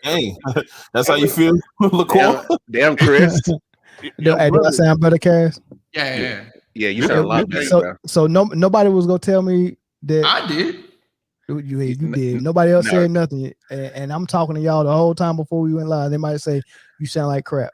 Hey, that's how you feel, LaCour? Damn, Chris. Hey, do I sound better, Cass? Yeah. You sound a lot better. So nobody was gonna tell me that I did. You did. Nobody else said nothing, and I'm talking to y'all the whole time before we went live. They might say you sound like crap.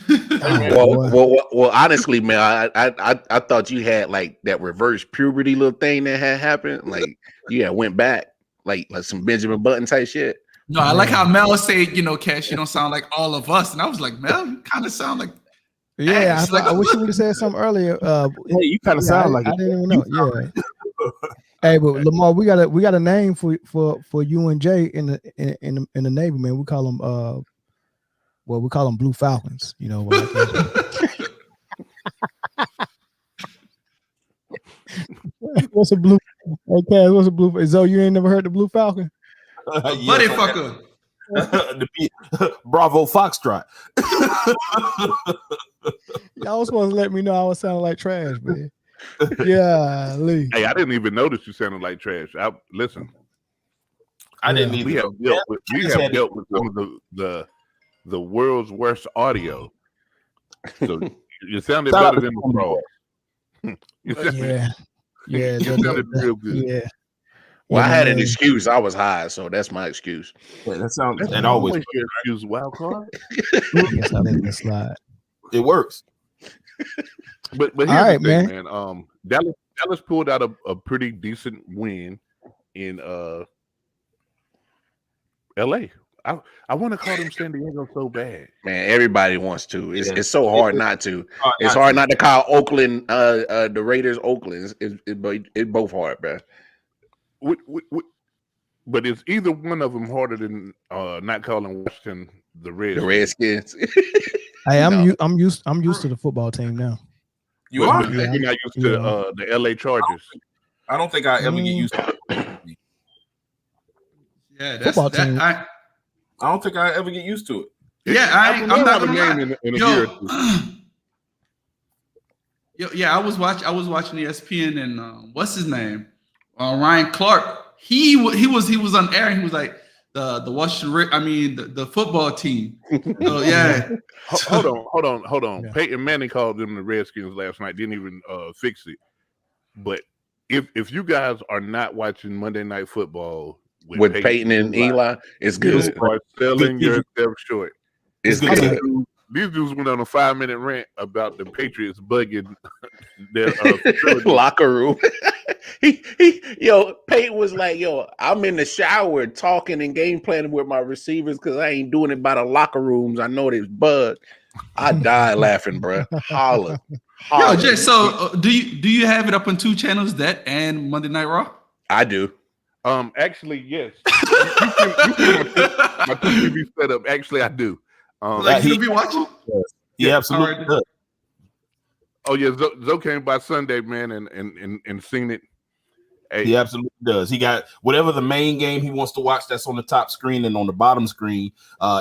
Well, honestly, man, I thought you had like that reverse puberty little thing that had happened. Like you had went back, like some Benjamin Button type shit. No, I like how Mel said, Cash, you don't sound like all of us, and I was like, Mel, you kind of sound like. Yeah, I wish you would have said something earlier. Hey, you kind of sound like I didn't even know. Yeah. Hey, but Lamar, we got a name for you and Jay in the Navy, man. We call them we call them Blue Falcons. What's a blue? Okay, what's a blue? Zoe, you ain't never heard the Blue Falcon? Buddy fucker. Bravo Foxtrot. Y'all was supposed to let me know I was sounding like trash, man. Yeah, Lee. Hey, I didn't even notice you sounded like trash. Listen. I didn't either. We have dealt with some of the world's worst audio. So you sounded better than the pro. You sounded real good. Yeah. Well, I had an excuse. I was high, so that's my excuse. Yeah, that always your excuse. Wild card. It works. But here's all right, the thing, man. Dallas pulled out a pretty decent win in LA. I want to call them San Diego so bad. Man, everybody wants to. It's so hard not to. It's hard not to call Oakland the Raiders Oakland. It's both hard, bro. But it's either one of them harder than not calling Washington the Redskins. Hey, I'm used to the football team now. You are? You're not used to the LA Chargers. I don't think I ever get used to it. Yeah, that's football team. I don't think I ever get used to it. I'm not gonna lie. In a year or two. I was watching ESPN and what's his name? Ryan Clark. He was on air. He was like the Washington. The football team. Oh yeah. Hold on. Yeah. Peyton Manning called them the Redskins last night. Didn't even fix it. But if you guys are not watching Monday Night Football with Peyton and Eli, it's good. You are selling yourself short. It's good. These dudes went on a 5-minute rant about the Patriots bugging their locker room. Peyton was like, I'm in the shower talking and game planning with my receivers because I ain't doing it by the locker rooms. I know there's bugs. I died laughing, bro. Holla. Yo, Jay, so do you have it up on 2 channels, that and Monday Night Raw? I do. Actually, yes. You can my TV setup. Actually, I do. He'll be watching. Yeah, absolutely. Right. Oh yeah, Zoe came by Sunday, man, and seen it. Hey. He absolutely does. He got whatever the main game he wants to watch that's on the top screen, and on the bottom screen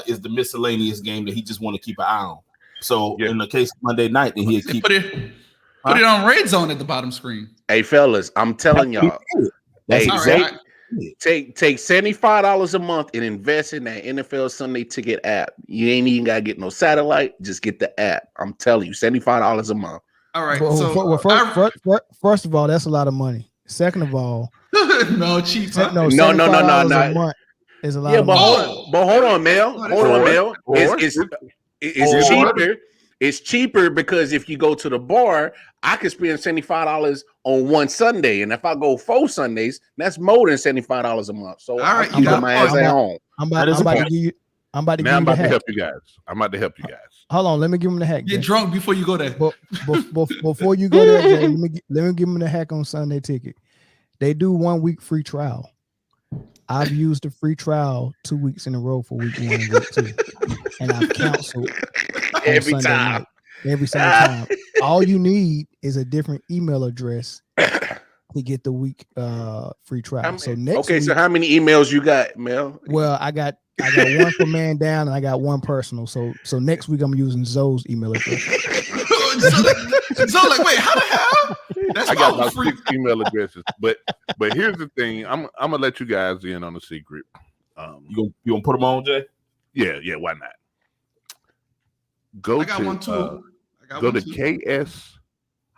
is the miscellaneous game that he just want to keep an eye on. So in the case of Monday night, then he'll keep put it on Red Zone at the bottom screen. Hey fellas, I'm telling y'all. Take $75 a month and invest in that NFL Sunday Ticket app. You ain't even gotta get no satellite, just get the app. I'm telling you, $75 a month. All right. First of all, that's a lot of money. Second of all, no cheap. No. Is a lot of money. But hold on, Mel. It's cheaper. It's cheaper because if you go to the bar, I could spend $75 on one Sunday, and if I go 4 Sundays, that's more than $75 a month. So all right, I'm keeping my ass at home. I'm about to give you. I'm about to help you guys. Hold on, let me give him the hack. Get drunk before you go there. Before you go there, Jay, let me give him the hack on Sunday Ticket. They do 1 week free trial. I've used the free trial 2 weeks in a row for week 1 and week 2, and I've canceled every time. Every single time. All you need is a different email address to get the week free trial. So next week, so how many emails you got, Mel? Well, I got one for man down and I got one personal. So next week I'm using Zoe's email address. So like, wait, how the hell? I got about 6 email addresses. But here's the thing. I'm gonna let you guys in on a secret. You gonna put them on, Jay? Yeah, why not? Go to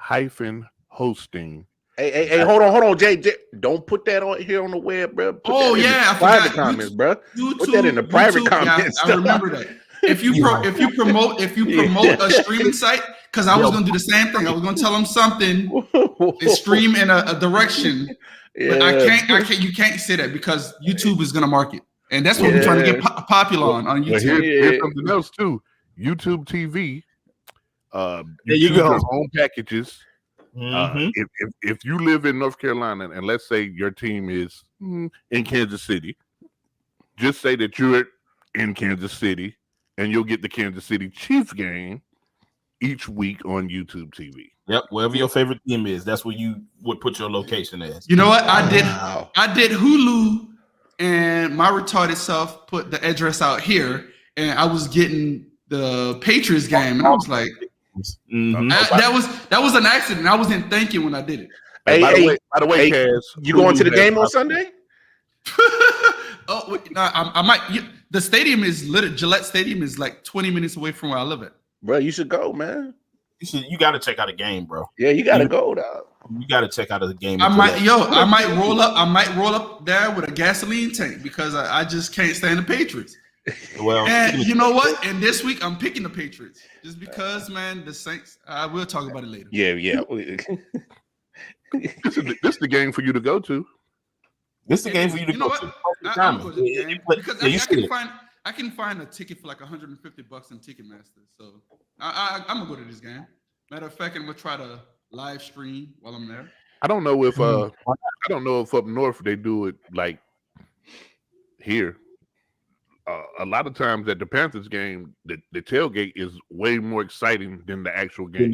KS-hosting. Hey, hold on, Jay. Don't put that on here on the web, bro. Put I private forgot. comments, bro. YouTube, put that in the private comments. Yeah, I remember that. If you promote a streaming site, because I was gonna do the same thing. I was gonna tell them something and stream in a direction, but I can't. You can't say that because YouTube is gonna mark it, and that's what we're trying to get popular on YouTube. Well, here's something else too. YouTube TV. There you go. Your own packages. If you live in North Carolina and let's say your team is in Kansas City, just say that you're in Kansas City and you'll get the Kansas City Chiefs game each week on YouTube TV. Yep, wherever your favorite team is, that's where you would put your location as. You know what? I did Hulu, and my retarded self put the address out here, and I was getting the Patriots game, and I was like, that was an accident. I wasn't thinking when I did it. By the way, Kaz, you going to the game on Sunday? I might. The stadium is lit. Gillette Stadium is like 20 minutes away from where I live at. Bro, you should go, man. You got to check out a game, bro. Yeah, you got to go, dog. You got to check out a game. I might roll up there with a gasoline tank because I just can't stand the Patriots. Well, and you know what? And this week I'm picking the Patriots just because, man, the Saints. I will talk about it later. Yeah. This is the game for you to go to. This is the game for you to go to. I can find a ticket for like $150 in Ticketmaster. So I'm gonna go to this game. Matter of fact, I'm gonna try to live stream while I'm there. I don't know if up north they do it like here. A lot of times at the Panthers game, the tailgate is way more exciting than the actual game.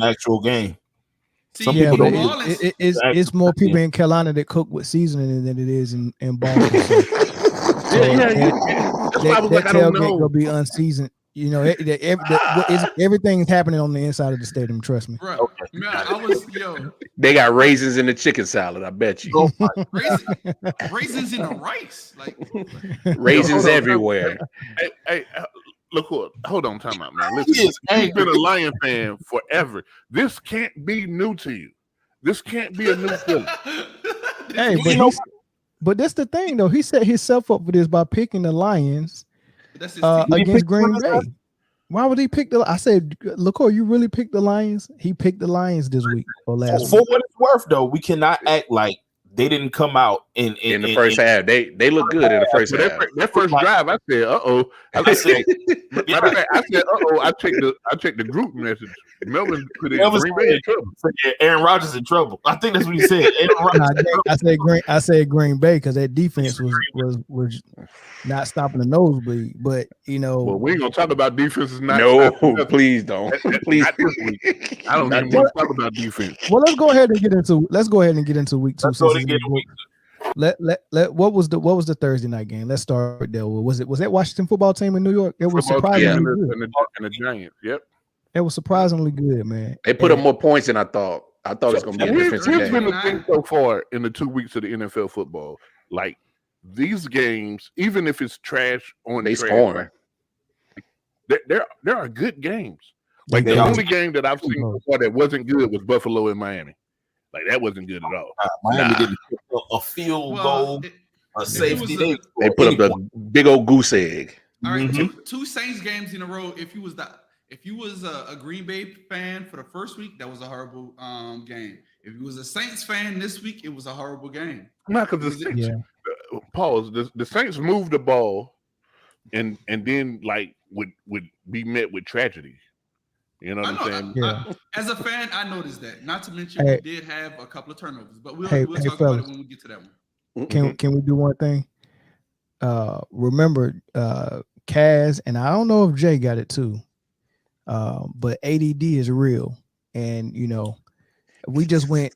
See, some people don't. It's more people in Carolina that cook with seasoning than it is in Boston. So. That tailgate will be unseasoned. You know, everything is happening on the inside of the stadium. Trust me. Right. Man, they got raisins in the chicken salad. I bet you. Raisins in the rice, like raisins everywhere. Hey, look, hold on, time out, man. Listen, you've been a Lion fan forever. This can't be new to you. This can't be a new feeling. Hey, but that's the thing, though. He set himself up for this by picking the Lions against Green Bay. Why would he pick I said, look, you really picked the Lions? He picked the Lions this week or last week. For what it's worth, though, we cannot act like they didn't come out in the first half. They look good in the first half. That first drive, I said, uh-oh. I said, uh-oh. I checked the group message. Melvin put it in Green Bay in trouble. Aaron Rodgers in trouble. I think that's what he said. I said Green Bay because that defense was not stopping the nosebleed. But well, we ain't gonna talk about defenses. Please don't. Please. I don't even want to talk about defense. Well, let's go ahead and get into week 2. What was the Thursday night game? Let's start there. Was that Washington football team in New York? It was surprisingly good. And the Giants. Yep. It was surprisingly good, man. They put up more points than I thought. I thought it was going to be a defensive game. Here's been the thing so far in the 2 weeks of the NFL football. Like, these games, even if it's trash on they scoring. There are good games. Like, the only game that I've seen so far that wasn't good was Buffalo and Miami. Like, that wasn't good at all. Miami didn't put a field goal, a safety. They put up the big old goose egg. All right, two Saints games in a row. If you was a Green Bay fan for the first week, that was a horrible game. If you was a Saints fan this week, it was a horrible game. Not because the Saints, pause. The Saints moved the ball, and then like would be met with tragedy. You know what I'm saying? As a fan, I noticed that. Not to mention we did have a couple of turnovers, but we'll talk about it when we get to that one. Can we do one thing? Remember, Kaz, and I don't know if Jay got it too. But ADD is real, and we just went.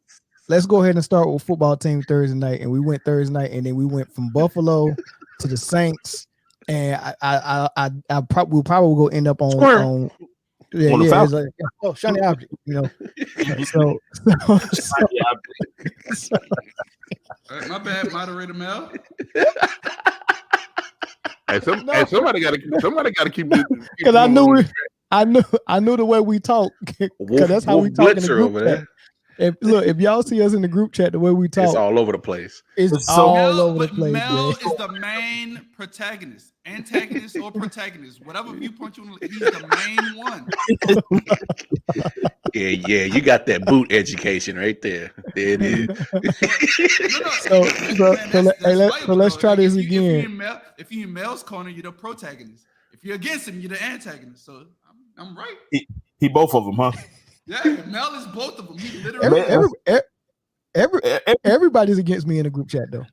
Let's go ahead and start with football team Thursday night, and we went Thursday night, and then we went from Buffalo to the Saints, and we'll probably go end up on the Falcons. Like, shiny object, So all right, my bad, moderator Mel. And somebody got to keep this. Because I knew the way we talk. Because that's how we talk in the group chat. If y'all see us in the group chat, the way we talk, it's all over the place. It's all over the place. Mel is the main protagonist, antagonist or protagonist, whatever viewpoint you want. He's the main one. Yeah, you got that boot education right there. There it is. So let's try this again. If you're in Mel's corner, you're the protagonist. If you're against him, you're the antagonist. So I'm right. He both of them, huh? Yeah, Mel is both of them. He literally everybody's against me in the group chat though.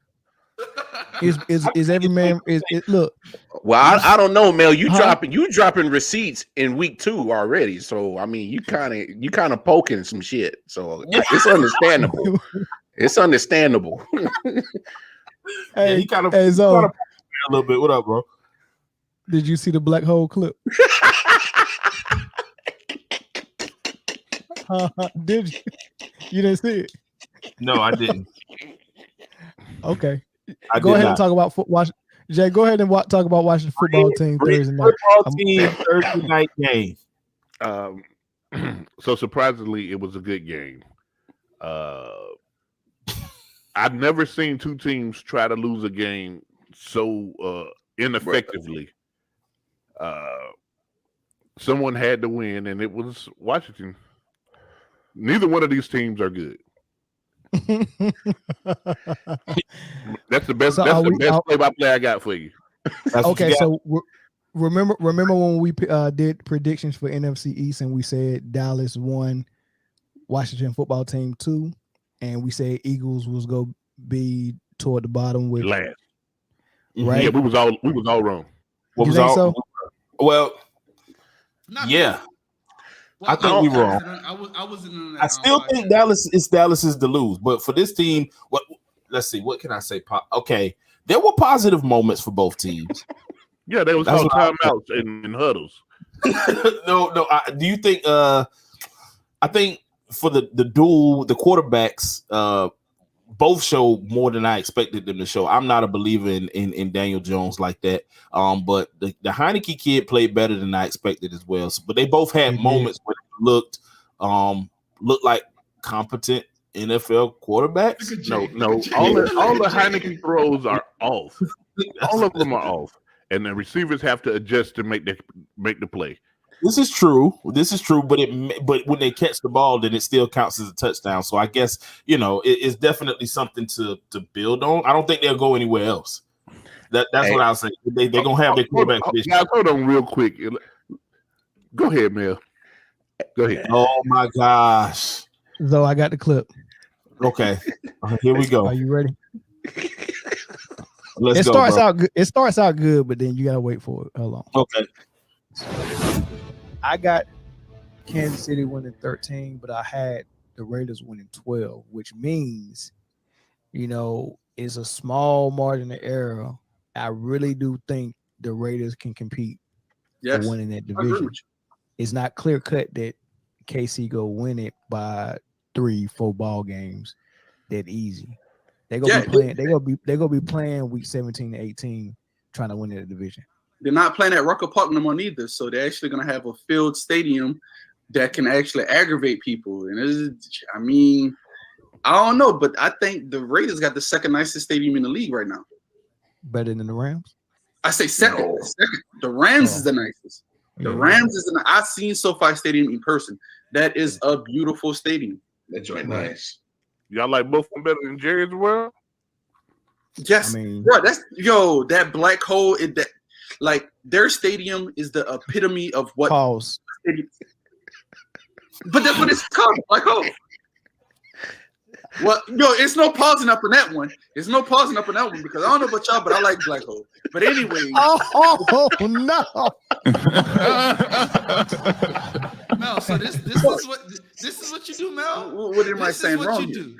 Is every man is it? Look, well, I don't know, Mel. You dropping receipts in week 2 already. So I mean, you kind of poking some shit. So it's understandable. It's understandable. Hey, he kind of a little bit. What up, bro? Did you see the black hole clip? Did you? You didn't see it? No, I didn't. Okay. Go ahead and talk about football. Jay, go ahead and talk about watching the football team Thursday night. Football team Thursday night game. So surprisingly, it was a good game. I've never seen two teams try to lose a game so ineffectively. Someone had to win, and it was Washington. Neither one of these teams are good. That's the best. That's the best play-by-play I got for you. Okay, so remember when we did predictions for NFC East, and we said Dallas 1, Washington football team 2, and we said Eagles was gonna be toward the bottom with last. Right? Yeah, we was all wrong. What was all? So? Well, yeah. Well, I think we wrong. I wasn't in that. I still think Dallas's to lose, but for this team, let's see, what can I say? Okay, there were positive moments for both teams. Yeah, there was all timeouts and huddles. No. Do you think? I think for the quarterbacks, both showed more than I expected them to show. I'm not a believer in Daniel Jones like that. But the Heineke kid played better than I expected as well. So, but they both had moments where they looked like competent NFL quarterbacks. No. All the Heineke throws are off. All of them are off. And the receivers have to adjust to make the play. This is true, but when they catch the ball, then it still counts as a touchdown. So I guess it's definitely something to build on. I don't think they'll go anywhere else. That's what I'll say. They're gonna have their quarterback for this year. Hold on, real quick. Go ahead, Mel. Go ahead. Oh my gosh! So I got the clip. Okay, here we go. Are you ready? It starts out good, but then you gotta wait for it. Hold on. Okay. I got Kansas City winning 13, but I had the Raiders winning 12, which means, it's a small margin of error. I really do think the Raiders can compete for winning that division. It's not clear cut that KC go win it by 3-4 ball games that easy. They're gonna be playing week 17 to 18 trying to win that division. They're not playing at Rucker Park no more neither, so they're actually going to have a filled stadium that can actually aggravate people. And I don't know, but I think the Raiders got the second nicest stadium in the league right now. Better than the Rams? I say second. No. The Rams is the nicest. The Rams is I've seen SoFi Stadium in person. That is a beautiful stadium. That joint nice. Y'all like both of them better than Jerry's World? Yes, bro. That black hole. Like their stadium is the epitome of what. Pause. But that's what it's called, black hole. Well, it's no pausing up in that one. It's no pausing up in that one because I don't know about y'all, but I like black hole. But anyway. Oh no. Mel, so this is what you do, Mel. What am I saying wrong? You do.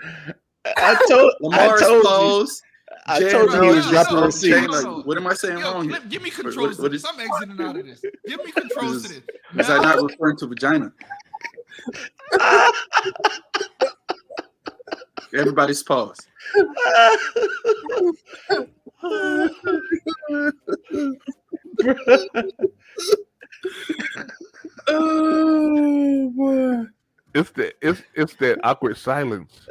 I told you he was dropping receipts. What am I saying wrong? Give me controls to this. I'm exiting out of this. Give me controls to this. Was I not referring to vagina? Everybody's pause. Oh boy. It's that awkward silence.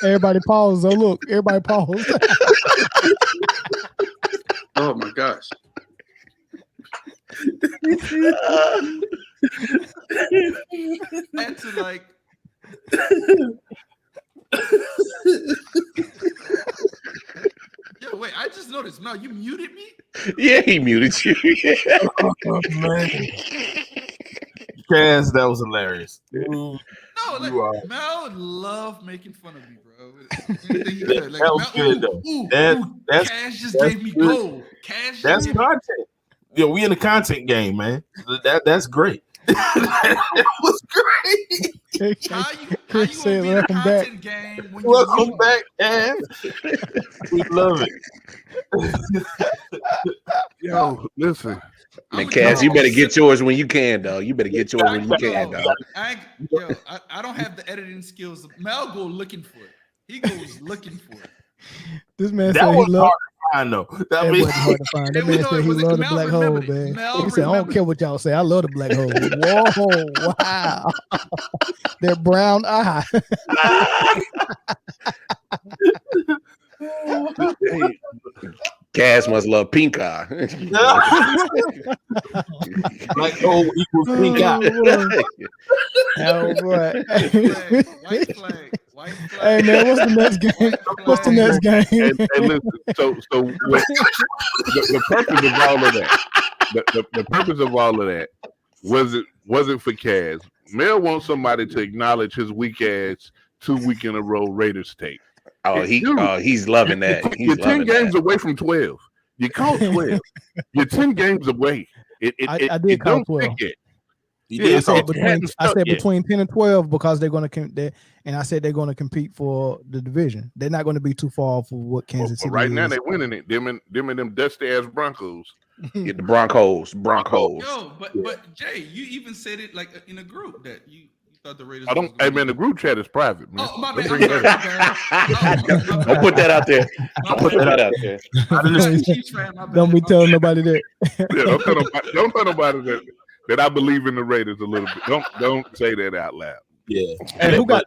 Everybody pause. Oh, look, everybody pause. Oh my gosh. That's like. Yo, wait, I just noticed. Mel, you muted me? Yeah, he muted you. Oh, man. Kaz, that was hilarious. No, like Mel loved making fun of me, bro. Anything he could. Like, that was good, though. Cash just gave me gold. Cash. That's content. Yeah, we in the content game, man. That's great. That was great. How you gonna be in the content game when welcome back, Cash. We love it. Yo, listen. Man, Cass, you better get yours when you can, dog. You better get yours when you can, dog. I don't have the editing skills. Mel go looking for it. He goes looking for it. This man that said was he loved. I know. That wasn't hard to find. That man said he loved the black hole, man. He said, I don't care what y'all say. I love the black hole. Whoa, wow. Their brown eye. Cass must love pink eye. Black hole equals pink eye. Oh, boy. White flag. Hey, man, what's the next game? What's the next game? And listen, so the purpose of all of that, the purpose of all of that wasn't for Cass. Mel wants somebody to acknowledge his weak ass 2 week in a row Raiders tape. Oh, he's loving that. You're 10 games away from 12. You caught 12. You're 10 games away. I did call 12. I said between 10 and 12 because they're going to and I said they're going to compete for the division. They're not going to be too far off of what Kansas City right is. now they're winning it. Them and them dusty ass Broncos. Yeah, the Broncos. Yo, but Jay, you even said it like in a group that you thought the Raiders. Hey man, the group chat is private, man. Oh my bad. I'll put that out there. Don't be telling nobody that. Yeah, don't tell nobody that I believe in the Raiders a little bit. Don't say that out loud. Yeah. Hey, who got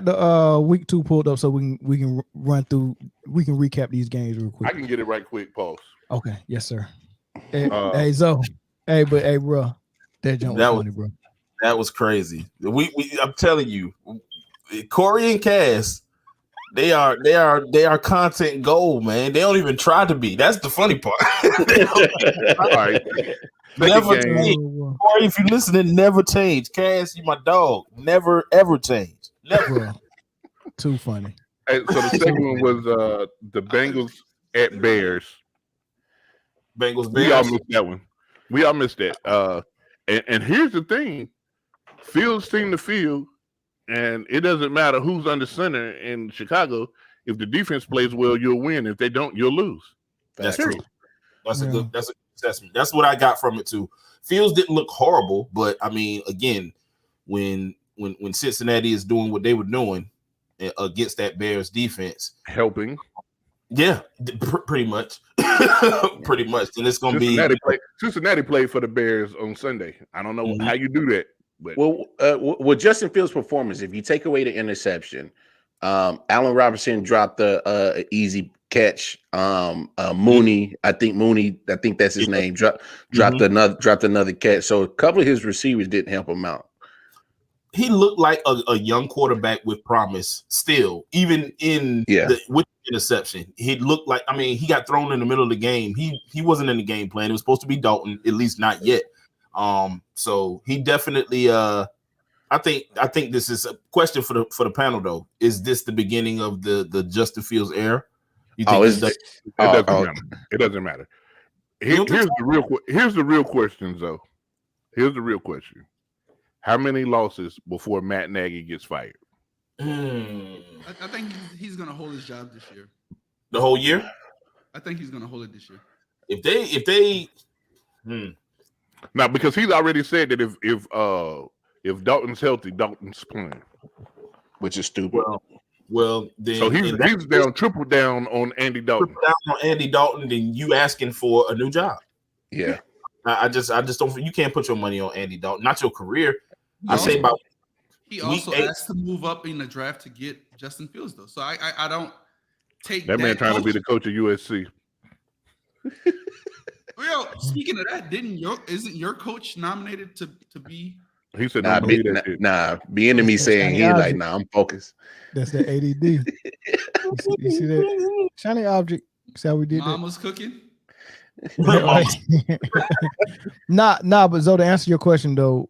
the week 2 pulled up so we can run through, we can recap these games real quick. I can get it right quick, pause. Okay, yes sir. Hey Zoe. Hey bro. That jump was funny, bro. That was crazy. I'm telling you, Corey and Cass, they are content gold, man. They don't even try to be. That's the funny part. All right. Never change. Corey, if you're listening, never change. Cass, you my dog. Never ever change. Never. Bro, too funny. Hey, so the second one was the Bengals at Bears. Bengals. We all missed that one. We all missed that. And here's the thing: fields seem to field, and it doesn't matter who's under center in Chicago. If the defense plays well, you'll win. If they don't, you'll lose. That's true. That's a good assessment. That's what I got from it too. Fields didn't look horrible, but I mean, again, when Cincinnati is doing what they were doing against that Bears defense, helping. Yeah, pretty much. Pretty much. And it's going to be Cincinnati played for the Bears on Sunday. I don't know how you do that. But. Well, Justin Fields' performance, if you take away the interception, Allen Robinson dropped the easy catch. Mooney, I think that's his name, dropped another catch. So a couple of his receivers didn't help him out. He looked like a young quarterback with promise still, even with interception. He looked like, I mean, he got thrown in the middle of the game. He wasn't in the game plan. It was supposed to be Dalton, at least not yet. So he definitely I think this is a question for the panel though. Is this the beginning of the Justin Fields era? You think it doesn't matter. Here's the real question though. Here's the real question. How many losses before Matt Nagy gets fired? I think he's going to hold his job this year. The whole year? I think he's going to hold it this year. If they Now, because he's already said that if Dalton's healthy, Dalton's playing, which is stupid. Well, then so he's down, triple down on Andy Dalton. Triple down on Andy Dalton, then you asking for a new job. Yeah. I just don't. You can't put your money on Andy Dalton, not your career. He also asked to move up in the draft to get Justin Fields, though. So I don't take that man trying to be the coach of USC. Well, speaking of that, isn't your coach nominated to be? He said, Bieniemy saying he's like, nah, I'm focused. That's the ADD. you see that? Shiny object. See how we did Mom was cooking. But Zoe, to answer your question though,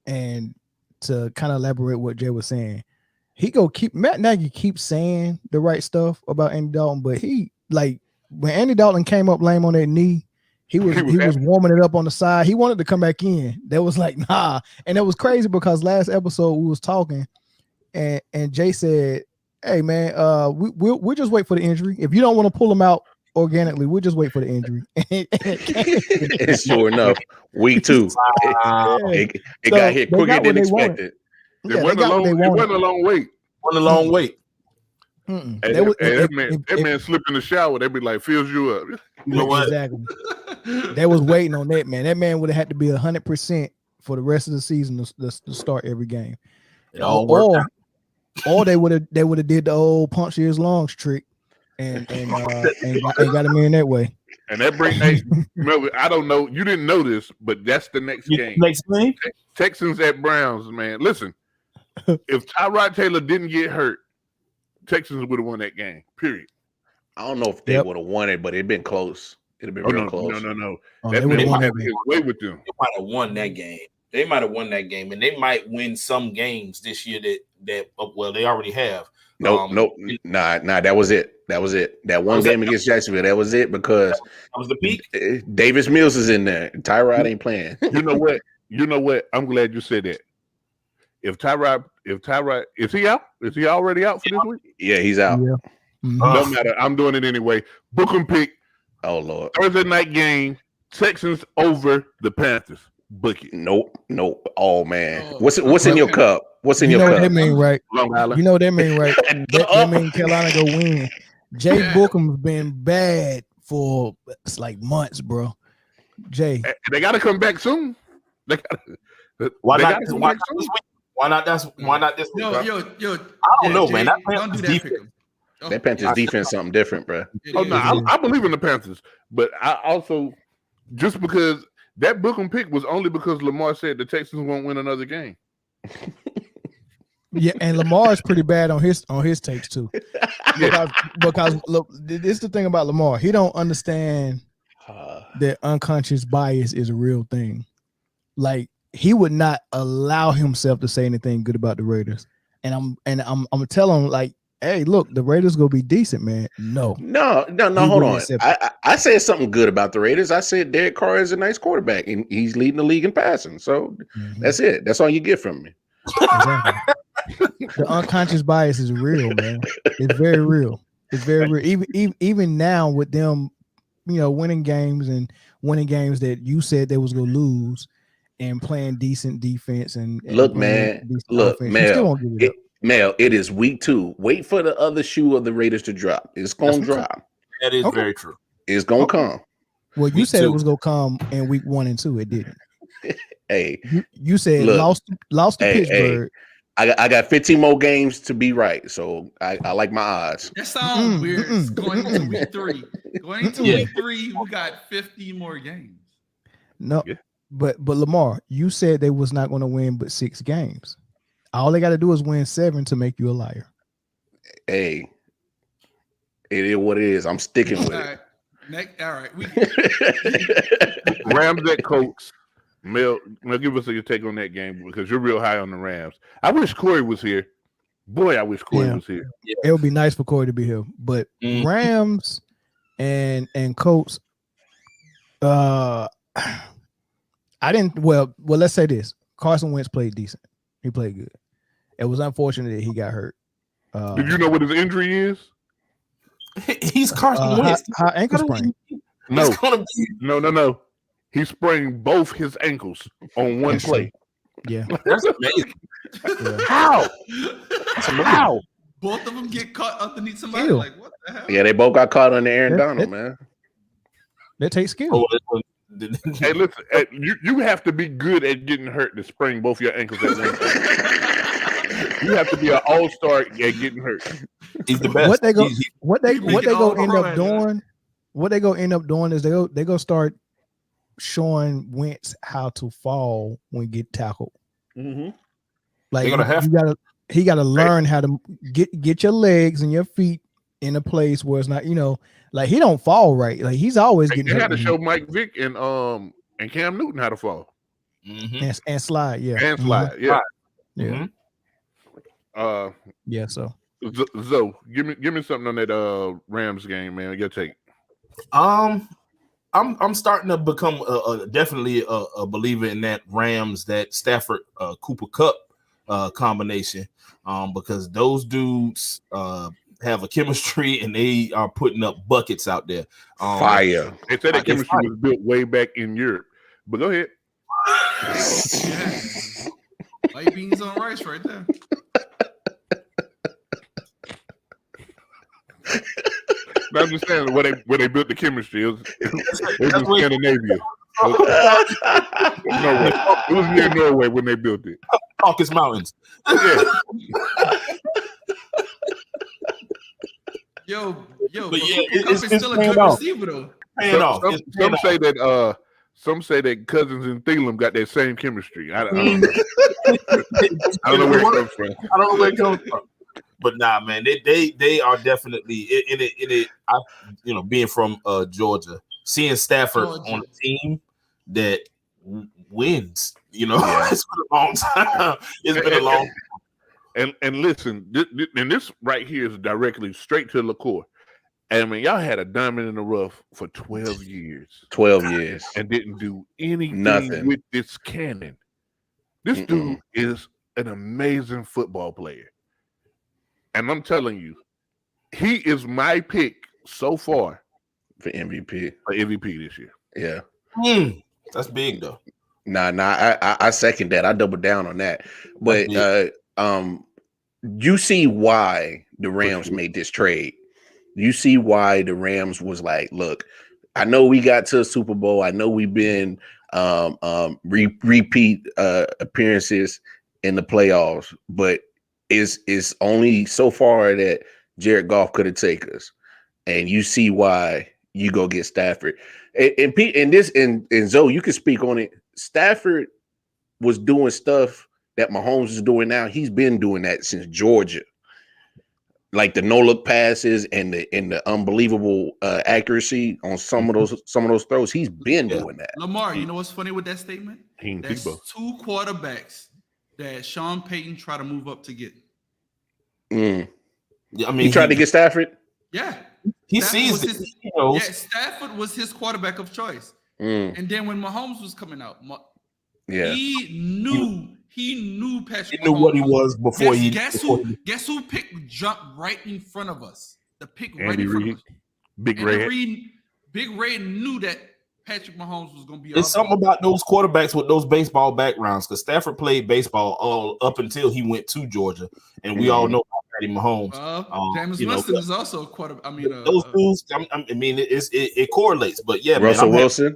and to kind of elaborate what Jay was saying, Matt Nagy keeps saying the right stuff about Andy Dalton, but he like when Andy Dalton came up lame on that knee, he was warming it up on the side. He wanted to come back in. That was like, nah. And it was crazy because last episode we was talking and Jay said, hey man, we'll just wait for the injury. If you don't want to pull him out organically, we'll just wait for the injury. And sure enough, week 2, it got hit quicker than expected. It wasn't a long wait. That man slipped in the shower. They be like, fills you up. You know what? Exactly. They was waiting on that man. That man would have had to be 100% for the rest of the season to start every game. It all worked out. Or they would have did the old punch ears longs trick and got him in that way. And that brings I don't know. You didn't know this, but that's the next game. Next game? Texans at Browns, man. Listen, if Tyrod Taylor didn't get hurt, Texans would have won that game. Period. I don't know if they would have won it, but it'd been close. It'd have been real close. No. That man might have his way with them. They might have won that game. And they might win some games this year that they already have. Nah. That was it. That one game against Jacksonville. That was it because that was the peak. Davis Mills is in there. Tyrod ain't playing. You know what? I'm glad you said that. If Tyrod is he out? Is he already out for this week? Yeah, he's out. Yeah. No matter. I'm doing it anyway. Book and pick. Oh Lord. Thursday night game. Texans over the Panthers. Book it. Nope. Oh man. What's in your cup? What's in your cup? That mean right. Long Island. You know what that mean right. that mean Carolina go win. Jay Bookham's been bad for like months, bro. Jay. They got to come back soon. Why not this week? Yo, I don't know, Jay, man. That Panthers defense. That Panthers defense something different, bro. I believe in the Panthers, but I also just because that book and pick was only because Lamar said the Texans won't win another game. Yeah, and Lamar is pretty bad on his takes too. Because look, this is the thing about Lamar. He don't understand that unconscious bias is a real thing. Like he would not allow himself to say anything good about the Raiders. And I'm telling him like, hey, look, the Raiders gonna be decent, man. No, hold on. I said something good about the Raiders. I said Derek Carr is a nice quarterback and he's leading the league in passing. So that's it. That's all you get from me. Exactly. The unconscious bias is real, man. It's very real. It's very real. Even now with them, winning games that you said they was gonna lose and playing decent defense and look, Mel, it is week 2. Wait for the other shoe of the Raiders to drop. It's gonna drop. That is very true. It's gonna come. Well, you said it was gonna come in week 1 and 2. It didn't. Hey, you said lost to Pittsburgh. I got 15 more games to be right, so I like my odds. That sounds weird. It's going into week 3. Going into week 3, we got 50 more games. No, but Lamar, you said they was not going to win but 6 games. All they got to do is win 7 to make you a liar. Hey, it is what it is. I'm sticking with it. All right. Rams at Colts. Mel, give us your take on that game because you're real high on the Rams. I wish Corey was here. Boy, I wish Corey was here. Yeah. It would be nice for Corey to be here. But Rams and Colts, I didn't. Well, let's say this: Carson Wentz played decent. He played good. It was unfortunate that he got hurt. Did you know what his injury is? He's Carson Wentz. High ankle sprain. No. He sprained both his ankles on one play. Yeah, that's amazing. Yeah. How? How? Both of them get caught underneath somebody. Skill. Like what the hell? Yeah, they both got caught on the Aaron Donald, man. That takes skill. Hey, listen, you have to be good at getting hurt to sprain both your ankles at one time. You have to be an all-star at getting hurt. He's the best. What they go end up doing is they go start showing Wentz how to fall when you get tackled. Mm-hmm. Like he gotta learn how to get your legs and your feet in a place where it's not, like he don't fall right. Like he's always getting. They had to show Mike Vick and Cam Newton how to fall and slide, yeah, and slide, yeah. Yeah. So give me something on that Rams game, man. Your take. I'm starting to become definitely a believer in that Rams, that Stafford Cooper Kupp combination, because those dudes have a chemistry and they are putting up buckets out there. Fire. They said that chemistry was built way back in Europe, but go ahead. Yeah. White beans on rice right there. I understand where they built the chemistry. It was in Scandinavia. It was near Norway when they built it. Caucasus Mountains. Yeah. Yo, but yeah, it's still a good receiver though. Some say that Cousins and Thielen got that same chemistry. I don't know where it comes from. I don't know where it comes from. But nah, man, they are definitely in it. Being from Georgia, seeing Stafford on a team that wins, it's been a long time. It's been a long time. And listen, this right here is directly straight to LaCour. I mean, y'all had a diamond in the rough for 12 years. 12 years. And didn't do anything with this cannon. This dude is an amazing football player. And I'm telling you, he is my pick so far for MVP. For MVP this year. Yeah. That's big though. Nah, I second that. I double down on that. But you see why the Rams made this trade. You see why the Rams was like, look, I know we got to a Super Bowl. I know we've been repeat appearances in the playoffs, but it's only so far that Jared Goff could have taken us. And you see why you go get Stafford. And Pete, and Zoe, you can speak on it. Stafford was doing stuff that Mahomes is doing now. He's been doing that since Georgia. Like the no-look passes and the unbelievable accuracy on some of those throws. He's been doing that. Lamar, you know what's funny with that statement? There's two quarterbacks that Sean Payton tried to move up to get. Yeah, I mean, he tried to get Stafford. Yeah, he sees it. Yeah, Stafford was his quarterback of choice. And then when Mahomes was coming out, he knew Patrick. He knew what he was before he. Guess who picked jumped right in front of us? The pick right in front of us. Big Ray. Big Ray knew that Patrick Mahomes was going to be. It's something about those quarterbacks with those baseball backgrounds, because Stafford played baseball all up until he went to Georgia, and we all know about Patty Mahomes. James Winston is also a quarterback. I mean, those dudes. I mean, it correlates, but yeah, Russell Wilson,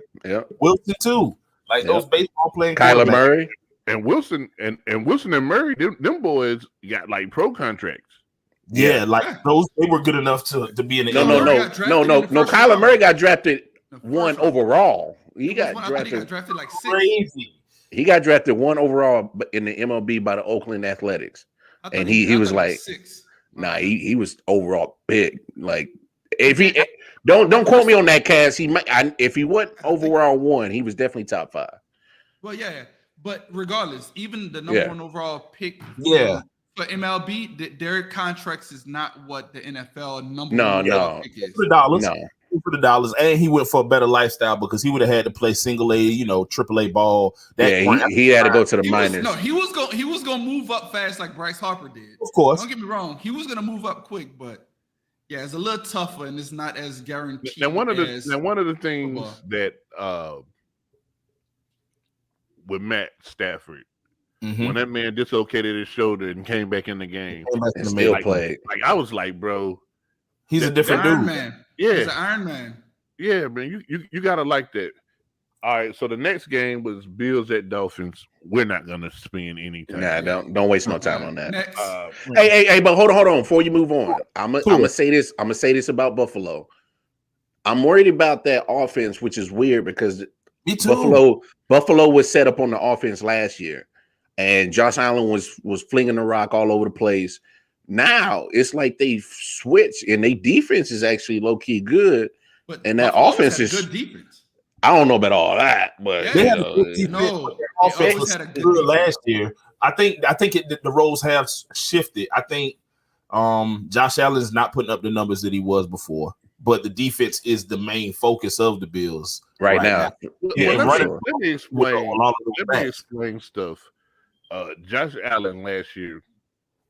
Wilson too. Like those baseball playing Kyler Murray. And Wilson and Murray, them boys got like pro contracts. Yeah, like those, they were good enough to be in the No. Kyler Murray got drafted 1 overall. He got drafted like 6. Crazy. He got drafted 1 overall in the MLB by the Oakland Athletics, and he was like 6. Nah, he was overall big. Like if he don't quote me on that, Cass. He might if he wasn't overall 1, he was definitely top 5. Well, yeah. But regardless, even the number 1 overall pick for MLB, their contracts is not what the NFL number 1 pick is. For the dollars, and he went for a better lifestyle because he would have had to play single A, AAA ball. He had to go to the minors. He was going to move up fast like Bryce Harper did. Of course. Don't get me wrong. He was going to move up quick, but yeah, it's a little tougher and it's not as guaranteed. Now, one of the things that with Matt Stafford, when that man dislocated his shoulder and came back in the game and still played. Like I was like, bro, he's a different dude. Iron Man. Yeah, he's an Iron Man. Yeah, man, you gotta like that. All right, so the next game was Bills at Dolphins. We're not gonna spend any time. Nah, don't waste no time on that. Hey, but hold on. Before you move on, I'm gonna say this. I'm gonna say this about Buffalo. I'm worried about that offense, which is weird because Me too. Buffalo was set up on the offense last year, and Josh Allen was flinging the rock all over the place. Now it's like they switched, and their defense is actually low key good, and that offense is good defense. I don't know about all that, but they had a good defense. No, offense was good last year. I think the roles have shifted. I think Josh Allen is not putting up the numbers that he was before, but the defense is the main focus of the Bills right now. Yeah, let me explain stuff. Josh Allen last year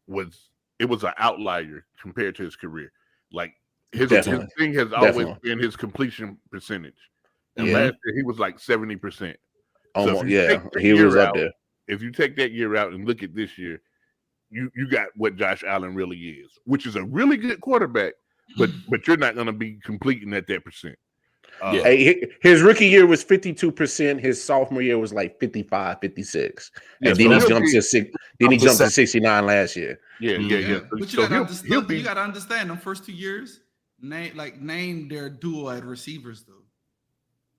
was an outlier compared to his career. Like his thing has always been his completion percentage. And last year he was like 70%. So he was up there. If you take that year out and look at this year, you got what Josh Allen really is, which is a really good quarterback, but you're not going to be completing at that percent. His rookie year was 52%. His sophomore year was like 55, 56. And then he jumped to 69 last year. Yeah. But you got to understand, them first 2 years, name their duo at receivers though.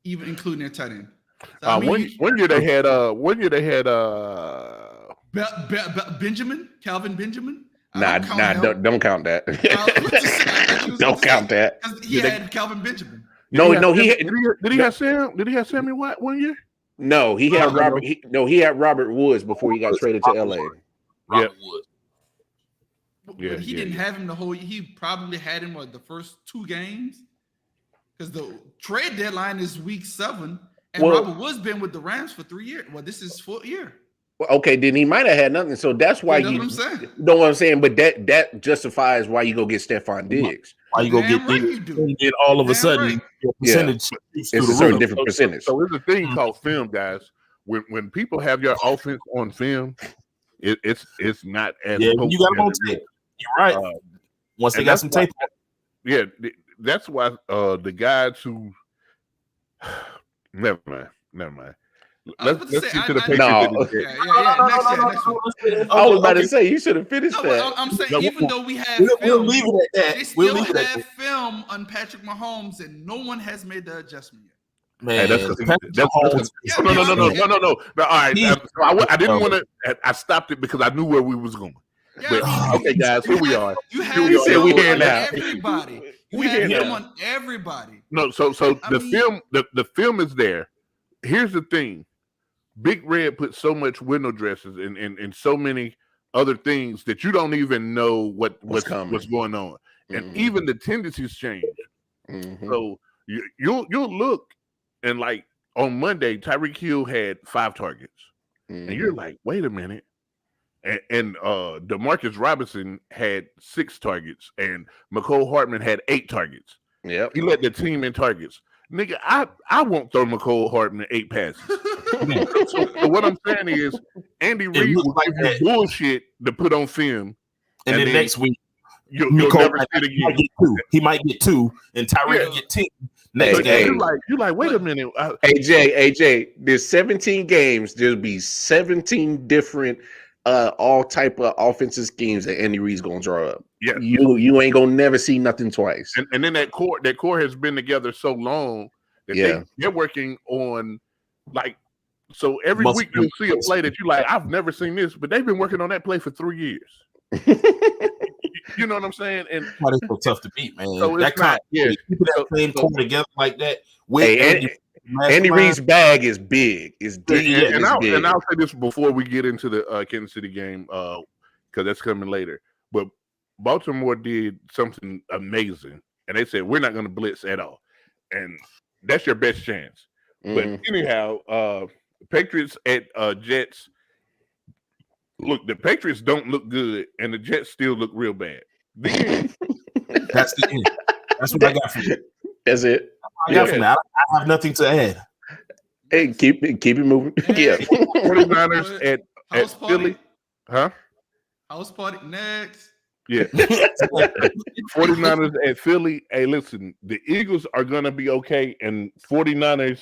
Even including their tight end. So, one year they had Benjamin, Calvin Benjamin. Don't count that. Don't count that. He had Calvin Benjamin. Did he have Sammy White 1 year? No, he had Robert. He had Robert Woods before he got traded to LA. Robert Woods. But he didn't have him the whole year. He probably had him the first 2 games. Because the trade deadline is week 7, and Robert Woods been with the Rams for 3 years. Well, this is 4th year. Well, okay, then he might have had nothing. So that's why you know what I'm saying. But that justifies why you go get Stephon Diggs. Why you go get Diggs? And then all of a sudden, percentage it's a certain different percentage. So there's a thing called film, guys. When people have your offense on film, it's not as you got them on tape. You're right. Once they got some tape. Yeah. That's why the guys who never mind. Let's get to the Patriots. I was about to say you should have finished that. I'm saying even though we have we'll leave it at that. They still have film on Patrick Mahomes, and no one has made the adjustment yet. Man, that's no. All right, I didn't want to. I stopped it because I knew where we was going. Okay, guys, here we are. You have him we here now. Everybody. You have him on everybody. No, so the film is there. Here's the thing. Big Red put so much window dresses and so many other things that you don't even know what's going on. And even the tendencies change. So you'll look and like on Monday, Tyreek Hill had 5 targets. And you're like, wait a minute. And DeMarcus Robinson had 6 targets, and McCole Hartman had 8 targets. Yeah, he led the team in targets. Nigga, I won't throw McCole Hartman 8 passes. so what I'm saying is, Andy Reid will give you bullshit to put on film, and then next week you'll never see it again. He might get 2, and Tyreek will get 10. Next game, you're like, wait a minute. AJ, there's 17 games. There'll be 17 different. All type of offensive schemes that Andy Reid's gonna draw up. Yeah, you ain't gonna never see nothing twice. And then that core has been together so long that they're working on so every week you'll see a play that you like. I've never seen this, but they've been working on that play for 3 years. You know what I'm saying? And it's so tough to beat, man. So that kind of people that playing core together like that. Andy Reid's bag is big. It's deep. And I'll say this before we get into the Kansas City game, because that's coming later. But Baltimore did something amazing, and they said we're not going to blitz at all, and that's your best chance. But anyhow, Patriots at Jets. Look, the Patriots don't look good, and the Jets still look real bad. That's the end. That's what I got from you. That's it. I have nothing to add. Hey, keep it moving. Yeah. 49ers at House party. Philly, huh? House party next. Yeah. 49ers at Philly. Hey, listen, the Eagles are gonna be okay, and 49ers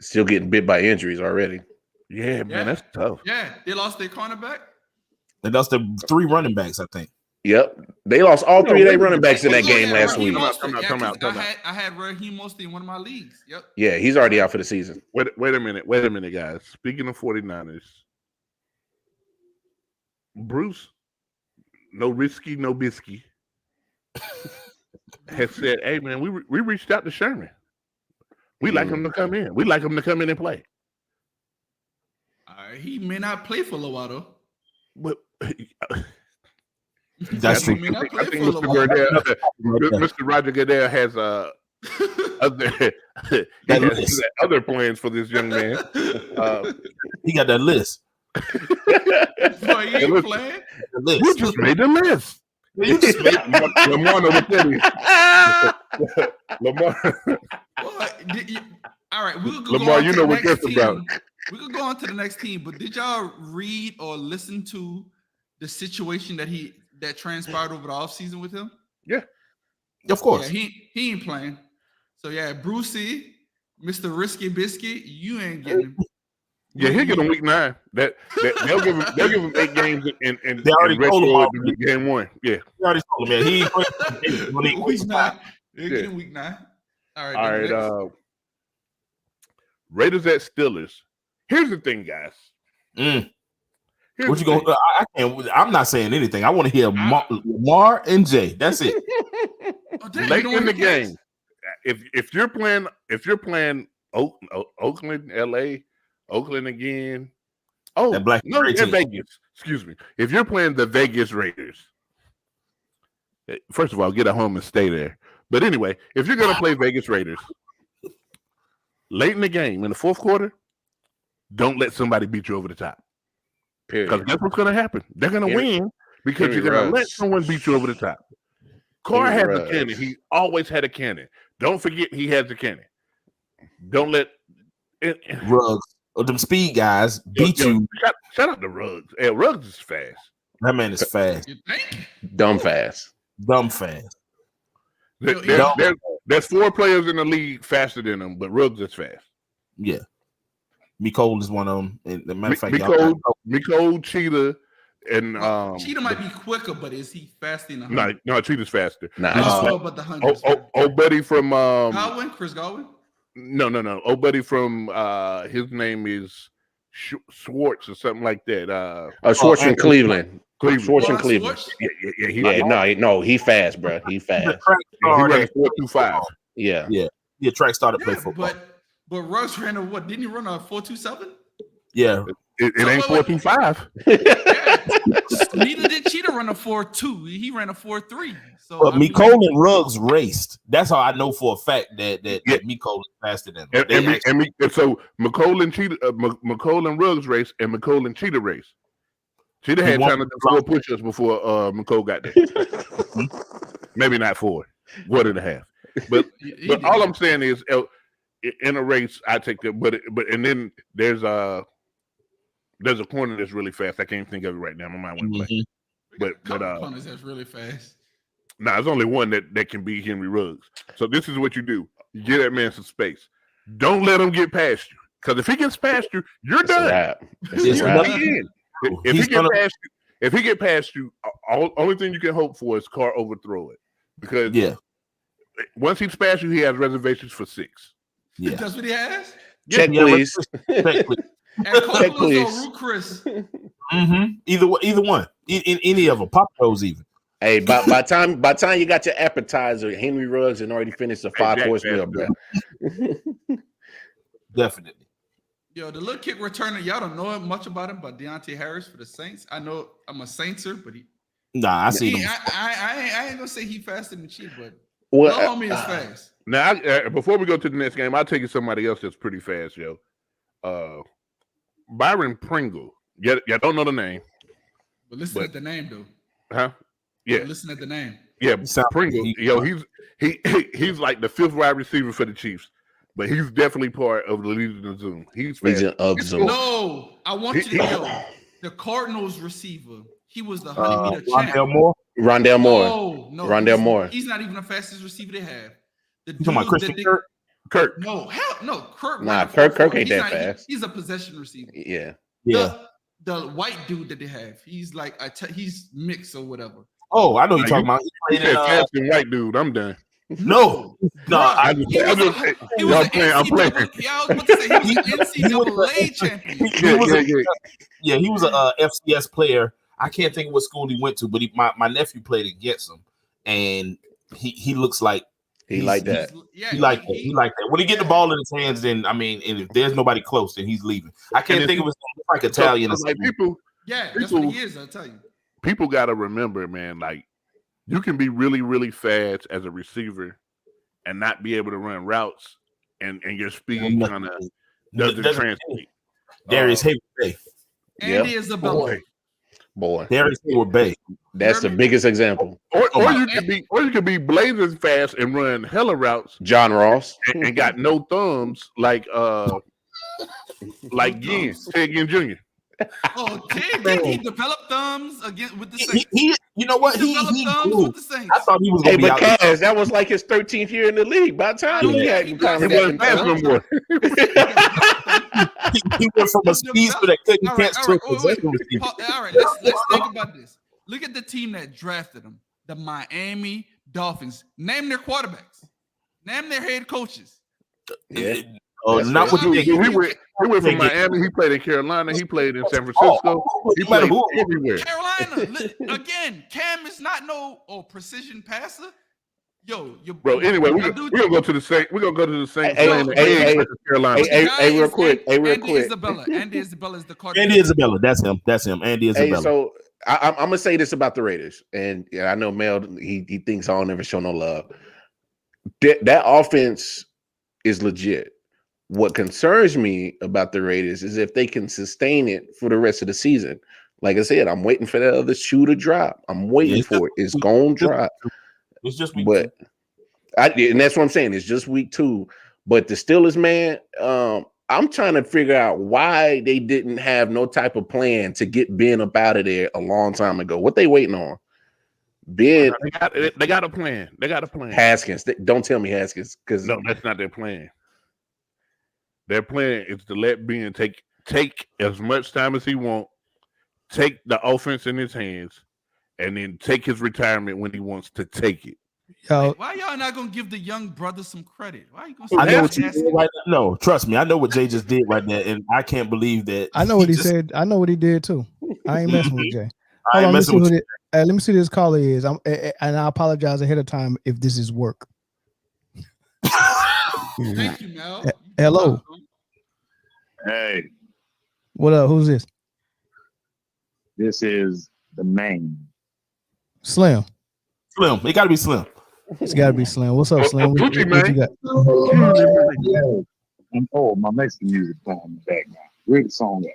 still getting bit by injuries already. Yeah, man, that's tough. Yeah, they lost their cornerback. They lost their 3 running backs, I think. Yep, they lost all 3 of their running backs in that game last week. Come out. I had Raheem Mostert in one of my leagues. Yep. Yeah, he's already out for the season. Wait a minute, guys. Speaking of 49ers, Bruce, no risky, no bisky, has said, "Hey, man, we reached out to Sherman. We like him to come in. We like him to come in and play." He may not play for a little while though. But that's true. I think Mr. Roger Goodell has other plans for this young man. He got that list. Boy, you ain't playing. You just made the list. You just made Lamar Lamar. All right, we'll go Lamar, on you to know the what next that's team. about. We could go on to the next team, but did y'all read or listen to the situation that transpired over the offseason with him? Yeah, of course. Yeah, he ain't playing. So yeah, Brucey, Mr. Risky Biscuit, you ain't getting him. Yeah, he'll get him week 9. They'll give him 8 games and they already told him game 1. Yeah, they already told him, man. He ain't week 9. They're getting week 9. All right. Raiders at Steelers. Here's the thing, guys. What you going? I can't. I'm not saying anything. I want to hear Lamar and Jay. That's it. Late in the game, if you're playing Oakland, LA, Oakland again. Oh, Vegas. Excuse me. If you're playing the Vegas Raiders, first of all, get a home and stay there. But anyway, if you're going to play Vegas Raiders late in the game in the fourth quarter, don't let somebody beat you over the top. Because that's what's going to happen. They're going to win because you're going to let someone beat you over the top. Carr has a cannon. He always had a cannon. Don't forget he has a cannon. Don't let Ruggs or them speed guys beat you. Shout out to Ruggs. Hey, Ruggs is fast. That man is fast. You think? Dumb fast. There's 4 players in the league faster than him, but Ruggs is fast. Yeah. Mecole is one of them. And the matter of fact, Mecole, Cheetah, and Cheetah might be quicker, but is he faster than the No, Cheetah's faster. But the 100. Old buddy from Chris Godwin? No. Old buddy from his name is Schwartz or something like that. Schwartz from Cleveland. Schwartz from Cleveland. Yeah, he fast, bro. He fast. He ran 4.25. Yeah. Track started play football. But Ruggs ran a what? Didn't he run a 4.27? Yeah. It ain't 4.25. Neither did Cheetah run a 4.2. He ran a 4.3. So but Mecole and Ruggs raced. That's how I know for a fact that Mecole is faster than him. So Mecole and Ruggs race, and Mecole and Cheetah race. Cheetah had time to do 4 push-ups before Mecole got there. Maybe not 4, 1.5. But all I'm saying is, in a race, I take that. But and then there's a corner that's really fast. I can't think of it right now. My mind went blank. But corners that's really fast. Nah, there's only one that can beat Henry Ruggs. So this is what you do: you give that man some space. Don't let him get past you, because if he gets past you, you're done. If he get past you, only thing you can hope for is Carr overthrow it, because once he's past you, he has reservations for 6. Yeah, that's what he has. Check, please. Check, please. Check, please. Chris. Either one. In any of them. Pop those even. Hey, by time you got your appetizer, Henry Ruggs and already finished the 5-course meal, bro. Definitely. Yo, the little kick returner, y'all don't know much about him, but Deontay Harris for the Saints. I know I'm a Saintser, but I see him. I ain't gonna say he faster than Chief, but homie is fast. Now, before we go to the next game, I'll take you somebody else that's pretty fast, yo. Byron Pringle. Yeah, don't know the name. But listen at the name, though. Huh? Yeah. But listen at the name. Yeah, Pringle. Yo, he's like the 5th wide receiver for the Chiefs. but he's definitely part of the Legion of Zoom. He's fast. Legion of Zoom. No, I want you to know the Cardinals receiver. He was the 100-meter champ. Rondale Moore. No, Rondale Moore. He's not even the fastest receiver they have. The You talking about Christian Kirk? No, hell no. Kirk. Nah, Kirk ain't that fast. He's a possession receiver. Yeah. The white dude that they have. He's like he's mixed or whatever. Oh, I know you're talking about. He said fast and white dude. I'm done. No, I'm playing. Yeah, I was about to say he was an NCAA champion. He was a FCS player. I can't think of what school he went to, but my nephew played against him, and he looks like he like that. He like that. When he get the ball in his hands, then and if there's nobody close, then he's leaving. I can't think of his name. Like Italian or something. Like people. Yeah, that's what he is. I'll tell you. People got to remember, man. Like you can be really, really fast as a receiver, and not be able to run routes, and your speed kind of doesn't translate. Darius Hayward. Andy Isabella. Boy, Darius Hayward Bay. That's the biggest example. Or you could be blazing fast and run hella routes. John Ross and got no thumbs like Ginn, Ted Ginn Jr. Oh, did he develop thumbs again with the Saints? You know what? He with the Saints. I thought he was going to be out. Cass, that was like his 13th year in the league. By the time he wasn't fast no more. He went from a speedster that couldn't catch to a possession receiver. All right, let's think about this. Look at the team that drafted him, the Miami Dolphins. Name their quarterbacks. Name their head coaches. Yeah. Not what he went from Miami. He played in Carolina. He played in San Francisco. He played everywhere. Carolina again. Cam is not no precision passer. Bro. Anyway, we're gonna go to the Saints. We're gonna go to the Saints. Carolina. Hey, real quick. Andy Isabella is the quarterback. Andy Isabella. That's him. Andy Isabella. Hey, so I'm gonna say this about the Raiders, and I know Mel. He thinks I'll never show no love. That offense is legit. What concerns me about the Raiders is if they can sustain it for the rest of the season. Like I said, I'm waiting for that other shoe to drop. I'm waiting for it. It's gonna drop. It's just week two. And that's what I'm saying. It's just week 2. But the Steelers, man, I'm trying to figure out why they didn't have no type of plan to get Ben up out of there a long time ago. What they waiting on? Ben, they got a plan. They got a plan. Haskins. Don't tell me Haskins, because no, that's not their plan. Their plan is to let Ben take as much time as he wants, take the offense in his hands, and then take his retirement when he wants to take it. Why y'all not gonna give the young brother some credit? Why are you gonna say I know what you did right now. No, trust me, I know what Jay just did right there, and I can't believe that. I know what he said. I know what he did too. I ain't messing with Jay. Let me see who this caller is. And I apologize ahead of time if this is work. Thank you, Mel. Hello. Hey. What up? Who's this? This is the man. Slim. It got to be Slim. It's got to be Slim. What's up, Slim? What you got? Oh, my Mexican music playing in the background. Great song.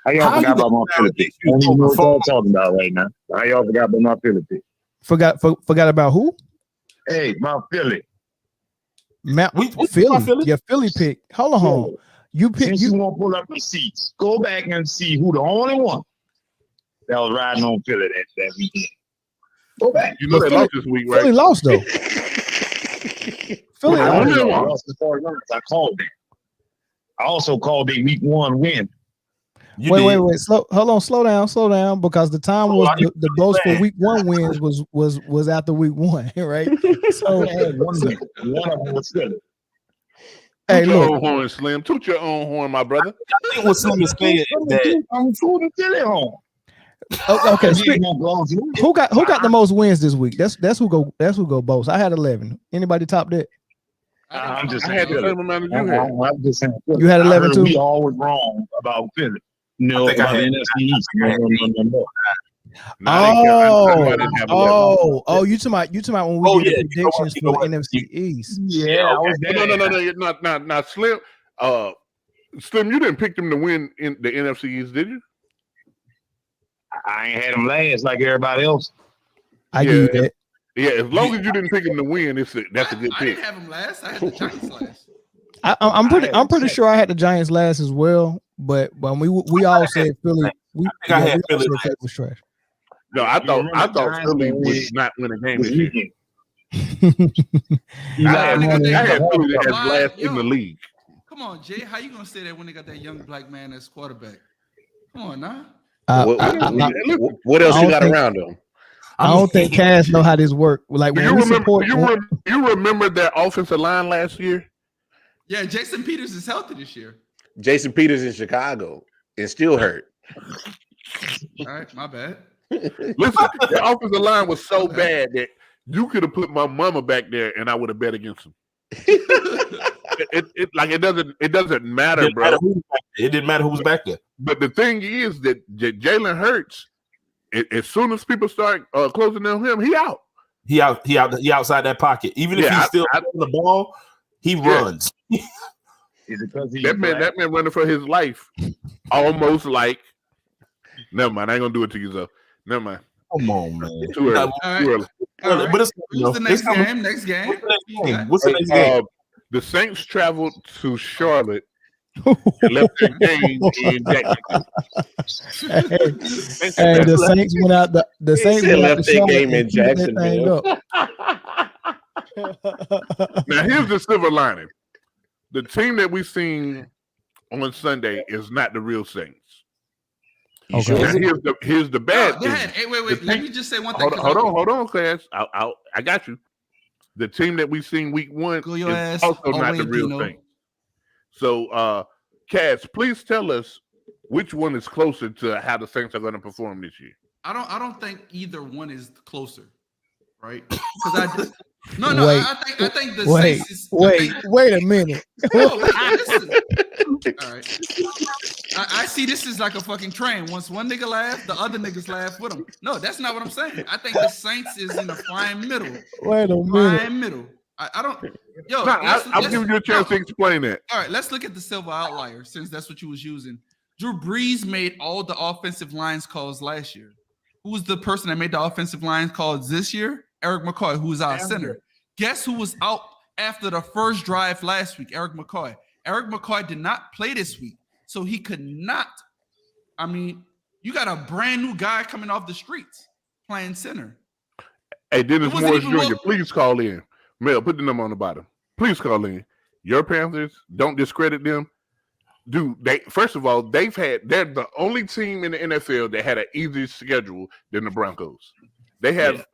How y'all forgot about my Philly pick? I don't even know what y'all talking about right now. How y'all forgot about my Philly pick? Forgot about who? Hey, my Philly. Philly. Your Philly pick. Hold on. You pick. Since you want to pull up the seats, go back and see who the only one that was riding on Philly that weekend. Go back. You know they lost this week, right? Philly lost though. Philly lost. I called them. I also called a week 1 win. Wait. Slow down, because the time was the votes for week 1 wins was after week 1, right? So one of them was Philly. Hey, look. Your own horn, Slim. Toot your own horn, my brother. I think what Slim is saying is that I'm tooting Philly horn. Okay, who got the most wins this week? That's who go both. I had 11. Anybody top that? I'm just saying. I had the same amount of you had. I'm just saying. You had 11 too. We always wrong about Philly. No, I had NFC East. No. You talking about when we did the predictions for the NFC East? Yeah. No. Not Slim. Slim, you didn't pick them to win in the NFC East, did you? I ain't had them last like everybody else. I give you that. Yeah, as long as you didn't pick them to win, that's a good pick. I didn't have them last. I had the Giants last. I'm pretty sure I had the Giants last as well. But we all said Philly. I had Philly was trash. No, I thought Philly would not win a game this year. I had Philly as last in the league. Come on, Jay. How you gonna say that when they got that young black man as quarterback? Come on, now. What else you got around them? I don't think Cass know how this works. Like when you remember that offensive line last year? Yeah, Jason Peters is healthy this year. Jason Peters in Chicago is still hurt. All right, my bad. Listen, the offensive line was so bad that you could have put my mama back there and I would have bet against him. It doesn't matter, bro. It didn't matter who was back there. But the thing is that Jalen Hurts, as soon as people start closing on him, he out. He outside that pocket. Even if he's still on the ball, he runs. That man running for his life, almost like. Never mind, I ain't gonna do it to you, though. Never mind. Come on, man. Too early. All right. But who's the next game? What's the next game? The Saints traveled to Charlotte and left their game in Jacksonville. And the Saints went out. The Saints left their game in Jacksonville. Now here's the silver lining: the team that we've seen on Sunday is not the real Saints. Okay. Now, here's the bad thing. Hey, wait. Let me just say one thing. Hold on, class. I got you. The team that we've seen week 1 is also not the real thing. So, Cass, please tell us which one is closer to how the Saints are going to perform this year. I don't think either one is closer, right? Because I think the Saints is. Wait a minute. Listen. All right. I see this is like a fucking train. Once one nigga laugh, the other niggas laugh with him. No, that's not what I'm saying. I think the Saints is in the prime middle. Wait a minute. Prime middle. I don't. Yo, I'll give you a chance to explain that. All right, let's look at the silver outlier since that's what you was using. Drew Brees made all the offensive lines calls last year. Who was the person that made the offensive lines calls this year? Eric McCoy, who was our center. Guess who was out after the first drive last week? Eric McCoy. Eric McCoy did not play this week, so he could not. I mean, you got a brand new guy coming off the streets playing center. Hey, Dennis Morris Jr., please call in. Mel, put the number on the bottom. Please call in. Your Panthers, don't discredit them. Dude, first of all, they're the only team in the NFL that had an easier schedule than the Broncos. They have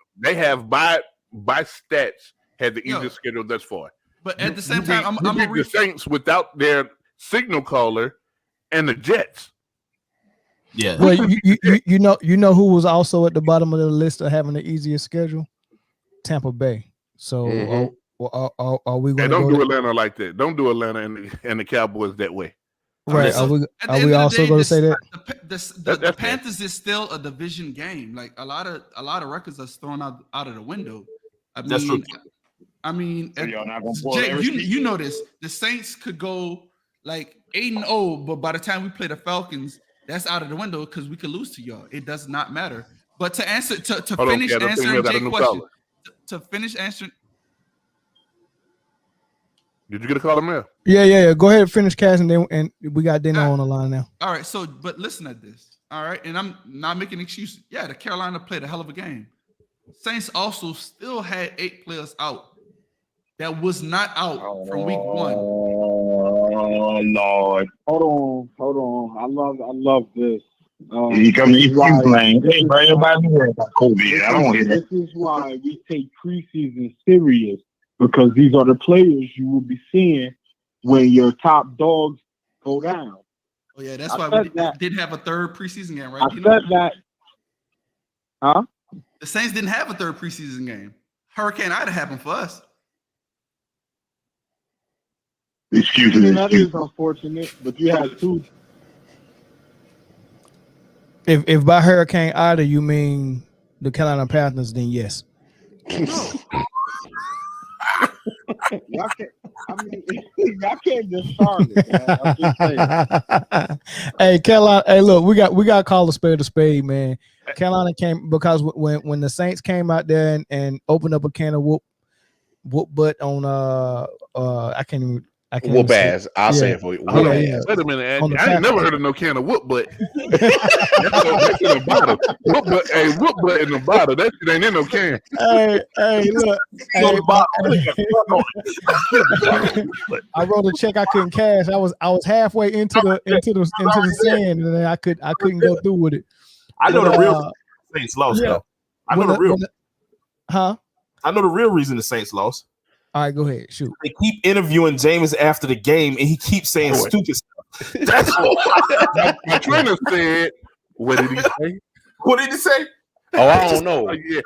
by stats had the easiest schedule thus far. But at the same time, I'm the Saints without their signal caller and the Jets. Yeah. Well, you know who was also at the bottom of the list of having the easiest schedule? Tampa Bay. So are we going to don't do Atlanta like that? Don't do Atlanta and the Cowboys that way. Right. Are we also going to say that? The Panthers is still a division game. Like a lot of records are thrown out of the window. That's true. I mean, so y'all not gonna Jay, you know this. The Saints could go like 8-0, but by the time we play the Falcons, that's out of the window because we could lose to y'all. It does not matter. But to answer to finish answering Jay's question, to finish answering. Did you get a call, Mel? Yeah. Go ahead and finish casting, and we got Dino on the line now. All right. So, but listen at this. All right, and I'm not making excuses. Yeah, the Carolina played a hell of a game. Saints also still had 8 players out that was not out from week 1. Oh Lord! Hold on. I love this. You come to playing? Hey, bro, everybody worry about COVID. I don't want to hear that. This is why we take preseason serious, because these are the players you will be seeing when your top dogs go down. Oh yeah, that's why we did have a third preseason game, right? I said that. Huh? The Saints didn't have a third preseason game. Hurricane Ida happened for us. Excuses. That is unfortunate, but you had 2. If by Hurricane Ida you mean the Carolina Panthers, then yes. Y'all can't just start it, man. I'm just saying. Hey, Carolina. Hey, look, we got to call a spade, man. Carolina came because when the Saints came out there and opened up a can of whoop butt on I can't even Whoop ass. I'll say it for you. Hold on. Wait a minute. I ain't never heard of no can of whoop butt. That's in a bottle. Whoop butt in the bottle. That shit ain't in no can. Hey, look. I wrote a check I couldn't cash. I was halfway into the sand, and then I couldn't go through with it. I know the real Saints lost though. I know the real. I know the real reason the Saints lost. All right, go ahead. Shoot. They keep interviewing Jameis after the game, and he keeps saying stupid stuff. That's my trainer said. What did he say? What did he say? Oh, I don't know. Yeah,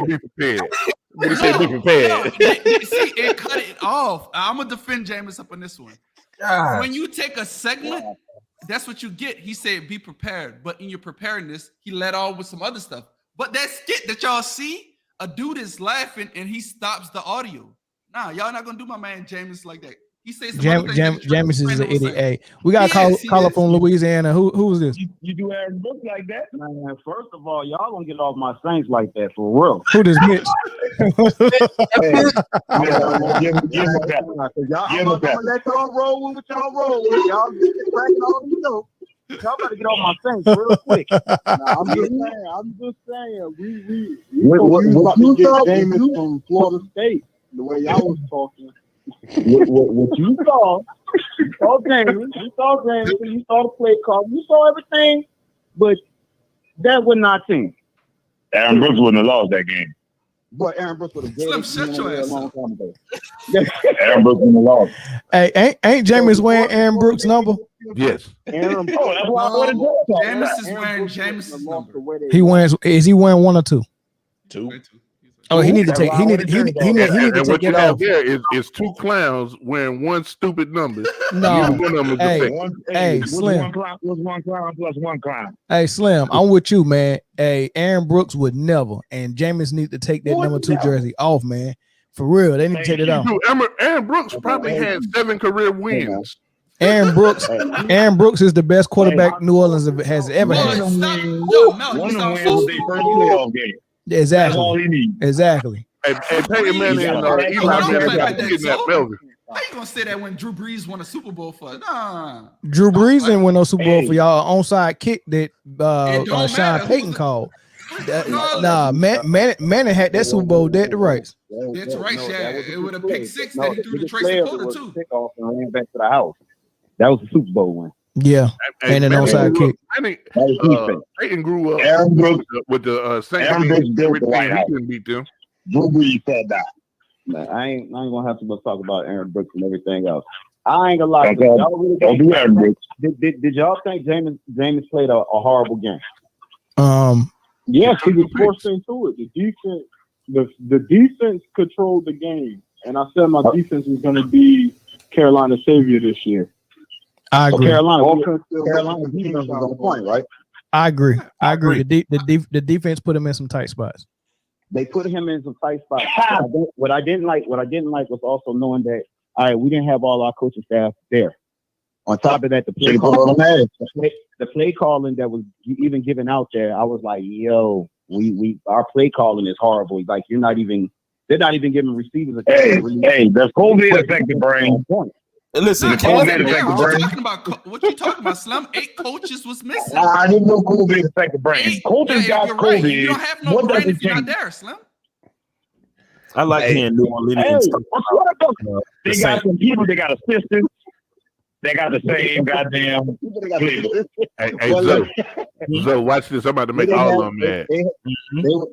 be prepared. What did he say? Be prepared. See, it cut it off. I'm gonna defend Jameis up on this one. God. When you take a segment, that's what you get. He said, "Be prepared," but in your preparedness, he let off with some other stuff. But that skit that y'all see, a dude is laughing and he stops the audio. Nah, y'all not gonna do my man Jameis like that. He says Jameis is an idiot. Hey, we got a call up from Louisiana. Who is this? You do Aaron Brooks like that? Man, first of all, y'all gonna get off my Saints like that for real. Who this Mitch? Give him that. Y'all gonna let y'all roll with y'all roll. Y'all get y'all better get off my Saints real quick. I'm just saying. We about to get Jameis from Florida State. The way y'all was talking, what you saw James, you saw the play call, you saw everything, but that was not team. Aaron Brooks wouldn't have lost that game. But Aaron Brooks would have gave it a long time ago. Aaron Brooks wouldn't have lost. Hey, ain't Jameis wearing Aaron Brooks' number? Yes. That's why I wanted to Jameis is wearing Jameis' number. Is he wearing 1 or 2? 2. Oh, he need to take it off. There is 2 clowns wearing 1 stupid number. No, hey, Slim. Was one clown plus 1 clown. Hey, Slim, I'm with you, man. Hey, Aaron Brooks would never, and Jameis need to take that number 2 jersey off, man. For real, they need to take it off. Aaron Brooks probably had 7 career wins. Aaron Brooks is the best quarterback New Orleans has ever had. One of them wins was their first playoff game. Exactly. That's all he needs. Exactly. Hey, Peyton Manning and Eli Manning got to get that Melvin. How you gonna say that when Drew Brees won a Super Bowl for us? Nah. Drew Brees didn't win no Super Bowl for y'all. Onside kick that Sean Payton called. Manning had that Super Bowl dead to rights. That's right, yeah. It would have picked 6 that he threw to Tracy Porter too. And ran back to the house. That was the Super Bowl win. Yeah, and an onside kick. Peyton grew up Aaron Brooks with the Saints. Aaron Brooks built the White House. He didn't beat them. Drew Brees sat down. Man, I ain't gonna have to talk about Aaron Brooks and everything else. I ain't gonna lie. Y'all really don't do Aaron Brooks. Did y'all think Jameis played a horrible game? Yes, he was forced into it. The defense controlled the game, and I said my defense was going to be Carolina's savior this year. I agree. Carolina defense was on point, right? I agree. The defense put him in some tight spots. They put him in some tight spots. What I didn't like was also knowing that we didn't have all our coaching staff there. On top of that, the play calling that was even given out there, I was like, yo, our play calling is horrible. Like they're not even giving receivers a chance. Hey, does COVID affect the brain? Listen, what you talking about, Slim? 8 coaches was missing. I didn't know COVID affect the brain. COVID got COVID. Right. You don't have no brain if you're not there, Slim. I like hearing New Orleans. They got some people. They got assistants. They got the same goddamn. Hey, so watch this. I'm about to make all of them mad.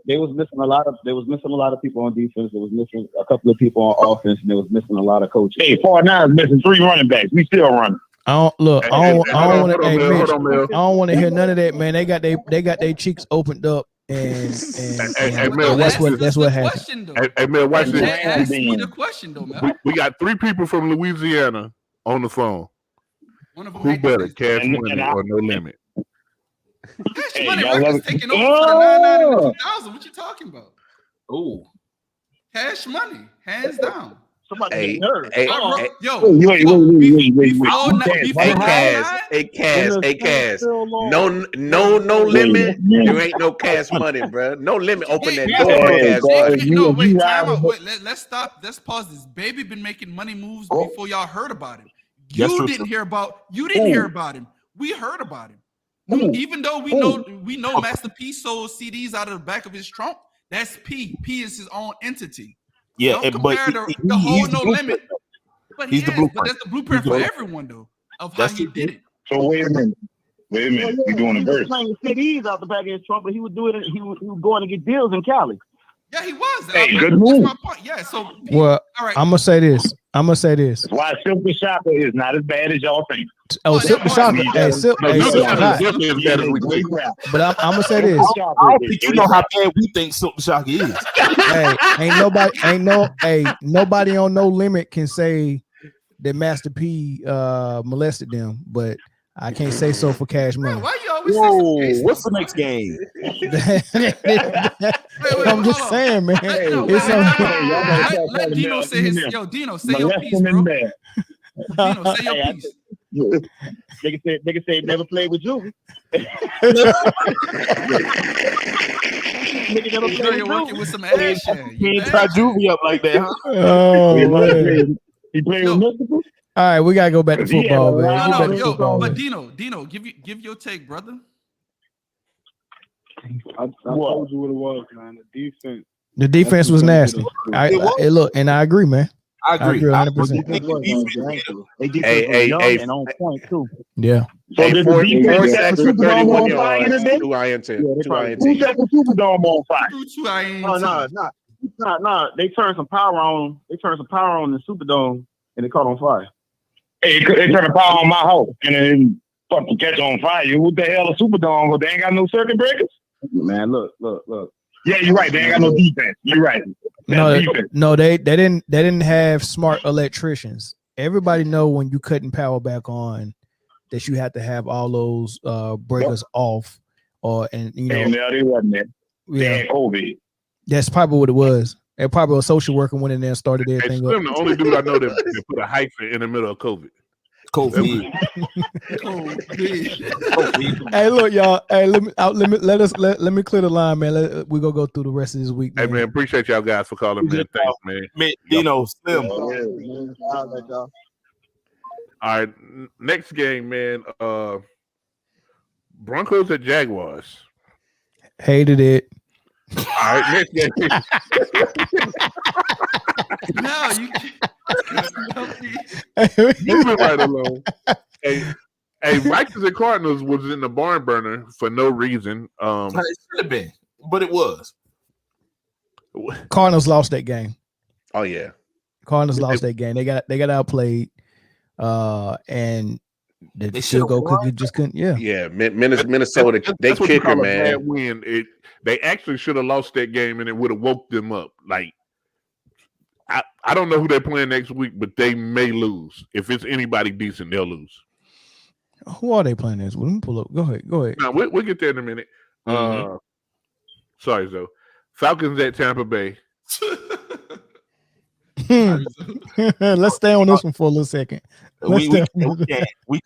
They was missing a lot of people on defense. They was missing a couple of people on offense, and they was missing a lot of coaches. Hey, 49 is missing 3 running backs. We still running. I don't want to hear none of that, man. They got their cheeks opened up, and that's what happened. Hey, man, watch this. Ask me the question, though, man. We got 3 people from Louisiana on the phone. Who better, Cash Money or No Limit? Cash Money was taking over for the 99 and 2000. What you talking about? Oh, Cash Money, hands down. Somebody Kaz. No limit. There ain't no cash money, bro. No limit. Open that door for cash money. No, wait, time out. Wait, let's stop. Let's pause this. Baby been making money moves before y'all heard about him. You didn't hear about him. We heard about him. Even though we know Master P sold CDs out of the back of his trunk, that's P. P is his own entity. Yeah, don't compare the whole No Limit. But but that's the blueprint for everyone though of how he did it. So wait a minute. You're doing a verse. Playing CDs out the back of his trunk, but he was doing it. He was going to get deals in Cali. Yeah, he was. Hey, good move. That's my point. Yeah. So well, all right. I'm gonna say this. That's why Silk the Shocker is not as bad as y'all think. Oh, Silk the Shocker. Hey, Silk. But I'm gonna say this. I don't think you know how bad we think Silk the Shocker is. Hey, nobody on No Limit can say that Master P molested them, but I can't say so for Cash Money. Why you always what's the next game? I'm just saying, man. Let Dino say his. Yo, Dino, say your piece, bro. Dino, say your piece. They can say never played with you. You're working with some action. You ain't try Juvie up like that, huh? Oh man. He played with multiple. All right, we gotta go back to football, man. But Dino, give your take, brother. I told you what it was, man. The defense was nasty. Look, and I agree, man. I agree 100%. Hey, and on point too. Yeah. So hey, 4 sacks for 31 yards. 2 INT. 2 INT. Who's that for Superdome on fire? 2 INT. No. They turned some power on. They turned some power on the Superdome, and it caught on fire. Hey, they turned the power on my house, and then fucking catch on fire. What the hell a Superdome? Well, they ain't got no circuit breakers. Man, look. Yeah, you're right. They ain't got no defense. You're right. No, they didn't have smart electricians. Everybody know when you cutting power back on that you have to have all those breakers off, they wasn't there. They had COVID. That's probably what it was. And probably a social worker went in there and started everything up. The only dude I know that put a hyphen in the middle of COVID. Hey, look, y'all. Hey, let me clear the line, man. We gonna go through the rest of this week. Man. Hey, man, appreciate y'all guys for calling, man. Thanks, man. Dino, Slim. All right, next game, man. Broncos at Jaguars. Hated it. All right, next game. No, you. Moving right along. Hey, Vikings and Cardinals was in the barn burner for no reason. It should have been, but it was. Cardinals lost that game. Oh yeah, Cardinals lost that game. They got outplayed, and the field goal cookie just couldn't. Yeah. Minnesota, they kicker, man. Bad win. They actually should have lost that game, and it would have woke them up. Like. I don't know who they're playing next week, but they may lose. If it's anybody decent, they'll lose. Who are they playing next week? Let me pull up. Go ahead. No, we'll get there in a minute. Sorry, Zoe. Falcons at Tampa Bay. Let's stay on this one for a little second. We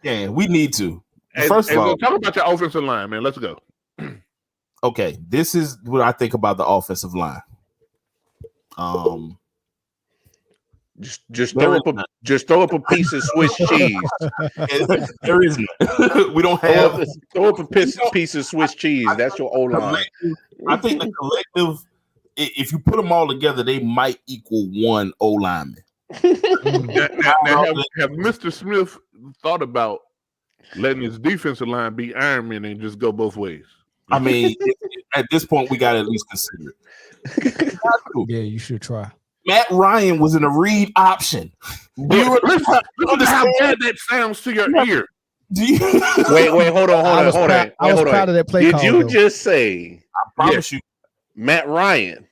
can. We need to. First of all, talk about your offensive line, man. Let's go. Okay, this is what I think about the offensive line. Just throw up a piece of Swiss cheese. There is none. We don't have throw up a piece of Swiss cheese. That's your O-line. I think the collective, if you put them all together, they might equal one O-lineman. Now, have Mr. Smith thought about letting his defensive line be Iron Man and just go both ways? I mean, at this point, we got to at least consider it. Yeah, you should try. Matt Ryan was in a read option. Listen how bad that sounds to your ear. Wait, hold on. I was proud of that play call. Did you just say? I promise you, Matt Ryan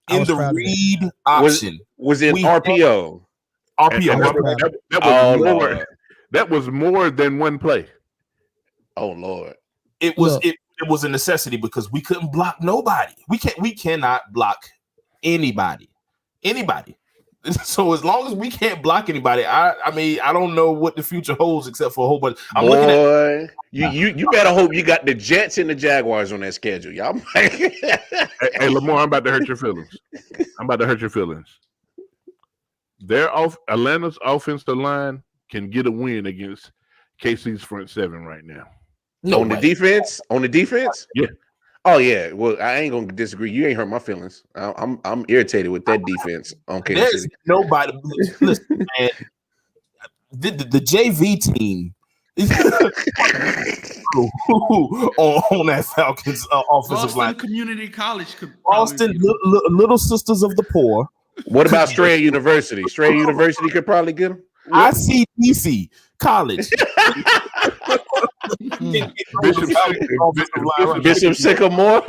in the read option was in RPO. That was more than one play. Oh Lord! It was a necessity because we couldn't block nobody. We cannot block anybody. So as long as we can't block anybody, I mean, I don't know what the future holds except for a whole bunch. I'm looking at you better hope you got the Jets and the Jaguars on that schedule, y'all. Hey, Lamar, I'm about to hurt your feelings. Atlanta's offensive line can get a win against KC's front seven right now. On the defense? Yeah. Oh yeah. Well, I ain't gonna disagree. You ain't hurt my feelings. I'm irritated with that defense on Kansas City. Nobody. Listen, man. The JV team on that Falcons offensive line. Community College could Boston Little Sisters of the Poor. What about Strayer University? Strayer University could probably get them. ICDC College. Bishop Sycamore.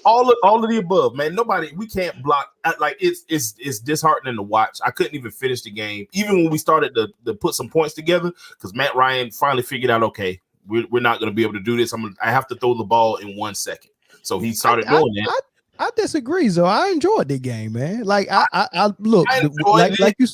All of the above, man. We can't block. Like it's disheartening to watch. I couldn't even finish the game, even when we started to put some points together, because Matt Ryan finally figured out, okay, we're not going to be able to do this. I have to throw the ball in 1 second. So he started doing that. I disagree, so I enjoyed the game, man. Like I look, like you.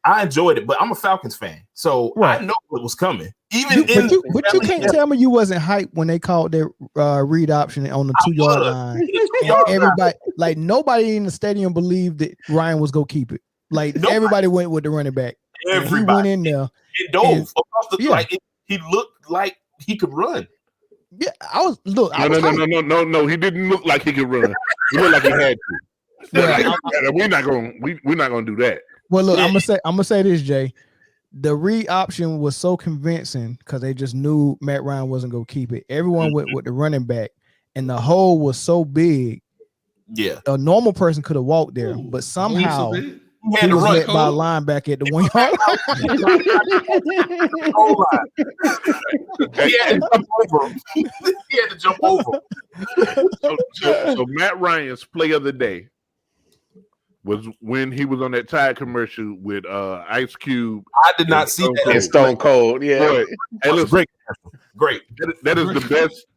I enjoyed it, but I'm a Falcons fan, so I know it was coming. But you can't tell me you wasn't hyped when they called their read option on the 2-yard line. And everybody, like nobody in the stadium believed that Ryan was gonna keep it. Like everybody went with the running back. Everybody went in there. It dove across the like he looked like he could run. Yeah, No. He didn't look like he could run. He looked like he had to. Yeah, we're not gonna do that. Well, look, I'm gonna say this, Jay. The read option was so convincing because they just knew Matt Ryan wasn't gonna keep it. Everyone went with the running back, and the hole was so big. Yeah, a normal person could have walked there, but somehow he was hit by a linebacker at the 1 yard line. He had to jump over. So Matt Ryan's play of the day was when he was on that Tide commercial with Ice Cube. I did not see that. And Stone Cold, yeah. Hey, listen, great. That is the best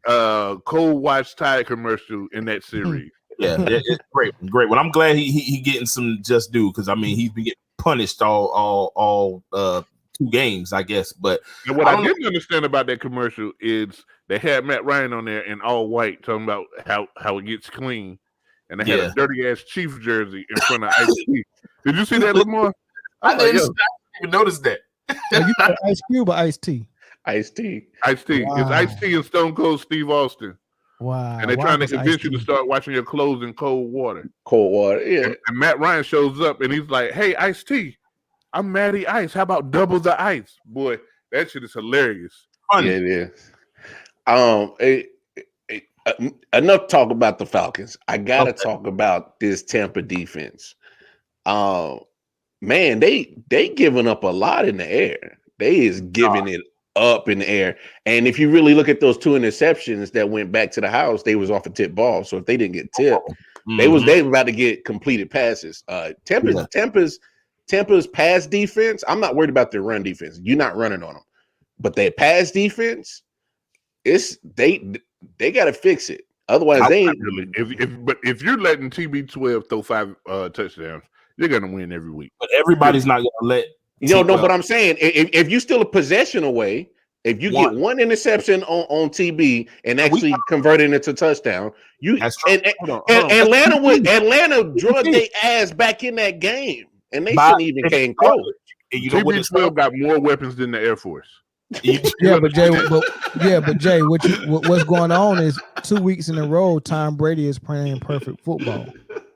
cold watch Tide commercial in that series. Yeah, it's great. Well, I'm glad he getting some just due, because I mean he's been getting punished all 2 games, I guess. But and what I didn't understand about that commercial is they had Matt Ryan on there in all white talking about how it gets clean. And they had a dirty ass Chiefs jersey in front of Ice-T. Did you see that, Lamar? I didn't even notice that. You got Ice Cube or Ice-T? Ice-T. Ice-T. Wow. It's Ice-T and Stone Cold Steve Austin. Wow. And they're trying to convince you to start washing your clothes in cold water. Cold water, yeah. And Matt Ryan shows up and he's like, hey, Ice-T, I'm Matty Ice. How about double the ice? Boy, that shit is hilarious. Funny. Yeah, it is. Enough talk about the Falcons. I gotta talk about this Tampa defense. Man, they giving up a lot in the air. They is giving it up in the air. And if you really look at those 2 interceptions that went back to the house, they was off a tip ball. So if they didn't get tipped, they were about to get completed passes. Tampa's pass defense. I'm not worried about their run defense. You're not running on them, but their pass defense, they got to fix it. Otherwise, they ain't really. If you're letting TB12 throw 5 touchdowns, you're gonna win every week. But everybody's not gonna let. But I'm saying if you still a possession away, if you get 1 interception on TB and actually convert it into touchdown, Atlanta drug their ass back in that game, and they shouldn't even came close. TB12 got more weapons than the Air Force. But Jay, what's going on is 2 weeks in a row, Tom Brady is playing perfect football.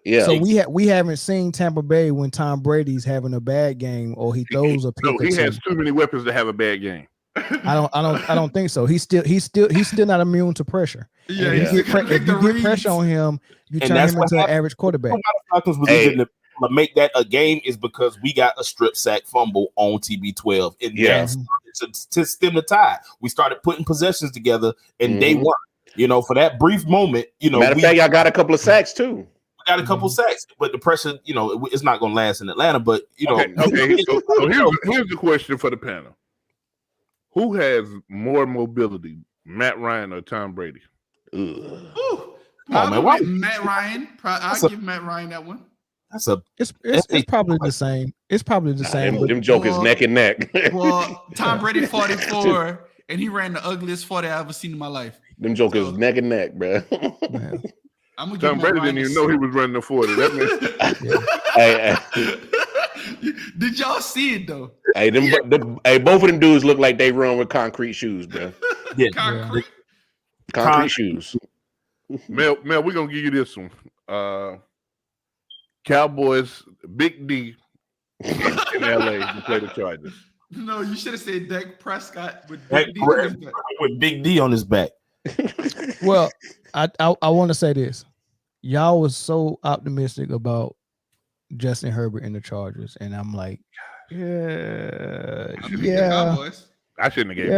Yeah. So we haven't seen Tampa Bay when Tom Brady's having a bad game or he throws a pick. No, he has too many weapons to have a bad game. I don't think so. He's still not immune to pressure. Yeah, if you get pressure on him, you turn him into an average quarterback. To make that a game is because we got a strip sack fumble on TB12. And to stem the tide, we started putting possessions together, and they won. For that brief moment, matter of fact, y'all got a couple of sacks too. We got a couple of sacks, but the pressure, it's not going to last in Atlanta. But okay. So here's the question for the panel: who has more mobility, Matt Ryan or Tom Brady? Matt Ryan. I'll give Matt Ryan that one. It's probably the same. It's probably the same. Them jokers neck and neck. Well, Tom Brady 44, and he ran the ugliest 40 I ever seen in my life. Them jokers neck and neck, bro. I'm Tom Brady didn't even know he was running the 40. That Hey. Did y'all see it though? Hey, both of them dudes look like they run with concrete shoes, bro. Yeah, concrete shoes. Mel, we're gonna give you this one. Cowboys, Big D in LA to play the Chargers. No, you should have said Dak Prescott with Big D on his back. Well, I want to say this. Y'all was so optimistic about Justin Herbert and the Chargers, and I'm like, yeah. I shouldn't have gave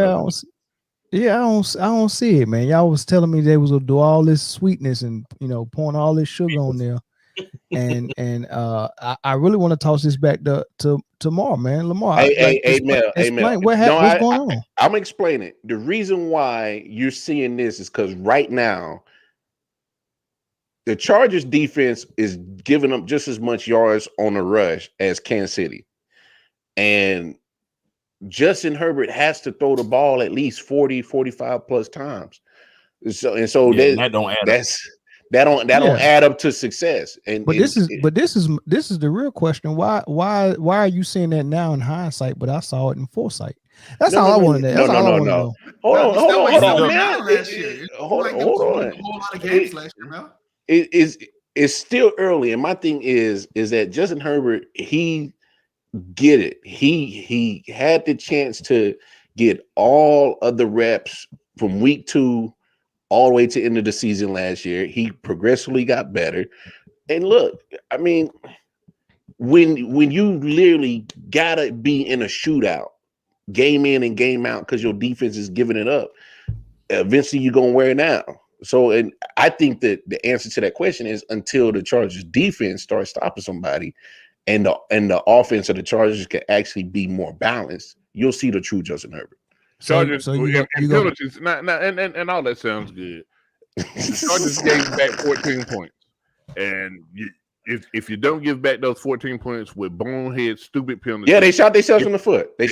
I don't see it, man. Y'all was telling me they was gonna do all this sweetness and pouring all this sugar on there, and I really want to toss this back to Lamar, man. Lamar, Mel. What's going on? I'm gonna explain it. The reason why you're seeing this is because right now the Chargers defense is giving up just as much yards on the rush as Kansas City, and Justin Herbert has to throw the ball at least 40, 45 plus times. So that don't add up to success. This is the real question. Why are you saying that now in hindsight, but I saw it in foresight? That's all I wanted to know. Hold on, man. Hold on. A whole lot of games last year, man. It's still early, and my thing is that Justin Herbert, he get it. He had the chance to get all of the reps from week 2 all the way to the end of the season last year. He progressively got better. And look, I mean, when you literally gotta be in a shootout, game in and game out, because your defense is giving it up, eventually you're gonna wear it out. So, and I think that the answer to that question is until the Chargers defense starts stopping somebody, and the offense of the Chargers can actually be more balanced, you'll see the true Justin Herbert. Chargers penalties, and all that sounds good. The Chargers gave back 14 points, and if you don't give back those 14 points with bonehead, stupid penalties, they shot themselves in the foot. They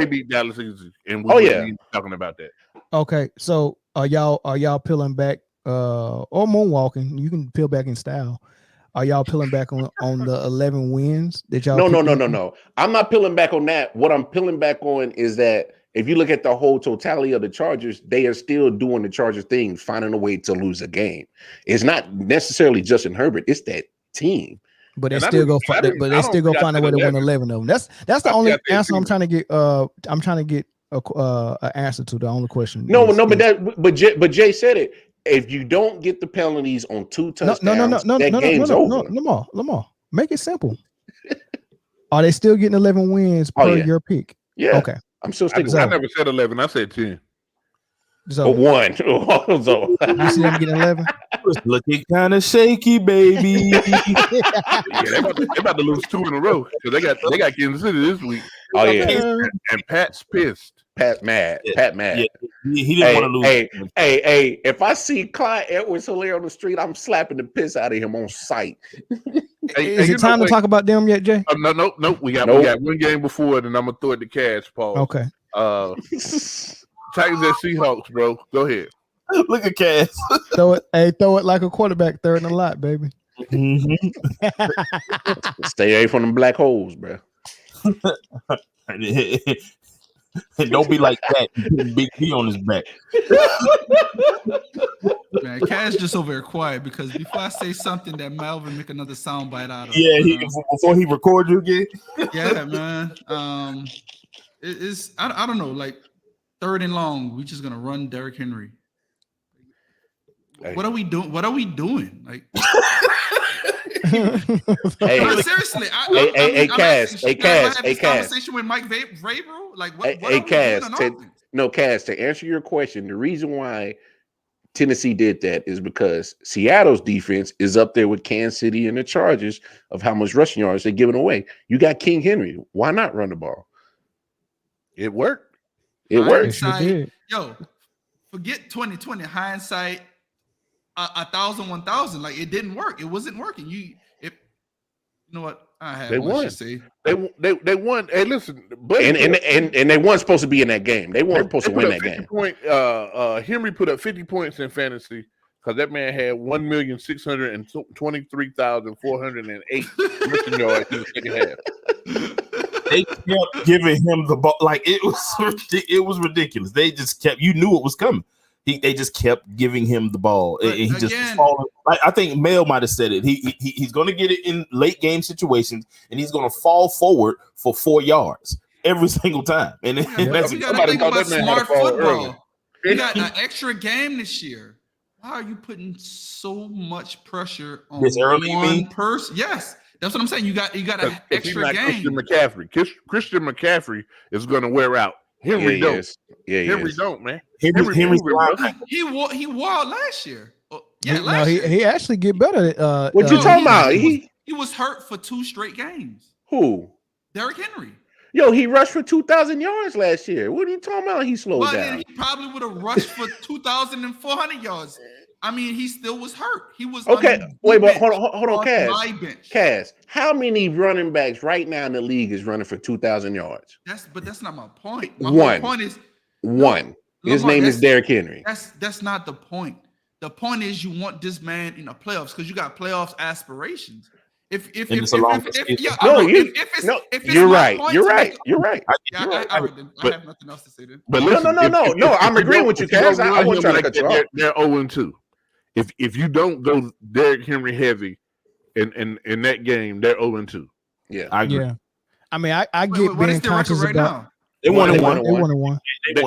beat Dallas, and we're talking about that. Okay, so are y'all peeling back or moonwalking? You can peel back in style. Are y'all peeling back on the 11 wins that y'all? No. I'm not peeling back on that. What I'm peeling back on is that if you look at the whole totality of the Chargers, they are still doing the Chargers thing, finding a way to lose a game. It's not necessarily Justin Herbert; it's that team. But they still go find a way to win 11 of them. That's the only answer I'm trying to get. I'm trying to get an answer to the only question. But Jay said it. If you don't get the penalties on 2 touchdowns, game's over. Lamar, make it simple. Are they still getting 11 wins per your pick? Yeah. Okay. I'm still sticking. I never said 11. I said 10. So 1. So you see them getting 11. It's looking kind of shaky, baby. They're about to lose 2 in a row because they got Kansas City this week. Oh yeah, and Pat's pissed. Pat mad. Pat mad. Yeah. He didn't want to lose. Hey! If I see Clyde Edwards-Helaire on the street, I'm slapping the piss out of him on sight. Is it time to talk about them yet, Jay? No. We got one game before it, and I'm gonna throw it to Cash, Paul. Okay. Titans at Seahawks, bro. Go ahead. Look at Cass. Throw it like a quarterback, third and a lot, baby. Mm-hmm. Stay away from them black holes, bro. And don't be like that. Big D on his back. Man, Cash just over here quiet because before I say something that Melvin make another soundbite out of. Yeah, before he record you again. Yeah, man. It's I don't know, like 3rd and long. We just gonna run Derrick Henry. Hey. What are we doing? Like, hey, seriously. Cass. Conversation with Mike Vrabel. Like, what Cass. Cass. To answer your question, the reason why Tennessee did that is because Seattle's defense is up there with Kansas City and the Chargers of how much rushing yards they're giving away. You got King Henry. Why not run the ball? It worked. It worked. Yo, forget 2020 hindsight. 1,000. Like, it didn't work. It wasn't working. You know what? I have They much won. to say. They won. Hey, listen, but and they weren't supposed to be in that game. They weren't supposed to win that game. Henry put up 50 points in fantasy because that man had 1,623,408 rushing yards in the second half. They kept giving him the ball like it was ridiculous. They just kept. You knew it was coming. They just kept giving him the ball, and he just falling. I think Mel might have said it. He's going to get it in late game situations, and he's going to fall forward for 4 yards every single time. And we got to think about smart football. We got an extra game this year. Why are you putting so much pressure on one person? Yes, that's what I'm saying. You got an extra game. Christian McCaffrey is going to wear out. Henry don't. Henry don't, man. Henry he wore out last year. He actually get better. What you talking about? He was hurt for 2 straight games. Who? Derrick Henry. Yo, he rushed for 2,000 yards last year. What are you talking about? He slowed down. He probably would have rushed for 2,400 yards. I mean, he still was hurt. He was okay. Wait, but hold on, Cass. How many running backs right now in the league is running for 2,000 yards? That's not my point. My point is one. His name is Derrick Henry. That's not the point. The point is you want this man in the playoffs because you got playoffs aspirations. You're right. I have nothing else to say then. But listen, no. I'm agreeing with you, Cass. I wasn't trying to cut you off. They're 0-2. If you don't go Derrick Henry heavy in that game, they're 0-2. Yeah, I agree. Yeah. I mean, I get being conscious right about. Now? They won 1-1.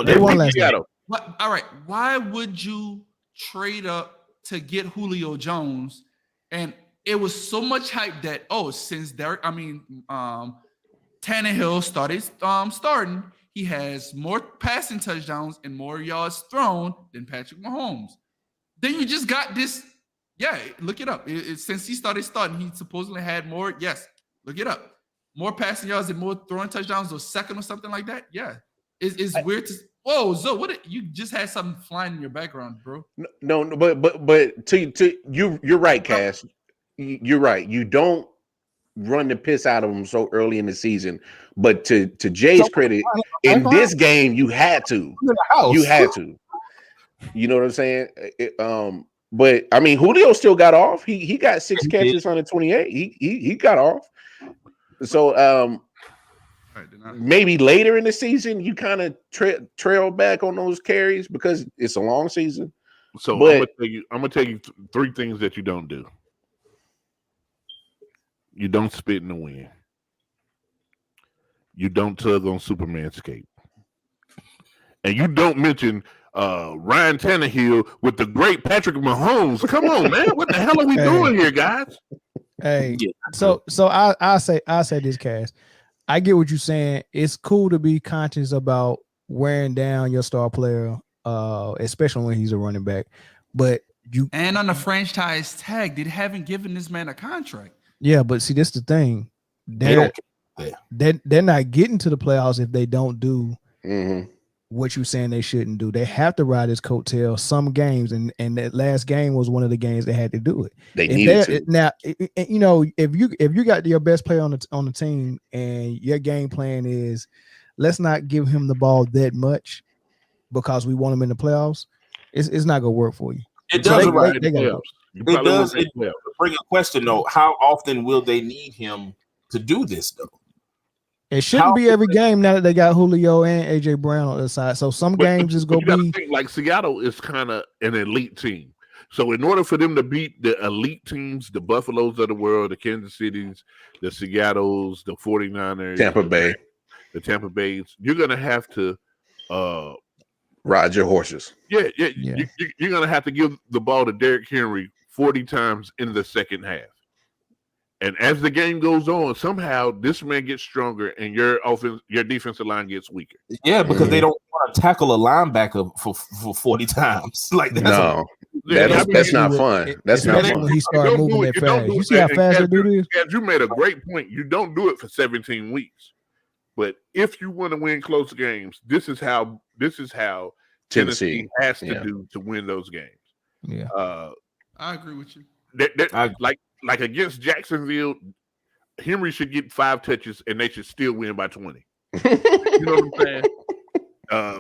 They won last night. All right. Why would you trade up to get Julio Jones? And it was so much hype that since Tannehill started starting, he has more passing touchdowns and more yards thrown than Patrick Mahomes. Then you just got this. Yeah, look it up. Since he started starting, he supposedly had more. Yes, look it up. More passing yards and more throwing touchdowns, or second or something like that. Yeah, it's weird to. Whoa, Zoe, what? You just had something flying in your background, bro. No, but to you're right, Cass. You're right. You don't run the piss out of them so early in the season. But to Jay's credit, in this game, you had to. You had to. You know what I'm saying? But I mean, Julio still got off. He got 6 catches on the 28. He got off. So maybe later in the season, you kind of trail back on those carries because it's a long season. So I'm gonna tell you 3 things that you don't do. You don't spit in the wind. You don't tug on Superman's cape. And you don't mention Ryan Tannehill with the great Patrick Mahomes. Come on, man. What the hell are we doing here, guys? Hey, so I say this, Cass. I get what you're saying. It's cool to be conscious about wearing down your star player, especially when he's a running back. But and on the franchise tag, they haven't given this man a contract. Yeah, but see, this is the thing. They're not getting to the playoffs if they don't do what you're saying they shouldn't do. They have to ride his coattail some games, and that last game was one of the games they had to do it. They needed to. Now, you know, if you got your best player on the team and your game plan is let's not give him the ball that much because we want him in the playoffs, it's not gonna work for you. It does ride the playoffs. It does. Bring a question though. How often will they need him to do this though? It shouldn't be every game now that they got Julio and AJ Brown on the side. So some games is gonna be like Seattle is kind of an elite team. So in order for them to beat the elite teams, the Buffaloes of the world, the Kansas Cities, the Seattles, the 49ers, Tampa Bay, the Tampa Bays, you're gonna have to ride your horses. Yeah. You're gonna have to give the ball to Derrick Henry 40 times in the second half. And as the game goes on, somehow this man gets stronger and your defensive line gets weaker. Yeah, because they don't want to tackle a linebacker for 40 times. Like that's that's not fun. That's not fun. When he started moving that fast. You see how fast they do this? You made a great point. You don't do it for 17 weeks. But if you want to win close games, this is how Tennessee has to do to win those games. Yeah. I agree with you. Like against Jacksonville, Henry should get 5 touches and they should still win by 20. You know what I'm saying?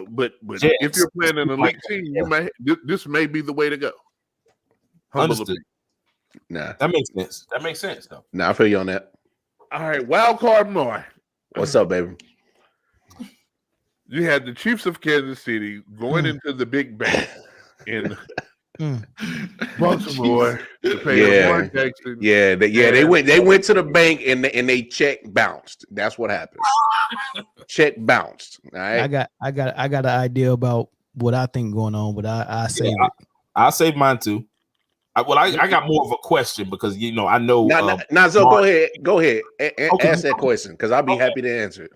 But if you're playing an elite team, this may be the way to go. Understood. Nah, that makes sense. That makes sense, though. Nah, I feel you on that. All right, wild card more. What's up, baby? You had the Chiefs of Kansas City going into the Big Bank in Baltimore to pay Lamar Jackson. They went to the bank and they check bounced. That's what happened. Check bounced. All right. I got an idea about what I think going on, but I save it. I'll save mine too. I got more of a question because I know. So go ahead, ask that question because I'll be happy to answer it.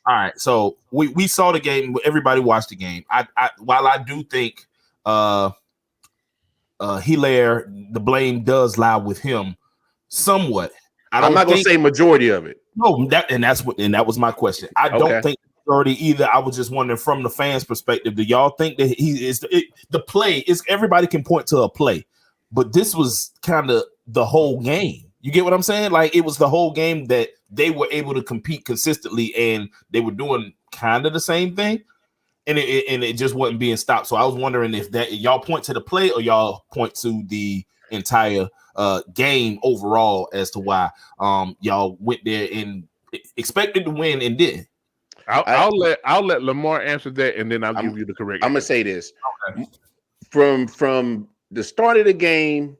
All right, so we saw the game. Everybody watched the game. While I do think Hilaire, the blame does lie with him somewhat. I'm not gonna say majority of it. No, that was my question. I don't think majority either. I was just wondering from the fans' perspective. Do y'all think that he is the play? Is everybody can point to a play, but this was kind of the whole game. You get what I'm saying? Like it was the whole game that they were able to compete consistently, and they were doing kind of the same thing, and it just wasn't being stopped. So I was wondering if that y'all point to the play or y'all point to the entire game overall as to why y'all went there and expected to win and didn't. I'll let Lamar answer that, and then I'll give you the correct. I'm gonna say this from the start of the game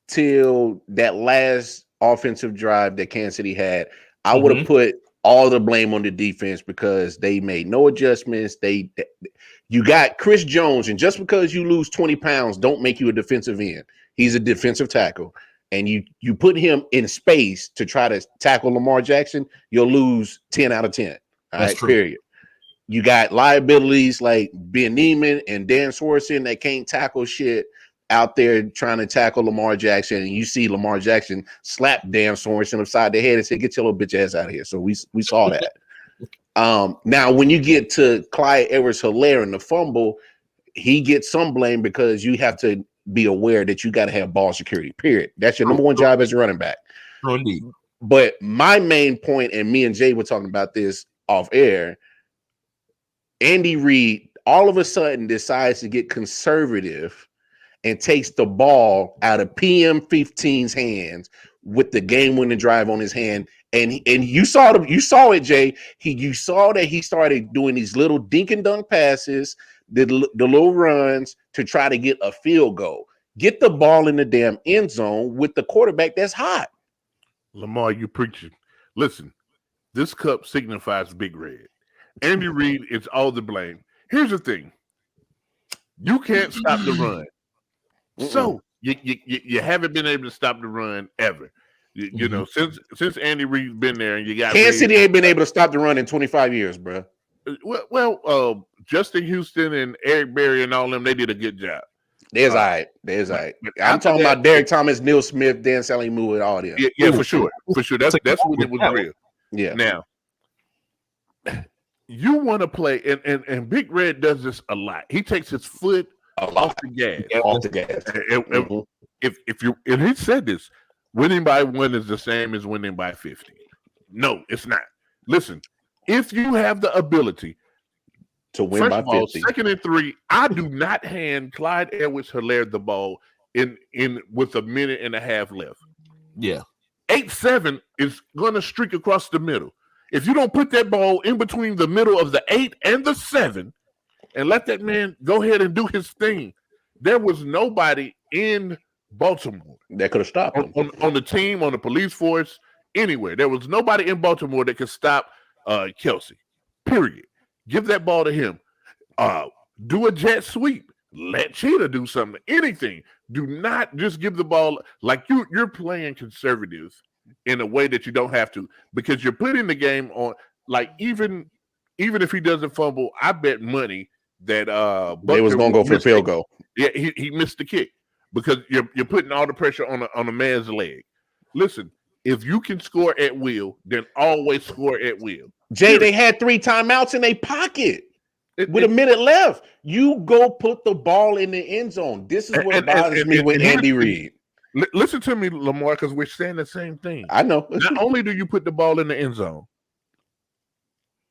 till that last offensive drive that Kansas City had. I would have put all the blame on the defense because they made no adjustments. You got Chris Jones, and just because you lose 20 pounds, don't make you a defensive end. He's a defensive tackle, and you put him in space to try to tackle Lamar Jackson, you'll lose 10 out of 10. All right, period. You got liabilities like Ben Neiman and Dan Swanson that can't tackle shit out there trying to tackle Lamar Jackson, and you see Lamar Jackson slap Dan Sorensen upside the head and say, "Get your little bitch ass out of here." So we saw that. Now, when you get to Clyde Edwards-Helaire and the fumble, he gets some blame because you have to be aware that you got to have ball security, period. That's your number one job as a running back. Indeed. But my main point, and me and Jay were talking about this off air, Andy Reid all of a sudden decides to get conservative and takes the ball out of PM15's hands with the game-winning drive on his hand. And you saw it, Jay. You saw that he started doing these little dink and dunk passes, the little runs to try to get a field goal. Get the ball in the damn end zone with the quarterback that's hot. Lamar, you preaching. Listen, this cup signifies Big Red. Andy Reid is all the blame. Here's the thing. You can't stop the run. So you haven't been able to stop the run ever. You know, since Andy Reid's been there, and you got Kansas City ain't been able to stop the run in 25 years, bro. Well, Justin Houston and Eric Berry and all them, they did a good job. There's all right. I'm talking about Derek Thomas, Neil Smith, Dan Salimu, and all them. Yeah, for sure. That's when it was real. Yeah. Now, you want to play, and Big Red does this a lot. He takes his foot off the gas. Off the gas. If he said this, winning by 1 is the same as winning by 50. No, it's not. Listen, if you have the ability to win by 50, 2nd and 3, I do not hand Clyde Edwards-Helaire the ball in with a minute and a half left. Yeah, 8-7 is going to streak across the middle. If you don't put that ball in between the middle of the 8 and the 7. And let that man go ahead and do his thing. There was nobody in Baltimore that could have stopped him. On the team, on the police force, anywhere. There was nobody in Baltimore that could stop Kelsey. Period. Give that ball to him. Do a jet sweep. Let Cheetah do something. Anything. Do not just give the ball like you're playing conservative in a way that you don't have to, because you're putting the game on. Like even if he doesn't fumble, I bet money that they was gonna go for a field goal. Yeah, he missed the kick because you're putting all the pressure on a man's leg. Listen, if you can score at will, then always score at will. Jay, they had 3 timeouts in their pocket with a minute left. You go put the ball in the end zone. This is what bothers me with Andy Reid. Listen to me, Lamar, because we're saying the same thing. I know. Not only do you put the ball in the end zone,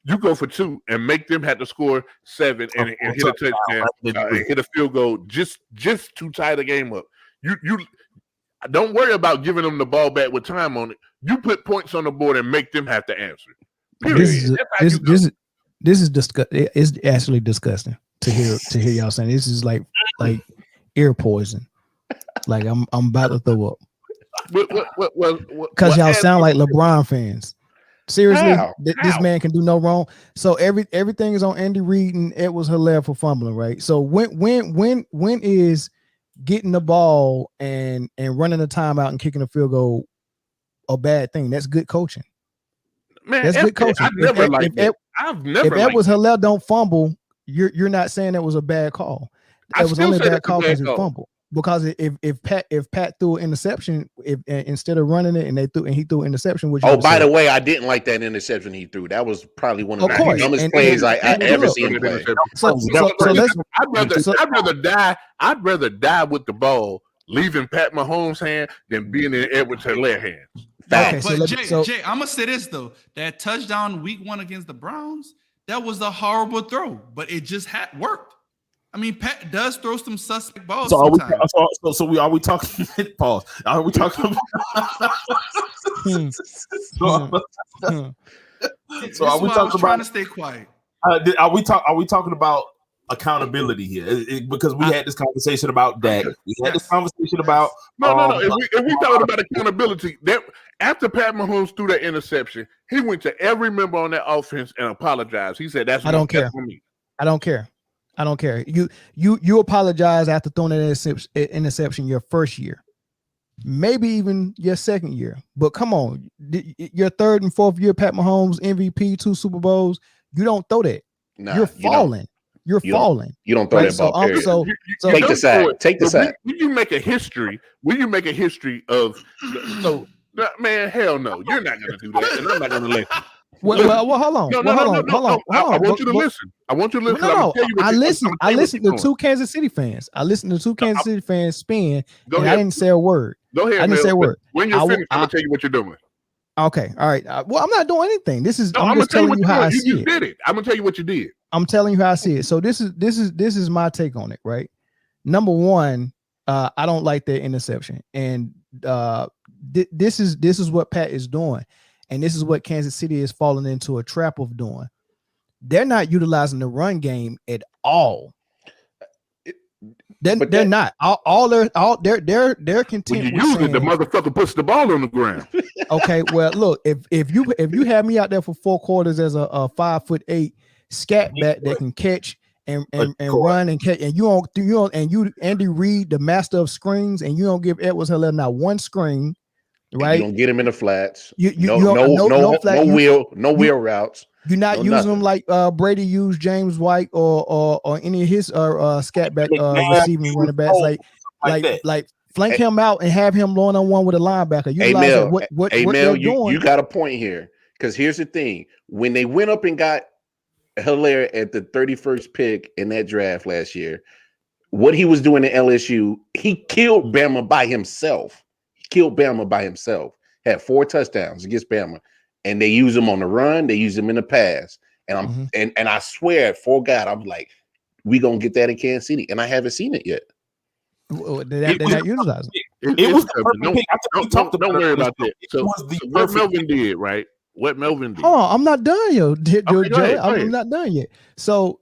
you go for 2 and make them have to score 7 and hit a touchdown, hit a field goal just to tie the game up. You don't worry about giving them the ball back with time on it. You put points on the board and make them have to answer. This is disgusting. It's actually disgusting to hear y'all saying this is like ear poison. Like I'm about to throw up. Because y'all sound like LeBron fans. Seriously, this man can do no wrong. So everything is on Andy Reid and Edwards-Helaire for fumbling, right? So when is getting the ball and running a timeout and kicking a field goal a bad thing? That's good coaching. Man, that's good coaching. I've never liked that. If Edwards-Helaire don't fumble, you're not saying that was a bad call. It was only a bad call because he fumbled. Because if Pat threw an interception, instead of running it and he threw an interception, which by the way, I didn't like that interception he threw. That was probably one of the dumbest plays I ever seen him play. I'd rather die with the ball leaving Pat Mahomes' hand than being in Edwards-Helaire hands. Okay, but Jay, I'm gonna say this though: that touchdown week 1 against the Browns, that was a horrible throw, but it just worked. I mean, Pat does throw some suspect balls. So are we talking? Pause. Are we talking? So are we talking about? Trying to stay quiet. Are we talking about accountability here? Because we had this conversation about Dak. We had this conversation about no. If we talking about accountability, that after Pat Mahomes threw that interception, he went to every member on that offense and apologized. He said, "That's I don't care. I don't care. I don't care. You apologize after throwing an interception your first year, maybe even your second year. But come on, your third and fourth year, Pat Mahomes, MVP, 2 Super Bowls. You don't throw that. Nah, you're falling. You're falling. You don't throw that ball. So take the sack. Take the sack. When you make a history of man, hell no, you're not going to do that, and I'm not going to let you. Well, hold on. No. I want you to listen. I want you to listen. No, I listened to 2 Kansas City fans. I listened to 2 Kansas City fans spin, and I didn't say a word. Go ahead. I didn't say a word. When you're finished, I'm gonna tell you what you're doing. Okay, all right. Well, I'm not doing anything. I'm just telling you how I see it. You did it. I'm gonna tell you what you did. I'm telling you how I see it. So this is my take on it, right? Number one, I don't like that interception, and this is what Pat is doing. And this is what Kansas City is falling into a trap of doing. They're not utilizing the run game at all. They're not. They're content. When you use it, the motherfucker puts the ball on the ground. Okay, well, look, if you have me out there for 4 quarters as a 5'8" scat back that can catch and run and catch, and you Andy Reid, the master of screens, and you don't give Edwards-Helaire not one screen. Right, you don't get him in the flats. No wheel routes. You're not using them like Brady used James White or any of his scat back receiving running backs like flank him out and have him 1-on-1 with a linebacker. You got a point here, because here's the thing: when they went up and got Helaire at the 31st pick in that draft last year, what he was doing at LSU, he killed Bama by himself. Had 4 touchdowns against Bama, and they use him on the run, they use him in the pass, and and I swear, for God, I'm like, we gonna get that in Kansas City, and I haven't seen it yet. They're not utilizing it. Was don't worry about that. So what Melvin did, right? What Melvin did. Hold on, I'm not done, I'm not done yet. So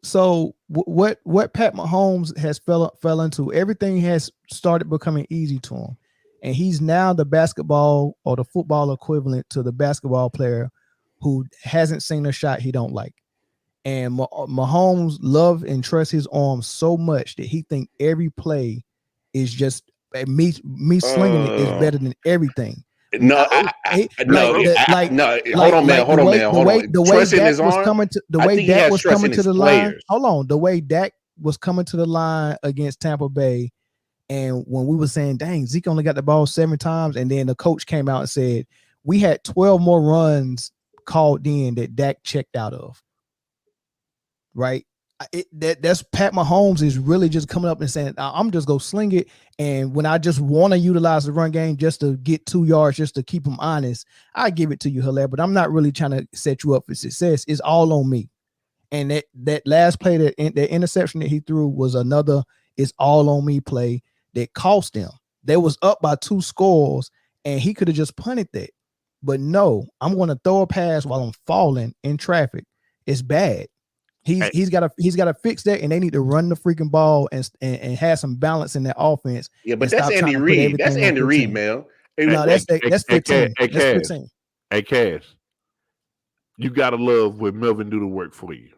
what Pat Mahomes has fell into, everything has started becoming easy to him. And he's now the basketball or the football equivalent to the basketball player who hasn't seen a shot he don't like. And Mahomes love and trust his arm so much that he think every play is just me slinging it is better than everything. Hold on, man. The way Dak was coming to the line. Hold on, the way Dak was coming to the line against Tampa Bay. And when we were saying, dang, Zeke only got the ball 7 times, and then the coach came out and said, we had 12 more runs called in that Dak checked out of. Right? That's Pat Mahomes is really just coming up and saying, I'm just go sling it. And when I just want to utilize the run game just to get 2 yards, just to keep him honest, I give it to you, Hilaire. But I'm not really trying to set you up for success. It's all on me. And that last play, that interception that he threw was another "it's all on me" play that cost them. They was up by 2 scores, and he could have just punted that. But no, I'm going to throw a pass while I'm falling in traffic. It's bad. He's got to fix that, and they need to run the freaking ball and have some balance in their offense. Yeah, but that's Andy Reid. That's Andy Reid, man. No, that's 15. That's 15. Hey, Cass, you gotta love when Melvin do the work for you.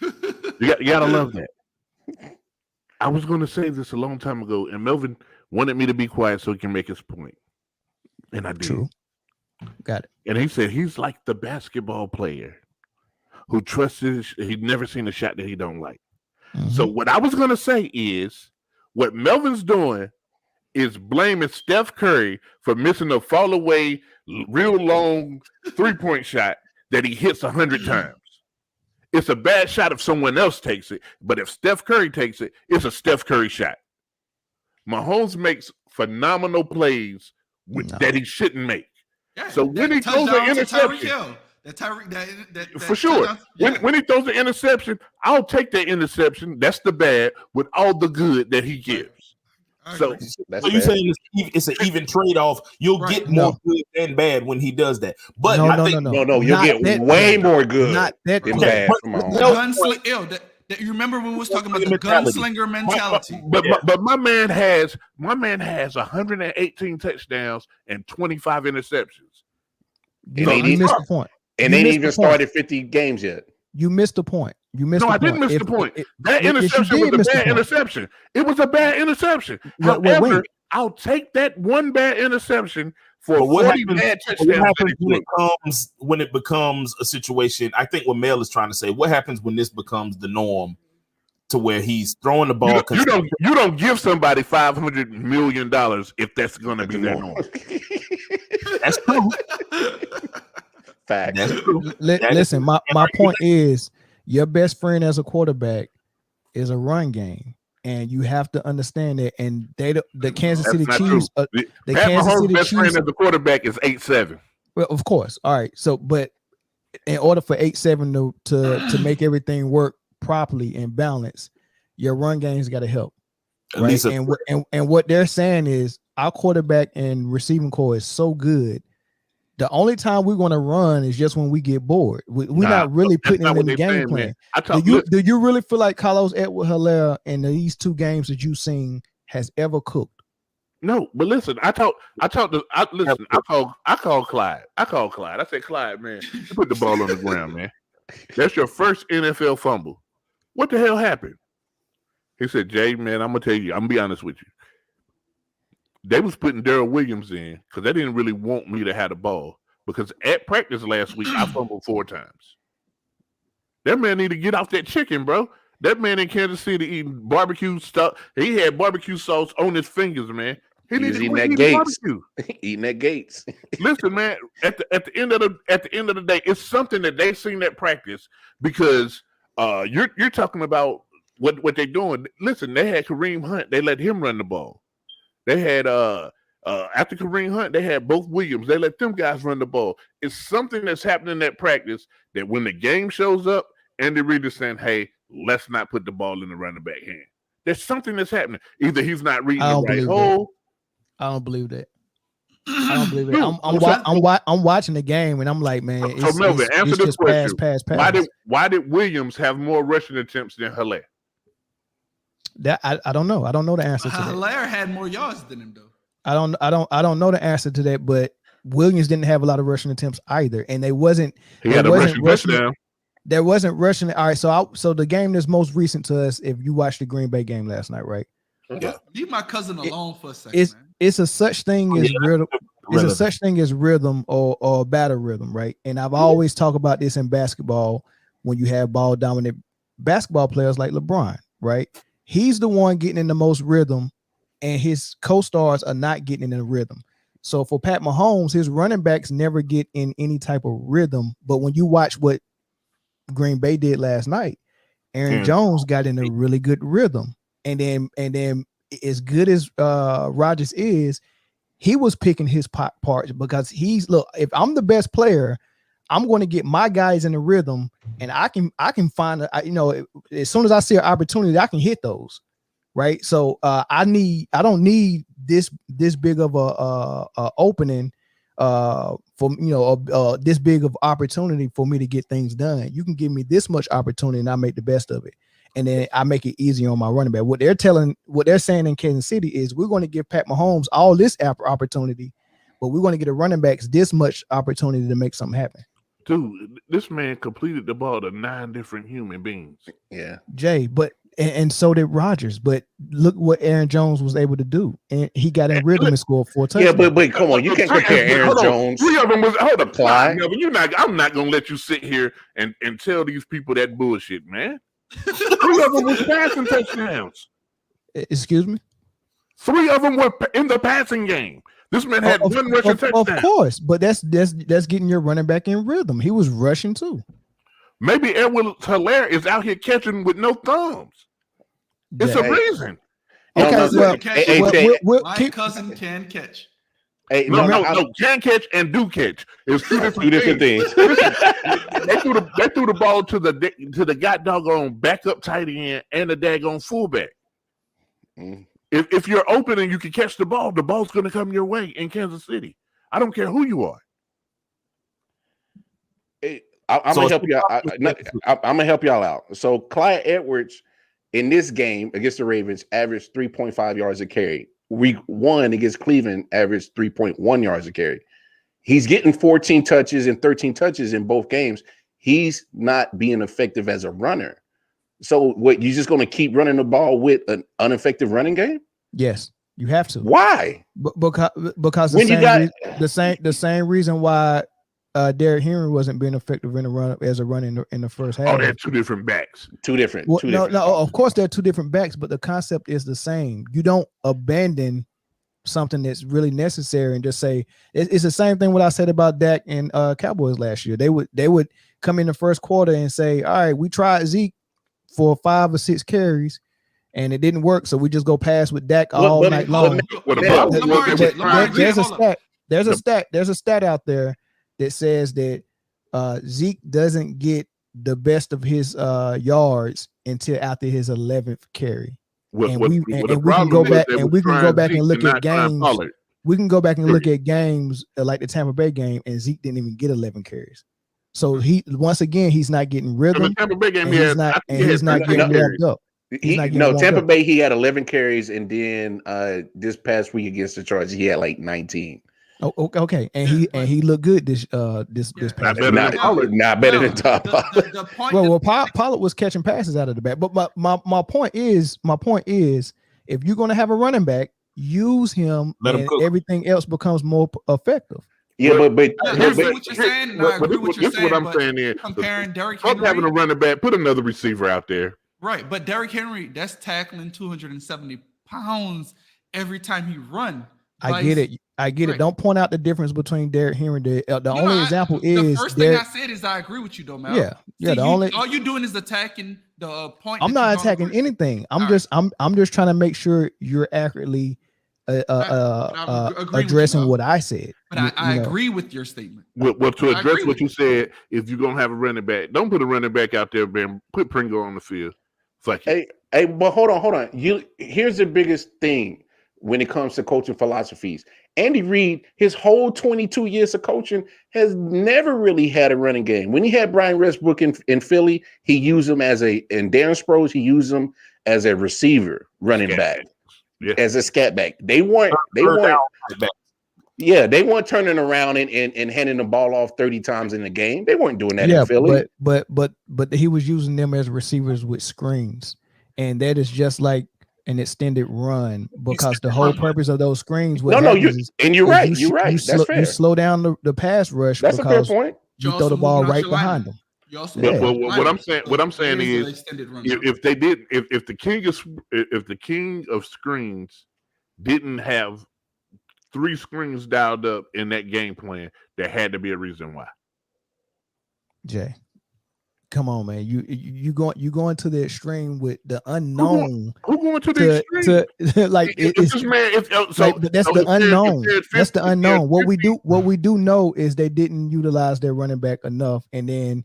You gotta love that. I was going to say this a long time ago, and Melvin wanted me to be quiet so he can make his point, and I did. True. Got it. And he said he's like the basketball player who trusts he'd never seen a shot that he don't like. Mm-hmm. So what I was going to say is what Melvin's doing is blaming Steph Curry for missing a fall away, real long 3-point shot that he hits 100 times. It's a bad shot if someone else takes it, but if Steph Curry takes it, it's a Steph Curry shot. Mahomes makes phenomenal plays that he shouldn't make. Yeah, so when he throws an interception, for sure. When he throws the interception, I'll take that interception. That's the bad with all the good that he gives. So you're saying it's an even trade-off. You'll get more good than bad when he does that. But I think you'll get way more good than bad from Mahomes. You remember when we was talking about the gunslinger mentality? But my man has 118 touchdowns and 25 interceptions. You missed the point. And they ain't even started 50 games yet. You missed the point. I didn't miss the point. That interception was a bad interception. It was a bad interception. However, I'll take that one bad interception for 40 bad touchdowns. What happens when it becomes a situation? I think what Mel is trying to say. What happens when this becomes the norm, to where he's throwing the ball? You don't give somebody $500 million if that's going to be their norm. That's true. Fact. That's true. Listen, my point is, your best friend as a quarterback is a run game, and you have to understand that. And the Kansas City Chiefs, the Kansas City best Chiefs, friend as a quarterback is 8'7". Well, of course. All right. So, but in order for 8'7" to make everything work properly and balance, your run game's got to help. Right. And what they're saying is our quarterback and receiving core is so good. The only time we're going to run is just when we get bored. We're not really putting it in the game plan. Do you really feel like Carlos Edward-Helaire in these 2 games that you've seen has ever cooked? No, but listen, I called Clyde. I said, Clyde, man, you put the ball on the ground, man. That's your first NFL fumble. What the hell happened? He said, Jay, man, I'm going to tell you, I'm going to be honest with you. They was putting Darrell Williams in because they didn't really want me to have the ball. Because at practice last week, I fumbled 4 times. That man need to get off that chicken, bro. That man in Kansas City eating barbecue stuff. He had barbecue sauce on his fingers, man. He was eating that Gates. Eating that Gates. Listen, man. At the end of the day, it's something that they seen at practice because you're talking about what they're doing. Listen, they had Kareem Hunt. They let him run the ball. They had after Kareem Hunt, they had both Williams. They let them guys run the ball. It's something that's happening at practice that when the game shows up, Andy Reid is saying, hey, let's not put the ball in the running back hand. There's something that's happening. Either he's not reading the right hole. I don't believe that. I don't believe it. I'm watching the game and I'm like, man. So Melvin, answer this question. Pass. Why did Williams have more rushing attempts than Helaire? That I don't know. I don't know the answer to that. Helaire had more yards than him, though. I don't know the answer to that, but Williams didn't have a lot of rushing attempts either, and they wasn't. He had a rushing touchdown. There wasn't rushing. All right, so the game that's most recent to us, if you watched the Green Bay game last night, right? Yeah. Leave my cousin alone for a second. It's a such thing as rhythm. It's a such thing as rhythm or battle rhythm, right? And I've always talked about this in basketball when you have ball dominant basketball players like LeBron, right? He's the one getting in the most rhythm, and his co-stars are not getting in the rhythm. So for Pat Mahomes, his running backs never get in any type of rhythm. But when you watch what Green Bay did last night, Aaron Jones got in a really good rhythm, and then as good as Rodgers is, he was picking his parts because look. If I'm the best player, I'm going to get my guys in the rhythm, and I can find as soon as I see an opportunity, I can hit those. Right. So I don't need this big of a opening for this big of opportunity for me to get things done. You can give me this much opportunity and I make the best of it. And then I make it easier on my running back. What they're saying in Kansas City is we're going to give Pat Mahomes all this opportunity, but we're going to get the running backs this much opportunity to make something happen. Dude, this man completed the ball to 9 different human beings. Yeah. Jay, but and so did Rodgers. But look what Aaron Jones was able to do. And he got in rhythm and scored 4 touchdowns. Yeah, but come on, you can't compare Aaron Jones. 3 of them was Clyde. No, I'm not gonna let you sit here and tell these people that bullshit, man. 3 of them was passing touchdowns. Excuse me? 3 of them were in the passing game. This man had 1 rushing touchdown. Of course, but that's getting your running back in rhythm. He was rushing too. Maybe Edwin Hilaire is out here catching with no thumbs. It's a reason. Okay, my cousin can catch. Hey, no, can catch and do catch. It's 2 different things. They threw the ball to the god doggone backup tight end and the daggone fullback. If you're open and you can catch the ball's going to come your way in Kansas City. I don't care who you are. Hey, I'm gonna help you out. I'm gonna help y'all out. So Clyde Edwards in this game against the Ravens averaged 3.5 yards a carry. Week 1 against Cleveland averaged 3.1 yards a carry. He's getting 14 touches and 13 touches in both games. He's not being effective as a runner. So what, you just going to keep running the ball with an ineffective running game? Yes, you have to. Why? Because the same reason why Derrick Henry wasn't being effective in the run as a run in the first half. Oh, they're 2 different backs. Two different. No. Of course, they're 2 different backs, but the concept is the same. You don't abandon something that's really necessary and just say it's the same thing. What I said about Dak and Cowboys last year, they would come in the first quarter and say, "All right, we tried Zeke for 5 or 6 carries." And it didn't work, so we just go pass with Dak all night long. There's a stat out there that says that Zeke doesn't get the best of his yards until after his 11th carry. We can go back and look at games. We can go back and look at games like the Tampa Bay game, and Zeke didn't even get 11 carries. So he's not getting rhythm. The Tampa Bay game, he's not getting warmed up. Tampa Bay, he had 11 carries, and then this past week against the Chargers, he had like 19. Oh, okay, and he looked good this past week. Not better than Todd Pollard. Pollard was catching passes out of the back. But my point is, if you're going to have a running back, use him, and everything else becomes more effective. Yeah, but I agree with what you're saying. I agree with what you're saying. What I'm saying is, comparing Derrick Henry, having a running back, put another receiver out there. Right, but Derrick Henry, that's tackling 270 pounds every time he run. I get it. Right. Don't point out the difference between Derrick Henry. The only example is the first thing I said is I agree with you, though, man. Yeah. All you're doing is attacking the point. I'm not attacking anything. I'm just trying to make sure you're accurately addressing what I said. But I agree with your statement. Well, to address what you said, if you're gonna have a running back, don't put a running back out there, man. Put Pringle on the field. Hey, but hold on. Here's the biggest thing when it comes to coaching philosophies. Andy Reid, his whole 22 years of coaching, has never really had a running game. When he had Brian Westbrook in Philly, he used him and Darren Sproles, he used him as a receiver running back, as a scat back. They weren't turning around and handing the ball off 30 times in the game. They weren't doing that in Philly. But he was using them as receivers with screens, and that is just like an extended run, because the whole purpose of those screens was you're right. That's fair. You slow down the pass rush. That's a fair point. You throw the ball right behind them. What I'm saying is, if the king of screens didn't have 3 screens dialed up in that game plan, there had to be a reason why. Jay, come on, man. You going to the extreme with the unknown. Who going to the extreme? Like it's this man. That's the unknown. That's the unknown. What we do know is they didn't utilize their running back enough, and then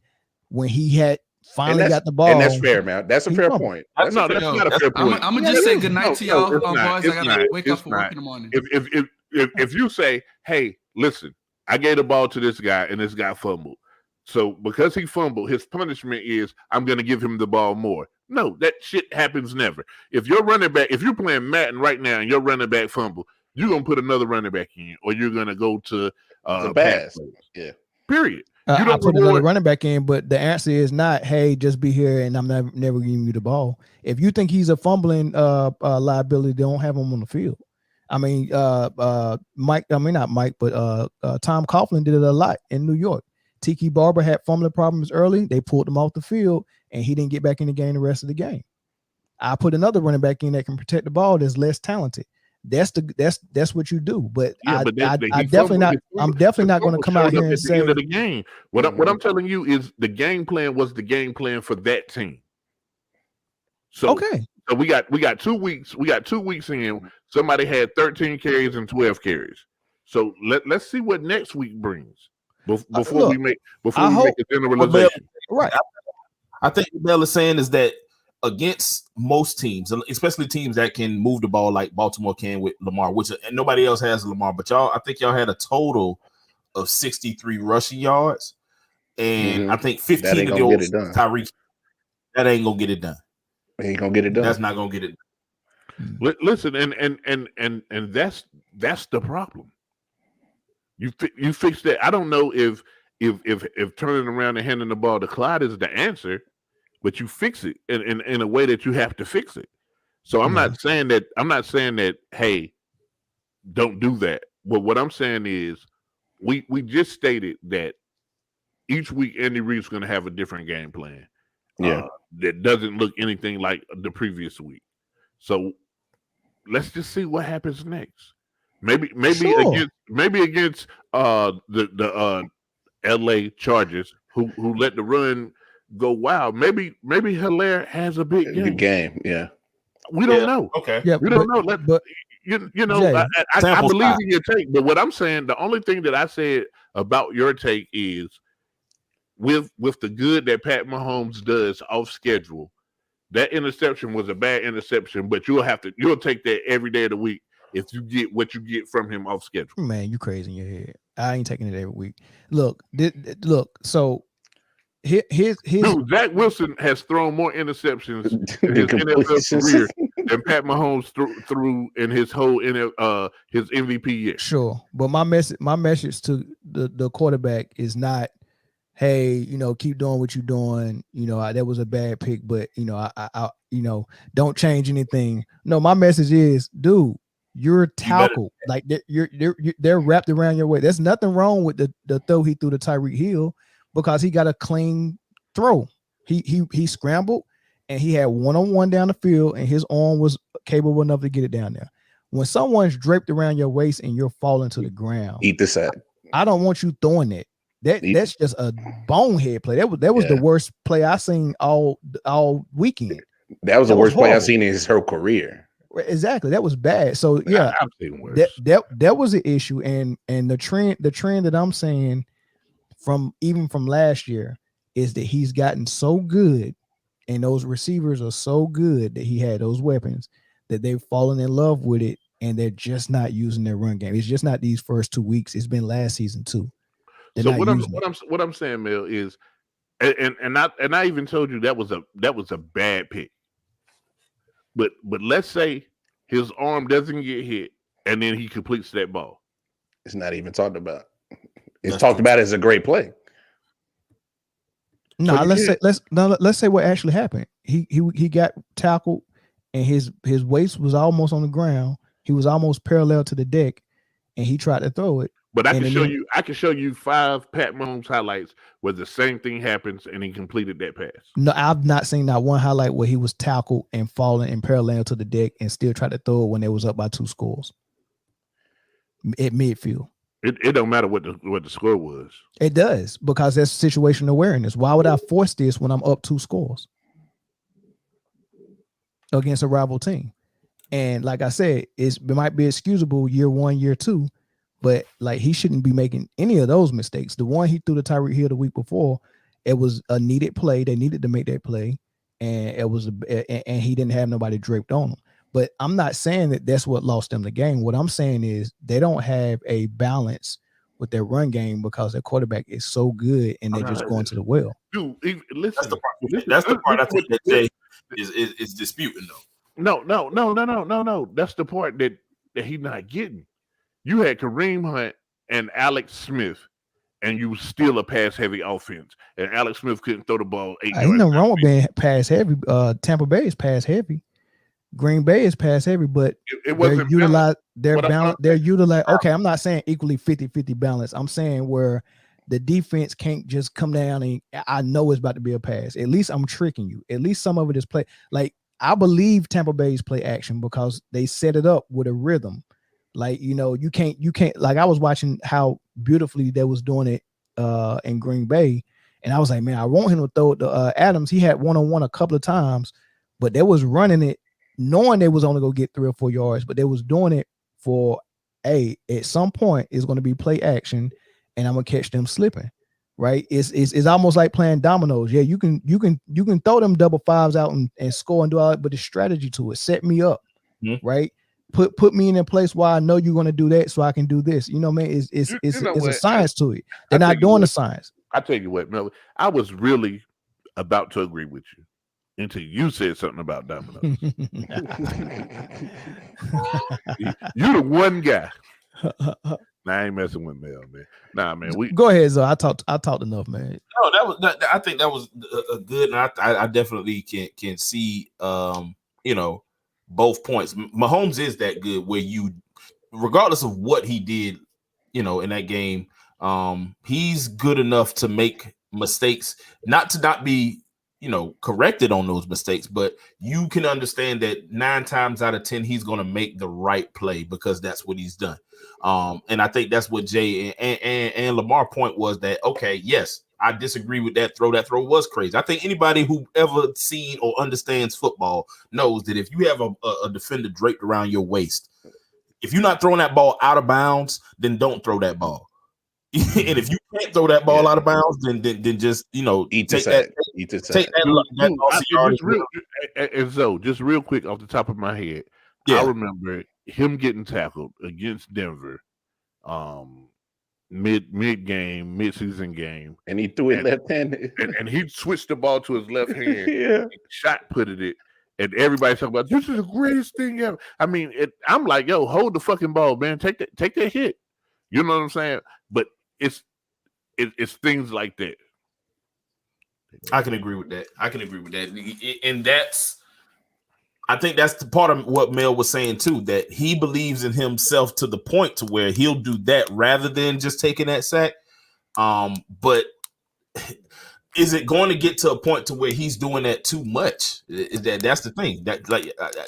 when he had finally got the ball, and that's fair, man. That's a fair point. That's not a fair point. I'm gonna just say good night to y'all, boys. I gotta wake up for not. work in the morning. If you say, hey, listen, I gave the ball to this guy and this guy fumbled. So because he fumbled, his punishment is I'm going to give him the ball more. No, that shit happens never. If you're playing Madden right now and your running back fumble, you're going to put another running back in, or you're going to go to the pass. Yeah. Period. I put another running back in, but the answer is not, hey, just be here and I'm never giving you the ball. If you think he's a fumbling liability, don't have him on the field. I mean, not Mike, but Tom Coughlin did it a lot in New York. Tiki Barber had fumbling problems early. They pulled him off the field, and he didn't get back in the game the rest of the game. I put another running back in that can protect the ball that's less talented. That's what you do. But I'm definitely not going to come out here and say end of the game. What I'm telling you is the game plan was the game plan for that team. So okay. So we got 2 weeks. We got 2 weeks in. Somebody had 13 carries and 12 carries. So let's see what next week brings before we make a generalization. Right. I think what Mel is saying is that against most teams, especially teams that can move the ball like Baltimore can with Lamar, and nobody else has Lamar, but I think y'all had a total of 63 rushing yards, and I think 15 of those Tyreek. That ain't gonna get it done. Ain't gonna get it done. That's not gonna get it done. Listen, and that's the problem. You fix that. I don't know if turning around and handing the ball to Clyde is the answer, but you fix it in a way that you have to fix it. So I'm not saying that, hey, don't do that. But what I'm saying is we just stated that each week Andy Reid's going to have a different game plan. That doesn't look anything like the previous week. So let's just see what happens next. Maybe against the LA Chargers who let the run go wild. Maybe Hilaire has a big game. Yeah. We don't know. Okay. Yeah, we don't know. But you know, Jay, I believe in your take. But what I'm saying, the only thing that I said about your take is with the good that Pat Mahomes does off schedule, that interception was a bad interception, but you'll take that every day of the week if you get what you get from him off schedule. Man, you crazy in your head. I ain't taking it every week. Look. So his dude, Zach Wilson has thrown more interceptions in his NFL career than Pat Mahomes threw in his whole his MVP year. Sure, but my message to the quarterback is not, hey, keep doing what you're doing. That was a bad pick, but I don't change anything. No, my message is, dude, you're tackled. Like they're wrapped around your waist. There's nothing wrong with the throw he threw to Tyreek Hill because he got a clean throw. He scrambled and he had one-on-one down the field and his arm was capable enough to get it down there. When someone's draped around your waist and you're falling to the ground, eat the sack. I don't want you throwing it. That's just a bonehead play. That was the worst play I seen all weekend. That was the worst play I've seen in his whole career. Exactly, that was bad. So yeah, I've seen worse. That was an issue, and the trend that I'm saying from last year is that he's gotten so good, and those receivers are so good that he had those weapons that they've fallen in love with it, and they're just not using their run game. It's just not these first 2 weeks. It's been last season too. So what I'm saying, Mel, is, and I even told you that was a bad pick. But let's say his arm doesn't get hit and then he completes that ball. It's not even talked about. It's talked about as a great play. No, let's say what actually happened. He got tackled and his waist was almost on the ground. He was almost parallel to the deck, and he tried to throw it. But I can show you 5 Pat Mahomes highlights where the same thing happens and he completed that pass. No, I've not seen that one highlight where he was tackled and falling and parallel to the deck and still tried to throw it when they was up by 2 scores at midfield. It don't matter what the score was. It does, because that's situational awareness. Why would I force this when I'm up 2 scores against a rival team? And like I said, it might be excusable year 1, year 2, but like he shouldn't be making any of those mistakes. The one he threw to Tyreek Hill the week before, it was a needed play. They needed to make that play, and and he didn't have nobody draped on him. But I'm not saying that that's what lost them the game. What I'm saying is they don't have a balance with their run game because their quarterback is so good and they're just going to the well. Dude, listen, that's the part I think that Jay is disputing though. No. That's the part that he's not getting. You had Kareem Hunt and Alex Smith, and you still a pass-heavy offense. And Alex Smith couldn't throw the ball 8 yards. Ain't no wrong with being pass-heavy. Tampa Bay is pass-heavy. Green Bay is pass-heavy, but it wasn't they're utilized. Okay, I'm not saying equally 50-50 balance. I'm saying where the defense can't just come down and I know it's about to be a pass. At least I'm tricking you. At least some of it is play. Like, I believe Tampa Bay's play action because they set it up with a rhythm. Like, you can't like I was watching how beautifully they was doing it in Green Bay, and I was like, man, I want him to throw it to Adams. He had one-on-one a couple of times, but they was running it knowing they was only gonna get 3 or 4 yards, but they was doing it for at some point it's going to be play action and I'm gonna catch them slipping. Right? It's almost like playing dominoes. Yeah, you can throw them double fives out and score and do all that, but the strategy to it, set me up, right? Put me in a place where I know you're gonna do that, so I can do this. You know, man, it's a science to it. They're not doing the science. I tell you what, Mel, I was really about to agree with you until you said something about dominoes. You're the one guy. Nah, I ain't messing with Mel, man. Nah, man. Go ahead, Zo. I talked enough, man. No, I think that was a good, and I definitely can see, both points. Mahomes is that good where you, regardless of what he did, in that game, he's good enough to make mistakes, not be, corrected on those mistakes, but you can understand that 9 times out of 10 he's going to make the right play because that's what he's done. And I think that's what Jay and Lamar point was that, okay, yes, I disagree with that throw. That throw was crazy. I think anybody who ever seen or understands football knows that if you have a defender draped around your waist, if you're not throwing that ball out of bounds, then don't throw that ball. And if you can't throw that ball out of bounds, then just take that. And so, just real quick off the top of my head, I remember him getting tackled against Denver, mid-season game, and he threw it left-handed, and he switched the ball to his left hand, shot putted it, and everybody's talking about this is the greatest thing ever. I mean, I'm like, yo, hold the fucking ball, man, take that hit. You know what I'm saying? But it's things like that. I can agree with that. And I think that's the part of what Mel was saying too, that he believes in himself to the point to where he'll do that rather than just taking that sack. But is it going to get to a point to where he's doing that too much? That's the thing.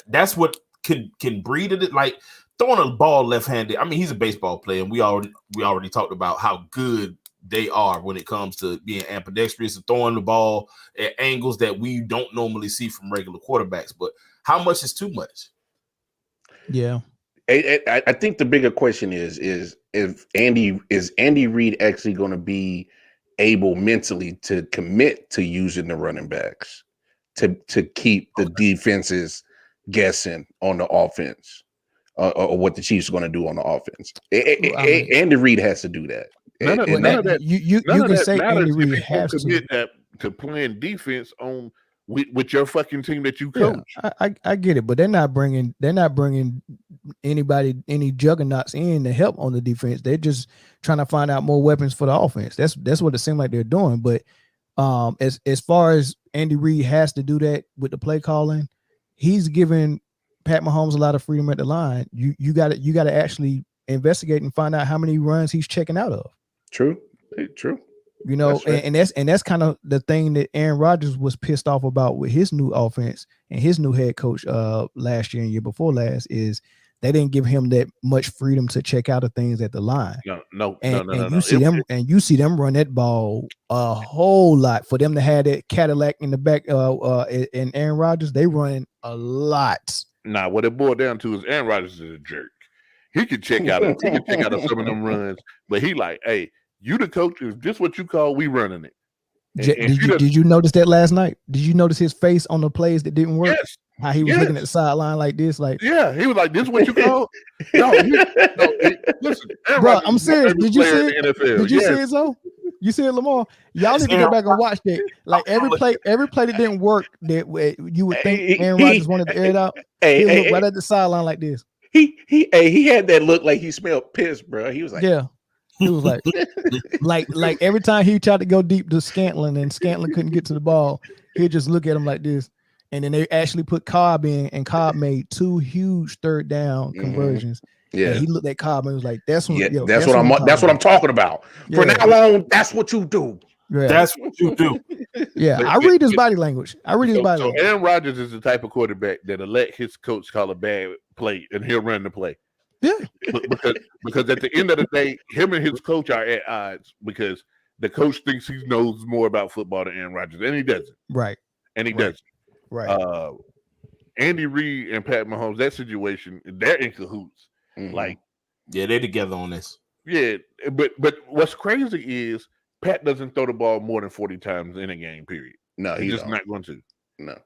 That's what can breed it. Like throwing a ball left-handed. I mean, he's a baseball player, and we already talked about how good they are when it comes to being ambidextrous and throwing the ball at angles that we don't normally see from regular quarterbacks. But how much is too much? Yeah. I think the bigger question is if Andy Reid actually going to be able mentally to commit to using the running backs to keep the defenses guessing on the offense or what the Chiefs are going to do on the offense. Andy Reid has to do that. None of that. You can say Andy Reid has to playing defense on with your fucking team that you coach. Yeah, I get it, but they're not bringing any juggernauts in to help on the defense. They're just trying to find out more weapons for the offense. That's what it seems like they're doing. But as far as Andy Reid has to do that with the play calling, he's giving Pat Mahomes a lot of freedom at the line. You got to actually investigate and find out how many runs he's checking out of. True. That's right. and that's kind of the thing that Aaron Rodgers was pissed off about with his new offense and his new head coach last year and year before last is they didn't give him that much freedom to check out of things at the line. No. You see them run that ball a whole lot. For them to have that Cadillac in the back, and Aaron Rodgers, they run a lot. Nah, what it boiled down to is Aaron Rodgers is a jerk. He could check out of some of them runs, but he like, hey, you the coach, is this what you call we running it? Did you notice that last night? Did you notice his face on the plays that didn't work? Yes. How he was looking at the sideline like this, like he was like, "This what you call?" Listen, bro, I'm serious. Did you see it? Did you see it, though? You see it, Lamar? Y'all need to go back and watch that. Like every play that didn't work, that you would think Aaron Rodgers wanted to air it out. He looked right at the sideline like this. He had that look like he smelled piss, bro. He was like, yeah. He was like every time he tried to go deep to Scantling and Scantling couldn't get to the ball, he'd just look at him like this. And then they actually put Cobb in, and Cobb made 2 huge third down conversions. Yeah, and he looked at Cobb and was like, "That's what. That's what I'm talking about. Yeah. From now on, that's what you do. Yeah. That's what you do." Yeah, I read his body language. So Aaron Rodgers is the type of quarterback that'll let his coach call a bad play, and he'll run the play. Yeah, because at the end of the day, him and his coach are at odds because the coach thinks he knows more about football than Aaron Rodgers, and he doesn't. Right. And he doesn't. Right. Andy Reid and Pat Mahomes, that situation, they're in cahoots. Mm-hmm. Like, yeah, they're together on this. Yeah, but what's crazy is Pat doesn't throw the ball more than 40 times in a game, period. No, he's just not going to. No.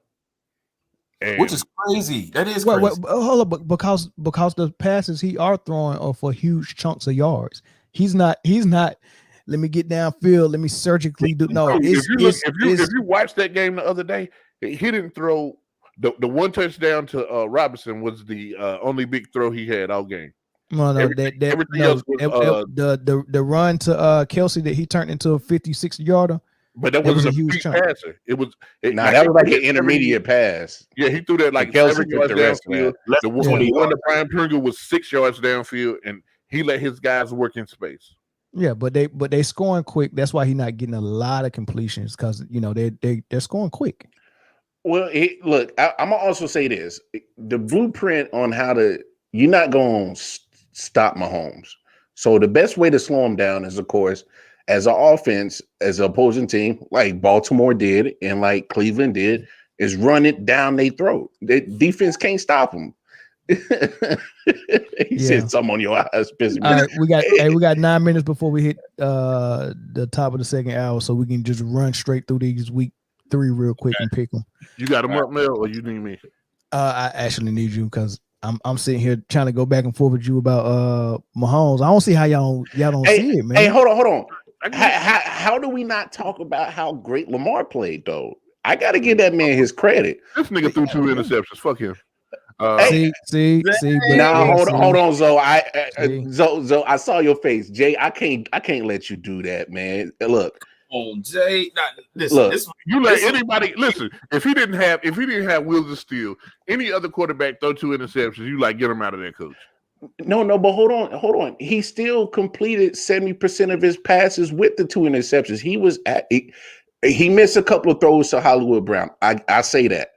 And which is crazy. That is crazy. Hold up, because the passes he are throwing are for huge chunks of yards. He's not. Let me get downfield. Let me surgically do. No, if you watched that game the other day, he didn't throw the one touchdown to Robinson was the only big throw he had all game. Well, no, everything else was, the run to Kelsey that he turned into a 50-60 yarder. But that wasn't a huge passer. That was like an intermediate pass. Yeah, he threw that like Kelsey 7 yards downfield. The one to Brian Pringle was 6 yards downfield, and he let his guys work in space. Yeah, but they scoring quick. That's why he's not getting a lot of completions because they're scoring quick. Well, look, I'm gonna also say this: the blueprint on you're not gonna stop Mahomes. So the best way to slow him down is, of course, as an offense, as an opposing team, like Baltimore did and like Cleveland did, is run it down their throat. The defense can't stop them. He said something on your eyes. All right, we got 9 minutes before we hit the top of the second hour, so we can just run straight through these week 3 real quick and pick them. You got them up, Mel, or you need me? I actually need you because I'm sitting here trying to go back and forth with you about Mahomes. I don't see how y'all don't see it, man. Hey, hold on. How do we not talk about how great Lamar played though? I got to give that man his credit. This nigga threw 2 interceptions. Fuck him. See. Now hold on, Zoe. Zoe, I saw your face, Jay. I can't let you do that, man. Look. Oh, Jay, listen. You let anybody listen. If he didn't have wheels of steel, any other quarterback throw 2 interceptions, you like get him out of there, coach. No, but hold on. He still completed 70% of his passes with the 2 interceptions. He missed a couple of throws to Hollywood Brown. I say that.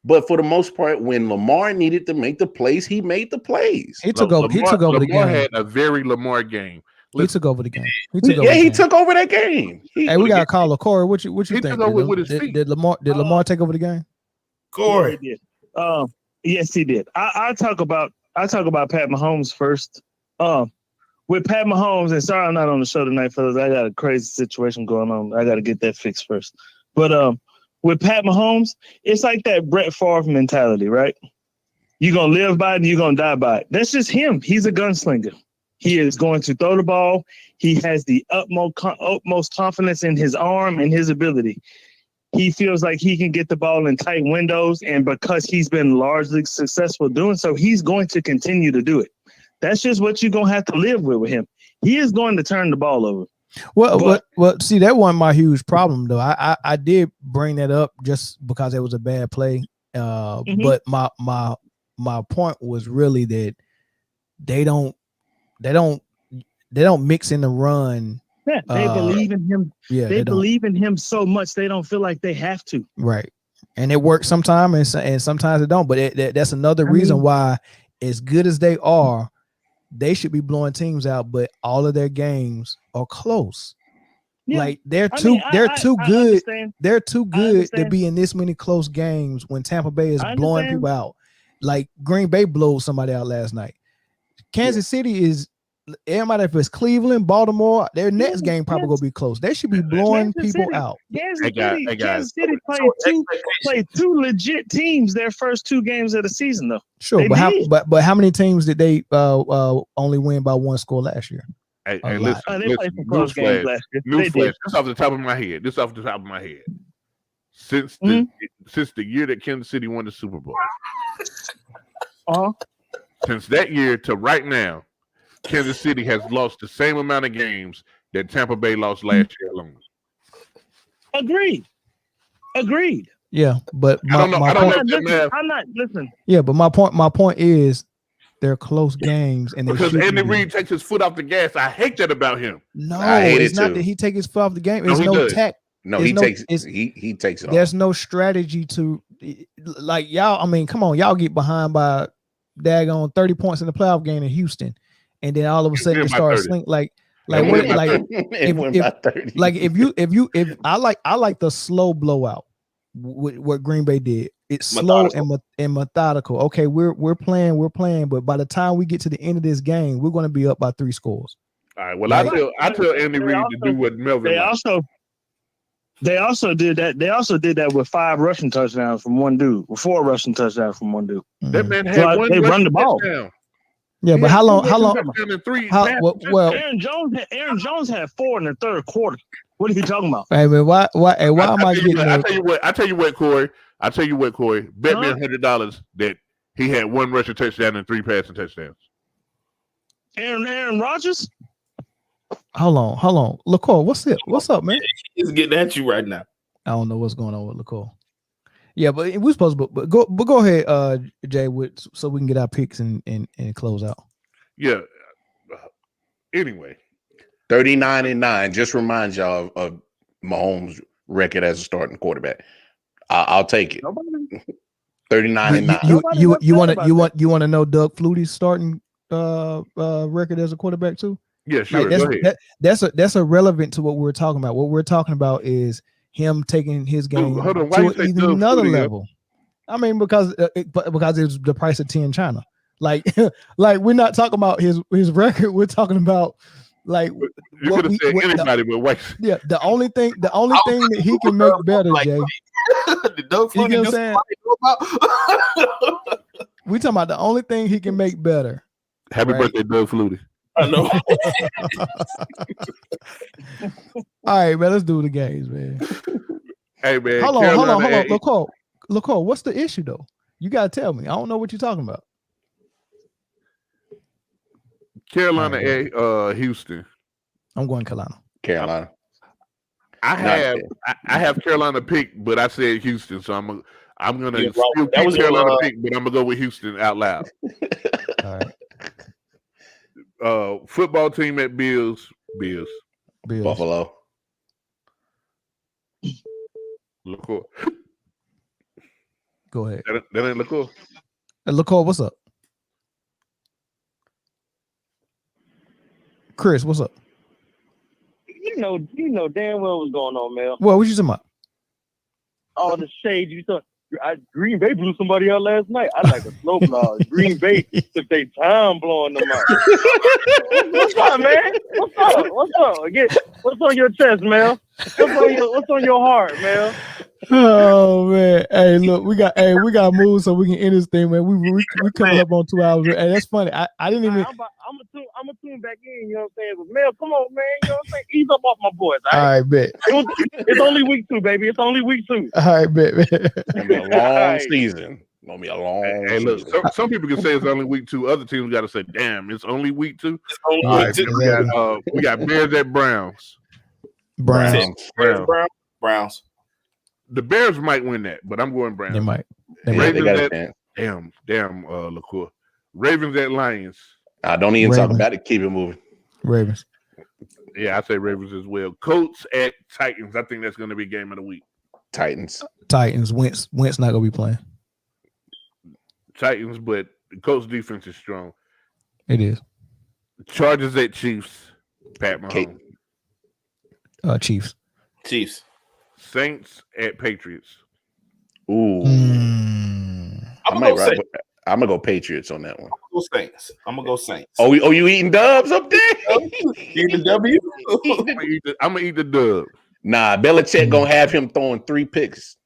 But for the most part, when Lamar needed to make the plays, he made the plays. He took over the game. Lamar had a very Lamar game. He took over the game. He took over that game. Hey, we got to call Corey. What you think? Took over with his feet. Did Lamar take over the game? Corey did. Yes, he did. I talk about Pat Mahomes first. With Pat Mahomes, and sorry I'm not on the show tonight, fellas. I got a crazy situation going on. I got to get that fixed first. But with Pat Mahomes, it's like that Brett Favre mentality, right? You're going to live by it and you're going to die by it. That's just him. He's a gunslinger. He is going to throw the ball. He has the utmost confidence in his arm and his ability. He feels like he can get the ball in tight windows, and because he's been largely successful doing so, he's going to continue to do it. That's just what you're going to have to live with him. He is going to turn the ball over. Well, see, that wasn't my huge problem, though. I did bring that up just because it was a bad play. But my point was really that they don't mix in the run. Yeah, they believe in him. Yeah, they believe in him so much they don't feel like they have to. Right, and it works sometimes, and sometimes it don't. But that's another reason why as good as they are, they should be blowing teams out, but all of their games are close. Yeah. Like they're too good. They're too good to be in this many close games when Tampa Bay is blowing people out. Like Green Bay blew somebody out last night. Kansas City is, it matter if it's Cleveland, Baltimore, their next game probably gonna be close. They should be blowing people out. Kansas City played two legit teams their first 2 games of the season, though. Sure, but how many teams did they only win by 1 score last year? Hey, listen, they played some close games last year. Newsflash. This off the top of my head. Since the year that Kansas City won the Super Bowl, since that year to right now, Kansas City has lost the same amount of games that Tampa Bay lost last year alone. Agreed. Yeah, but I'm not listening. Yeah, but my point is they're close games, and because Andy Reid takes his foot off the gas. I hate that about him. No, it's not that he takes his foot off the game. It's no tech. No, he takes it. There's no strategy to, like, y'all. I mean, come on, y'all get behind by daggone 30 points in the playoff game in Houston, and then all of a sudden it starts slinking like if I like the slow blowout. What Green Bay did, it's slow and methodical. Okay, we're playing, but by the time we get to the end of this game, we're going to be up by 3 scores. All right. Well, I tell Andy Reid to do what Melvin. They also did that. They also did that with 5 rushing touchdowns from one dude, with 4 rushing touchdowns from one dude. That man had one. They run the ball. Touchdown. Yeah, but how long? Aaron Jones had 4 in the third quarter. What are you talking about? Hey man, why am I getting? I tell you what, Corey. Bet me $100 that he had 1 rushing touchdown and 3 passing touchdowns. Aaron Rodgers. Hold on. LaCour, what's it? What's up, man? He's getting at you right now. I don't know what's going on with LaCour. Yeah, but we're supposed to. But go ahead, Jay, so we can get our picks and close out. Yeah. Anyway. 39-9 just reminds y'all of Mahomes' record as a starting quarterback. I'll take it. 39-9. You want to know Doug Flutie's starting record as a quarterback too? Yeah, sure. Like that's irrelevant to what we're talking about. What we're talking about is him taking his game to another level. I mean, because it's the price of 10 China. Like we're not talking about his record. We're talking about. Like you could have said anybody but white. Yeah, the only thing that he can make better, Jay. You know what I'm saying? We talking about the only thing he can make better. Happy birthday, Doug Flutie. I know. All right, man. Let's do the games, man. Hey, man. Hold on. LaCour, what's the issue though? You gotta tell me. I don't know what you're talking about. Carolina, Houston. I'm going Carolina. I have Carolina picked, but I said Houston, so I'm gonna still keep Carolina picked, but I'm gonna go with Houston out loud. All right. Football team at Bills. Buffalo. LaCour. Go ahead. That ain't LaCour. LaCour, what's up? Chris, what's up? You know damn well what's going on, Mel. What you talking about? All the shade you thought. Green Bay blew somebody out last night. I like a slow blow. Green Bay took their time blowing them out. What's up, man? What's up? What's on your chest, Mel? What's on your heart, Mel? Oh man! Hey, look, we got to move so we can end this thing, man. We coming up on 2 hours. Hey, that's funny. I didn't even. I'm gonna tune back in. You know what I'm saying? But Mel, come on, man. You know what I'm saying? Ease up off my boys. All right, bet. It's only week 2, baby. It's only week 2. All right, bet. It's gonna be a long season. It's gonna be a long. Hey, look. Some people can say it's only week 2. Other teams got to say, "Damn, it's only week 2." It's only week 2. We got Bears at Browns. Browns. The Bears might win that, but I'm going Browns. They might. Damn, LaCour. Ravens at Lions. Don't even talk about it. Keep it moving. Ravens. Yeah, I say Ravens as well. Colts at Titans. I think that's going to be game of the week. Titans. Wentz not going to be playing. Titans, but The Colts defense is strong. It is. Chargers at Chiefs. Pat Mahomes. Chiefs. Chiefs. Saints at Patriots. Ooh. I'm gonna go Patriots on that one. I'm gonna go Saints. Oh, you eating dubs up there? Eating W? I'm gonna eat the dub. Nah, Belichick gonna have him throwing 3 picks.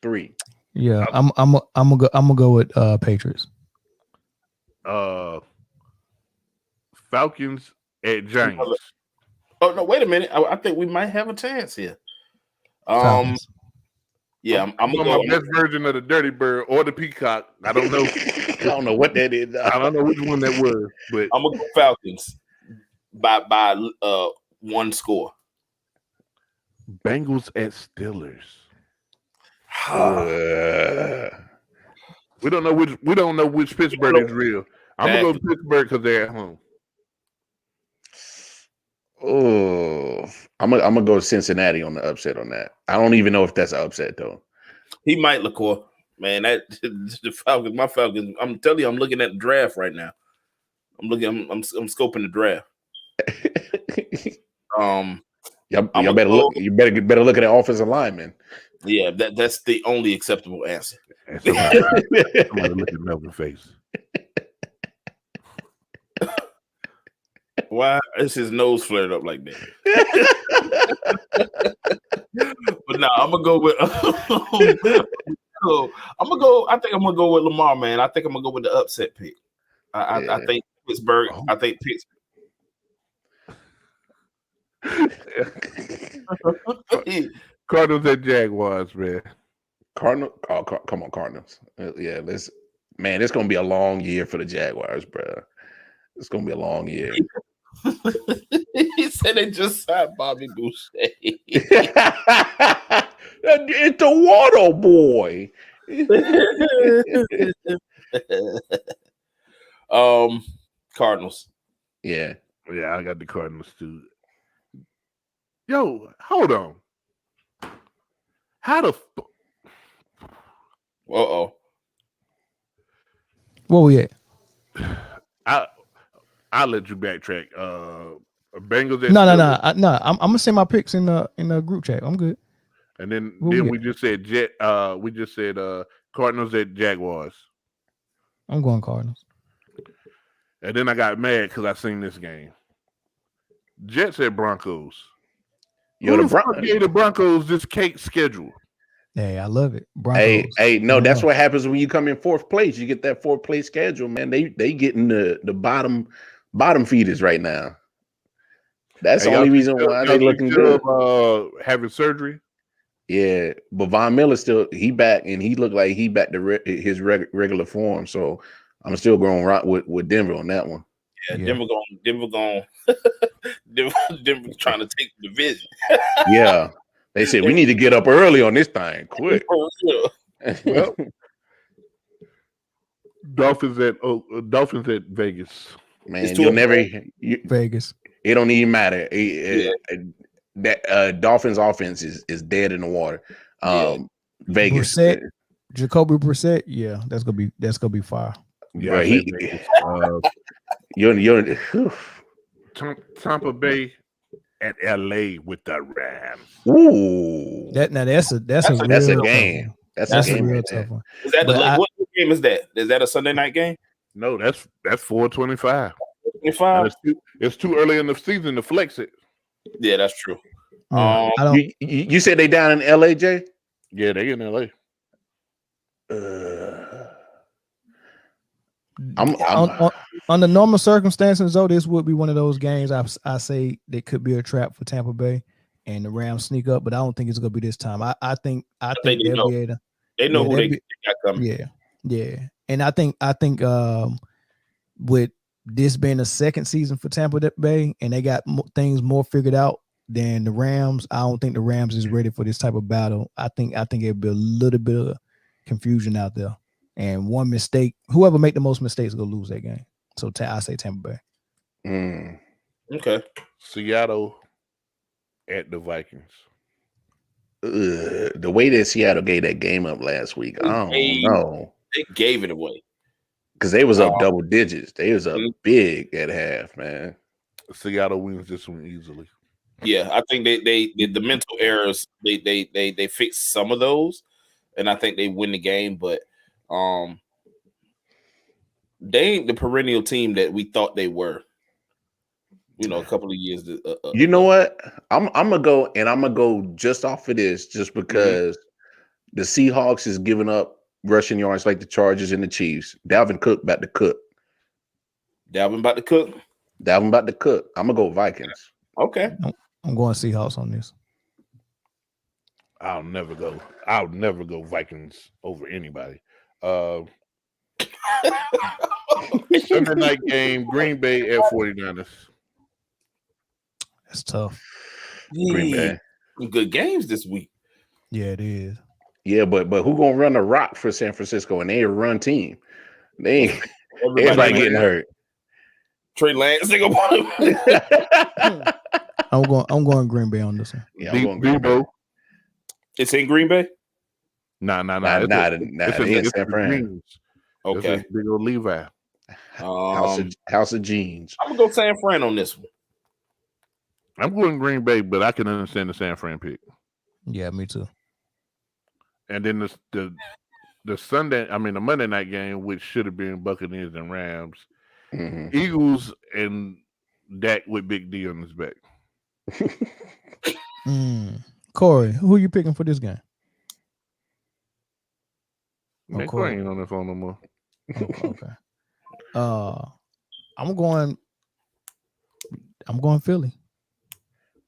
3. Yeah, I'm gonna go with Patriots. Falcons at Giants. Oh no! Wait a minute. I think we might have a chance here. Falcons. Yeah, I'm gonna go go my best version of the Dirty Bird or the Peacock. I don't know. I don't know what that is. I don't know which one that was, but I'm gonna go Falcons by 1 score. Bengals at Steelers. We don't know which Pittsburgh is real. I'm gonna go Pittsburgh because they're at home. Oh, I'm gonna go Cincinnati on the upset on that. I don't even know if that's an upset though. He might, LaCour. Man, that the Falcons, my Falcons. I'm telling you, I'm looking at the draft right now. I'm scoping the draft. Y'all better look. You better look at the offensive lineman. Yeah, that's the only acceptable answer. Somebody look at Melvin's face. Why is his nose flared up like that? But no, I'm gonna go with. I think I'm gonna go with Lamar, man. I think I'm gonna go with the upset pick. I think Pittsburgh. I think Pittsburgh. Cardinals at Jaguars, man. Come on, Cardinals. Yeah, it's gonna be a long year for the Jaguars, bro. It's gonna be a long year. He said they just signed Bobby Boucher. It's the water boy. Cardinals. Yeah, I got the Cardinals too. Yo, hold on. How the Where we at? I'll let you backtrack. Bengals. No. I'm gonna send my picks in the group chat. I'm good. And then we just said Cardinals at Jaguars. I'm going Cardinals. And then I got mad because I seen this game. Jets at Broncos. Yo, Who the fuck gave the Broncos this cake schedule? Hey, I love it. Broncos. Hey, no, that's what happens when you come in 4th place. You get that 4th place schedule, man. They getting the bottom feeders right now. That's the only reason why they looking good. Having surgery. Yeah, but Von Miller he back, and he looked like he back to his regular form. So I'm still going right with Denver on that one. Yeah, Denver going. Denver trying to take the division. Yeah, they said we need to get up early on this thing, quick. Well, Dolphins at Vegas. Man, you'll never Vegas. It don't even matter. That Dolphins offense is dead in the water. Vegas, Brissett, Jacoby Brissett. Yeah, that's gonna be fire. Yeah, you're Tampa Bay at LA with the Rams. Ooh, that's a game. That's a game. Real tough one. Is that what game is that? Is that a Sunday night game? No, that's 425. 25. It's too early in the season to flex it. Yeah, that's true. You said they down in LA, Jay? Yeah, they in LA. Under normal circumstances, though, this would be one of those games I say that could be a trap for Tampa Bay and the Rams sneak up, but I don't think it's gonna be this time. I think they'll be able to. They know who they got coming. Yeah, and I think with this being the second season for Tampa Bay and they got things more figured out than the Rams, I don't think the Rams is ready for this type of battle. I think it'll be a little bit of confusion out there. And one mistake, whoever make the most mistakes will lose that game. So I say Tampa Bay. Okay. Seattle at the Vikings. The way that Seattle gave that game up last week, I don't know. They gave it away because they was up double digits. They was up big at half, man. Seattle wins this one easily. Yeah, I think they the mental errors they fixed some of those, and I think they win the game. But they ain't the perennial team that we thought they were. A couple of years. You know what? I'm gonna go just off of this, just because the Seahawks is giving up rushing yards like the Chargers and the Chiefs. Dalvin Cook about to cook. Dalvin about to cook. I'm gonna go Vikings. Okay. I'm going Seahawks on this. I'll never go Vikings over anybody. Sunday night game, Green Bay at 49ers. That's tough. Green Bay. Good games this week. Yeah, it is. Yeah, but who gonna run the rock for San Francisco? And they a run team. They ain't everybody getting hurt. Trey Lance, I'm going Green Bay on this one. Yeah, I'm going Green Bay. It's in Green Bay? Nah. It's in San Fran. Okay. Big old Levi. House of Jeans. I'm gonna go San Fran on this one. I'm going Green Bay, but I can understand the San Fran pick. Yeah, me too. And then the Monday night game, which should have been Buccaneers and Rams, Eagles and Dak with Big D on his back. Corey, who are you picking for this game? Man, Corey ain't on the phone no more. Okay. I'm going Philly.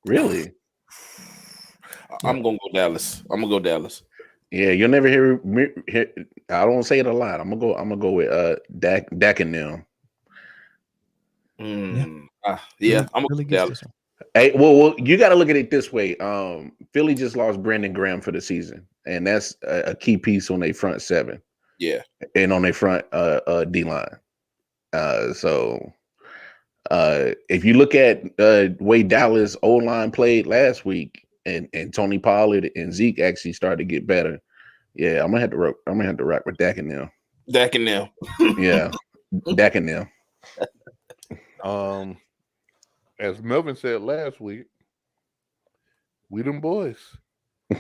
Really? I'm gonna go Dallas. Yeah, you'll never hear me. I don't say it a lot. I'm gonna go with Dak and them. I'm gonna go Dallas. Hey, well, you got to look at it this way. Philly just lost Brandon Graham for the season, and that's a key piece on their front seven. Yeah, and on their front D line. So if you look at way Dallas O-line played last week, and Tony Pollard and Zeke actually started to get better. Yeah, I'm gonna have to rock with Dak and them. Yeah, Dak and them. As Melvin said last week, we them boys. We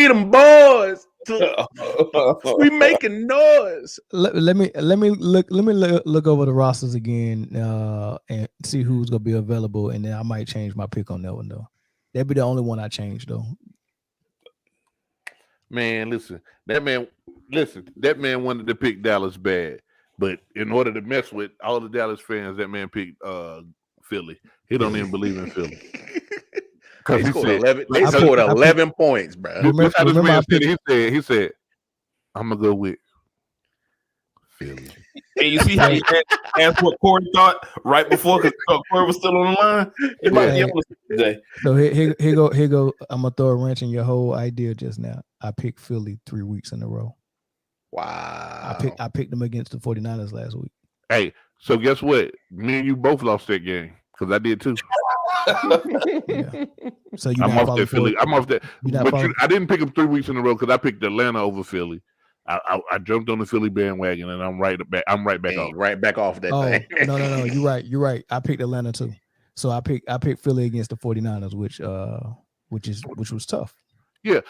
them boys. We making noise. Let me look over the rosters again and see who's gonna be available, and then I might change my pick on that one though. That'd be the only one I changed though. Man, that man wanted to pick Dallas bad, but in order to mess with all the Dallas fans, that man picked Philly. He don't even believe in Philly. They scored 11 points, bro. He said, I'm gonna go with Philly. And you see how he asked what Corey thought right before, because Corey was still on the line. He might be able to today. So here go. I'm gonna throw a wrench in your whole idea just now. I picked Philly 3 weeks in a row. Wow. I picked them against the 49ers last week. Hey, so guess what? Me and you both lost that game because I did too. Yeah. So I'm off that Philly. I'm off that. But I didn't pick them 3 weeks in a row because I picked Atlanta over Philly. I jumped on the Philly bandwagon and I'm right back off. Right back off that thing. No. You're right. I picked Atlanta too. So I picked Philly against the 49ers, which was tough. Yeah.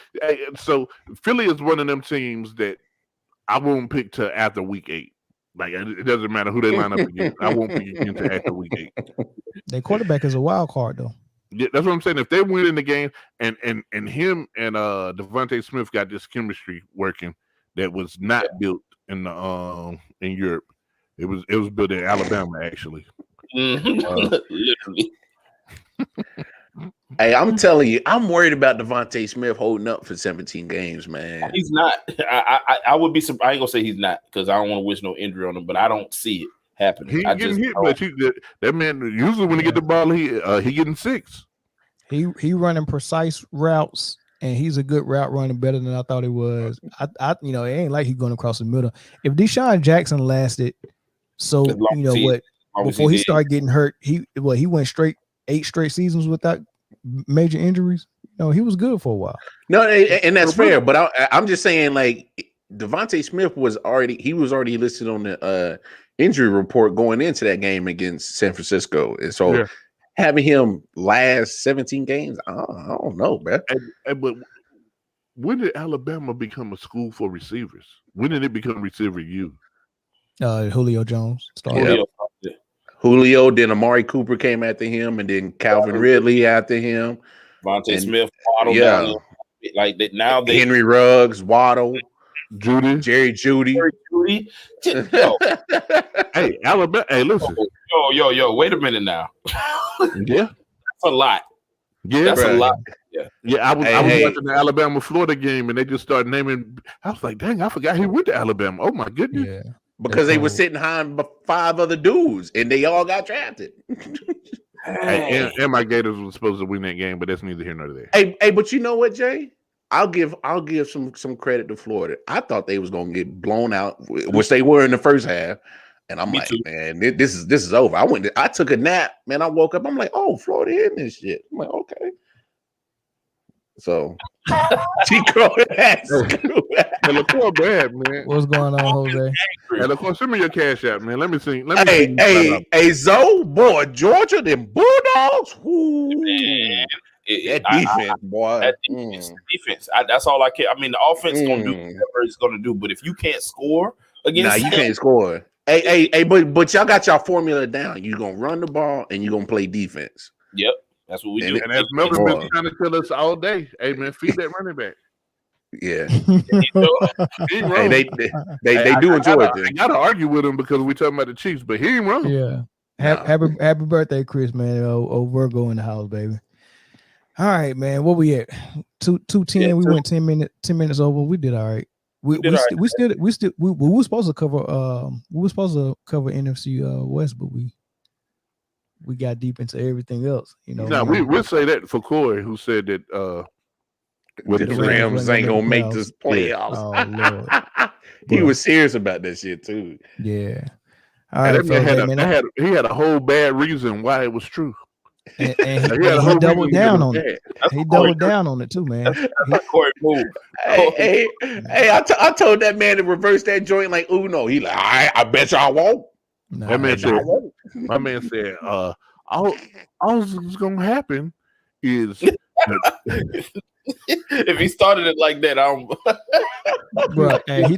So Philly is one of them teams that I won't pick till after week 8. Like it doesn't matter who they line up against. I won't pick against until after week 8. Their quarterback is a wild card though. Yeah, that's what I'm saying. If they win in the game and him and Devonta Smith got this chemistry working that was not built in the in Europe. It was built in Alabama actually. Literally. Hey, I'm telling you, I'm worried about Devonta Smith holding up for 17 games, man. He's not. I would be surprised. I ain't gonna say he's not because I don't want to wish no injury on him, but I don't see it happening. He getting hit, but that man usually when he get the ball, he getting 6. He running precise routes, and he's a good route runner, better than I thought he was. I it ain't like he's going across the middle. If Deshaun Jackson lasted, before he started getting hurt, he went 8 straight seasons without major injuries, he was good for a while. No, and that's fair. But I'm just saying, like, Devonta Smith was already listed on the injury report going into that game against San Francisco, and so having him last 17 games, I don't know, man. But when did Alabama become a school for receivers? When did it become receiver U? Julio Jones started. Julio, then Amari Cooper came after him, and then Calvin Ridley after him. Devonta Smith, Waddle down like that. Now Henry Ruggs, Waddle, Jerry Jeudy. Hey, Alabama. Hey, listen. Yo. Wait a minute now. Yeah, that's a lot. Yeah, that's a lot. Yeah. I was watching the Alabama-Florida game, and they just started naming. I was like, dang, I forgot he went to Alabama. Oh my goodness. Yeah. Because they were sitting behind 5 other dudes, and they all got drafted. And my Gators was supposed to win that game, but that's neither here nor there. Hey, but you know what, Jay? I'll give some credit to Florida. I thought they was gonna get blown out, which they were in the first half. And I'm like, man, this is over. I took a nap, man. I woke up. I'm like, oh, Florida in this shit. I'm like, okay. So Chico Hey, LaCour bad, man. What's going on, Jose? Hey, LaCour, send me your cash app, man. Let me see. Hey, Zoe, boy, Georgia, them Bulldogs. That defense, boy. That defense. That's all I care. I mean, the offense is gonna do whatever it's gonna do, but if you can't score against, you can't score. Hey, but y'all got y'all formula down. You're gonna run the ball and you're gonna play defense. Yep, that's what we do. And as Melvin been trying to tell us all day, hey man, feed that running back. Yeah, they do enjoy it. I gotta argue with him because we talking about the Chiefs, but he ain't wrong. Yeah, happy birthday, Chris, man. Oh, Virgo in the house, baby. All right, man. What we at? 2:10. We went 10 minutes over. We did all right. We were supposed to cover NFC West, but we got deep into everything else. Now we'll say that for Corey, who said that the Rams ain't gonna make this playoffs. Oh, Lord. He was serious about that shit too. Yeah. All right, he had a whole bad reason why it was true. And he doubled down on it. He doubled down on it too, man. Corey moved. Hey, I told that man to reverse that joint like Uno. He like, I bet y'all won't. No, My man said, all that's gonna happen is if he started it like that, Bro, and he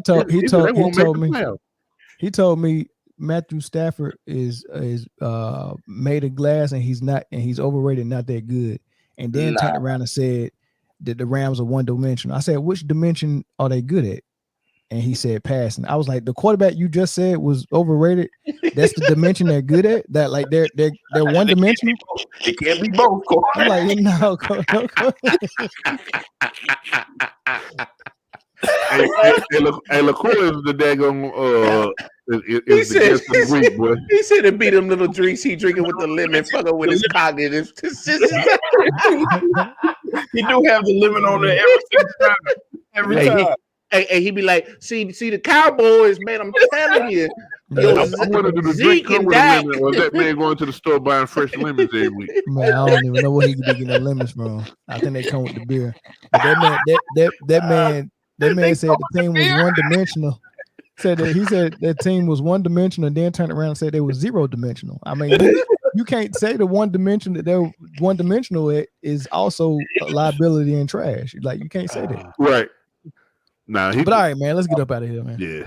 told me Matthew Stafford is made of glass and he's overrated, not that good. And then turned around and said that the Rams are one-dimensional. I said, which dimension are they good at? And he said passing. I was like, the quarterback you just said was overrated. That's the dimension they're good at. That like they're one-dimensional. It can't be both. I'm like, no. Hey, LaCour is the daggone he said to beat them little drinks he drinking with the lemon, fucking with his cognitive. He do have the lemon on there every time. Hey, he be like, see the Cowboys, man. I'm telling you, I wanted to do the drink come with a lemon, or that man going to the store buying fresh lemons every week. Man, I don't even know where he could be getting the lemons from. I think they come with the beer. But that man said the team was one-dimensional. He said that team was one-dimensional, and then turned around and said they were zero-dimensional. I mean, you can't say the one dimension that they're one-dimensional is also a liability and trash. Like, you can't say that. Right. But all right, man, let's get up out of here, man. Yeah.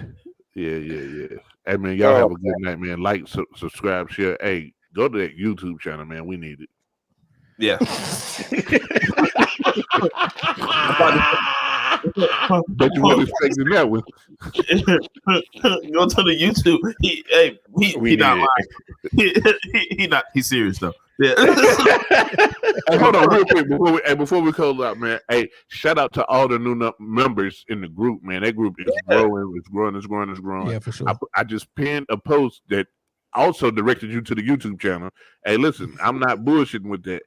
Hey, man, y'all have a good night, man. Like, subscribe, share. Hey, go to that YouTube channel, man. We need it. Yeah. But you weren't expecting that one. Go to the YouTube. He not lying. He's serious though. Yeah. Hey, hold on real quick before we close out, man. Hey, shout out to all the new members in the group, man. That group is growing. It's growing. Yeah, for sure. I just pinned a post that also directed you to the YouTube channel. Hey, listen, I'm not bullshitting with that.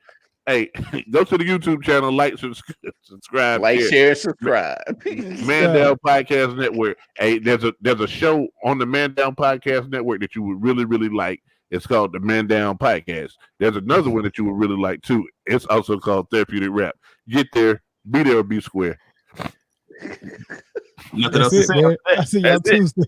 Hey, go to the YouTube channel, subscribe, share, subscribe. Man Down Podcast Network. Hey, there's a show on the Man Down Podcast Network that you would really, really like. It's called the Man Down Podcast. There's another one that you would really like too. It's also called Therapeutic Rap. Get there, be there, or be square. Nothing else to say. I see y'all Tuesday.